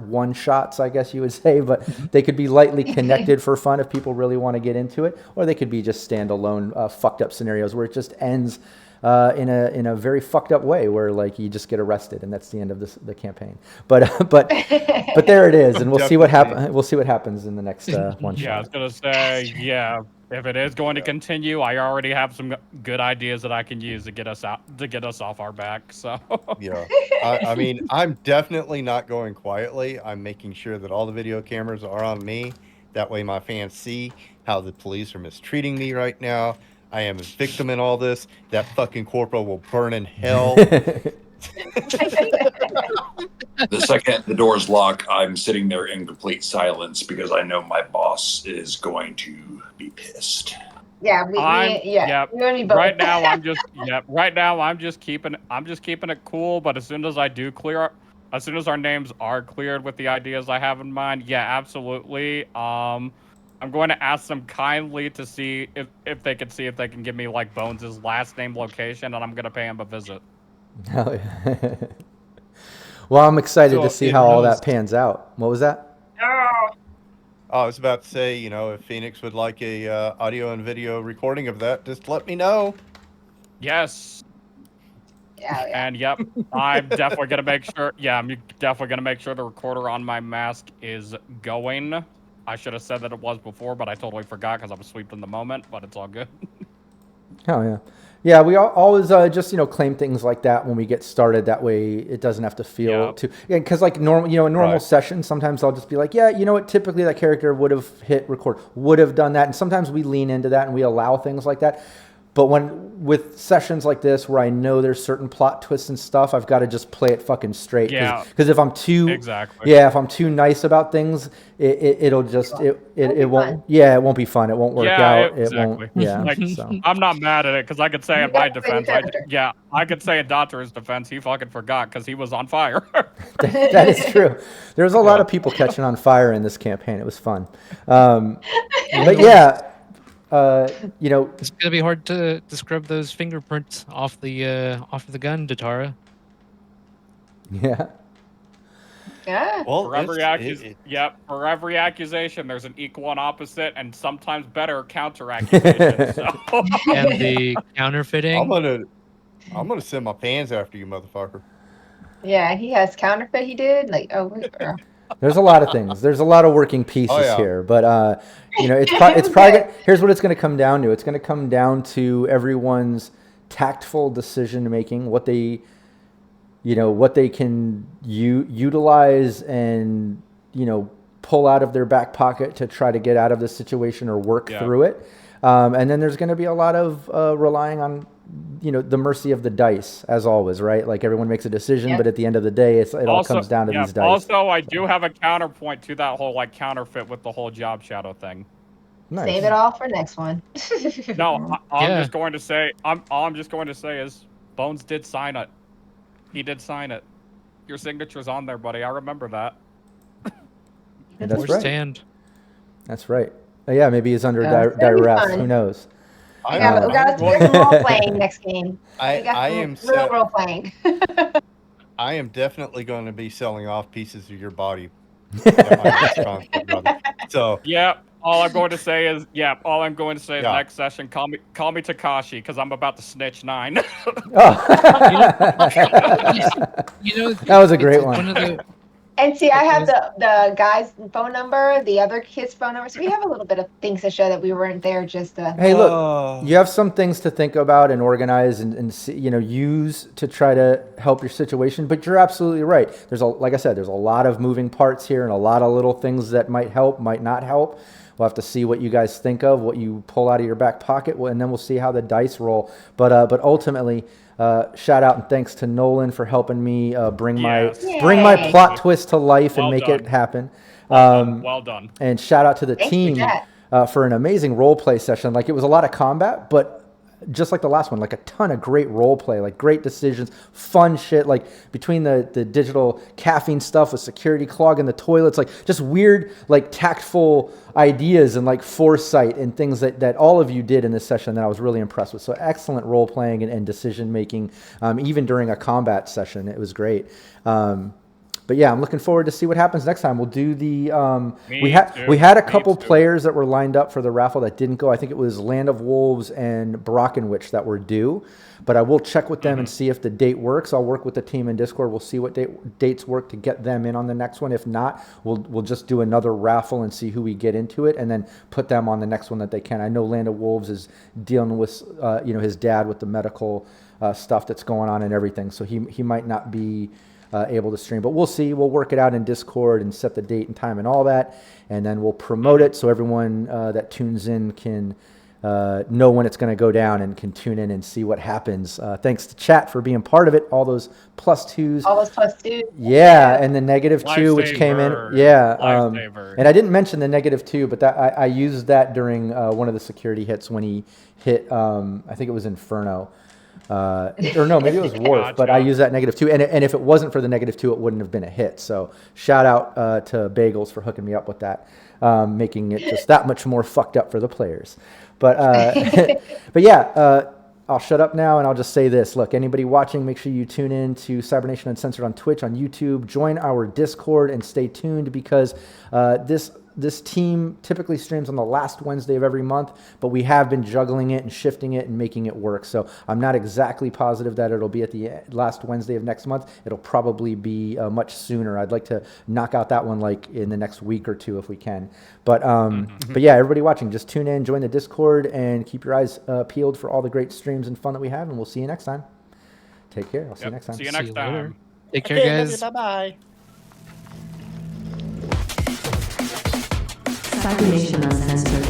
one-shots, I guess you would say, but they could be lightly connected for fun if people really want to get into it, or they could be just standalone fucked up scenarios where it just ends in a very fucked up way where like you just get arrested and that's the end of the campaign. But there it is, and we'll see what happens. We'll see what happens in the next one. Yeah, I was gonna say, yeah. If it is going to continue, I already have some good ideas that I can use to get us off our back. So yeah, I mean, I'm definitely not going quietly. I'm making sure that all the video cameras are on me. That way, my fans see how the police are mistreating me right now. I am a victim in all this. That fucking corporal will burn in hell. The second the doors lock, I'm sitting there in complete silence because I know my boss is going to be pissed. Yeah, Yep. we only both. Right now, I'm just keeping it cool. But as soon as as soon as our names are cleared with the ideas I have in mind, yeah, absolutely. I'm going to ask them kindly to see if they can give me like Bones' last name, location, and I'm gonna pay him a visit. Hell yeah. Well, I'm excited to So see in how all roast- that pans out. What was that? I was about to say, if Phoenix would like a audio and video recording of that, just let me know. Yes. Yeah. And yep, I'm definitely gonna make sure. Yeah, I'm definitely gonna make sure the recorder on my mask is going. I should have said that it was before, but I totally forgot because I was asleep in the moment. But it's all good. Oh yeah, yeah. We always just claim things like that when we get started. That way, it doesn't have to feel too. Yeah, because like normal, in normal Right. sessions, sometimes I'll just be like, yeah, you know what? Typically, that character would have hit record, would have done that, and sometimes we lean into that and we allow things like that. But with sessions like this where I know there's certain plot twists and stuff, I've got to just play it fucking straight. Yeah. Because if I'm too Exactly. Yeah, if I'm too nice about things, it'll just it won't. fun. Yeah, it won't be fun. It won't work out. Exactly. It won't. Yeah. Like, So. I'm not mad at it because I could say You in my gotta play the defense, character. I could say in Doctor's defense, he fucking forgot because he was on fire. That is true. There's a lot of people catching on fire in this campaign. It was fun. But yeah, It's gonna be hard to scrub those fingerprints off the gun, Datara. yeah. Yeah. Well, For every for every accusation, there's an equal and opposite, and sometimes better counter accusation. So. And the counterfeiting. I'm gonna send my pants after you, motherfucker. Yeah, he has counterfeit. He did There's a lot of things. There's a lot of working pieces yeah. here, but it's probably here's what it's going to come down to. It's going to come down to everyone's tactful decision making, what they can utilize and pull out of their back pocket to try to get out of this situation or work through it. And then there's going to be a lot of relying on the mercy of the dice, as always, right? Like everyone makes a decision, but at the end of the day, it all comes down to these dice. Also, I do have a counterpoint to that whole counterfeit with the whole job shadow thing. Nice. Save it all for next one. No, all I'm just going to say is Bones did sign it. He did sign it. Your signature's on there, buddy. I remember that. Yeah, that's Or right. stand. That's right. Yeah, maybe he's under it's gonna be duress. fun. Who knows? We got to do some role playing next game. I am real role playing. I am definitely going to be selling off pieces of your body. at my next concert, brother. So Yeah. All I'm going to say is next session, call me Takashi, because I'm about to snitch 9. That was a great one. And see, I have the guy's phone number, the other kid's phone number. So we have a little bit of things to show that we weren't there just to. Hey, look, you have some things to think about and organize and use to try to help your situation. But you're absolutely right. Like I said, there's a lot of moving parts here and a lot of little things that might help, might not help. We'll have to see what you guys think of, what you pull out of your back pocket, and then we'll see how the dice roll. But ultimately, shout out and thanks to Nolan for helping me bring my plot twist to life and make it happen. Well done. And shout out to the Thanks team for an amazing role play session. Like, it was a lot of combat, but just like the last one, like a ton of great role play, like great decisions, fun shit, like between the digital caffeine stuff with security clogging the toilets, like just weird, like tactful ideas and like foresight and things that all of you did in this session that I was really impressed with. So excellent role playing and decision making, even during a combat session. It was great. But yeah, I'm looking forward to see what happens next time. We'll do the we had a couple players that were lined up for the raffle that didn't go. I think it was Land of Wolves and Brockenwich that were due, but I will check with them and see if the date works. I'll work with the team in Discord. We'll see what dates work to get them in on the next one. If not, we'll just do another raffle and see who we get into it, and then put them on the next one that they can. I know Land of Wolves is dealing with his dad with the medical stuff that's going on and everything, so he might not be able to stream, but we'll see. We'll work it out in Discord and set the date and time and all that, and then we'll promote it so everyone that tunes in can know when it's going to go down and can tune in and see what happens. Thanks to chat for being part of it. All those +2s. All those +2s. Yeah, and the -2, which came in. Lifesaver. Yeah. Lifesaver. And I didn't mention the -2, but that I used that during one of the security hits when he hit, I think it was Inferno. Or no, maybe it was Wharf, but I used that -2. And if it wasn't for the -2, it wouldn't have been a hit. So shout out to Bagels for hooking me up with that, making it just that much more fucked up for the players. But but yeah, I'll shut up now and I'll just say this. Look, anybody watching, make sure you tune in to Cybernation Uncensored on Twitch, on YouTube. Join our Discord and stay tuned because this team typically streams on the last Wednesday of every month, but we have been juggling it and shifting it and making it work. So I'm not exactly positive that it'll be at the last Wednesday of next month. It'll probably be much sooner. I'd like to knock out that one like in the next week or two if we can. But but yeah, everybody watching, just tune in, join the Discord, and keep your eyes peeled for all the great streams and fun that we have. And we'll see you next time. Take care. I'll see you next time. See you See next you later. time. Take care, guys. Bye-bye. Cybernation Uncensored.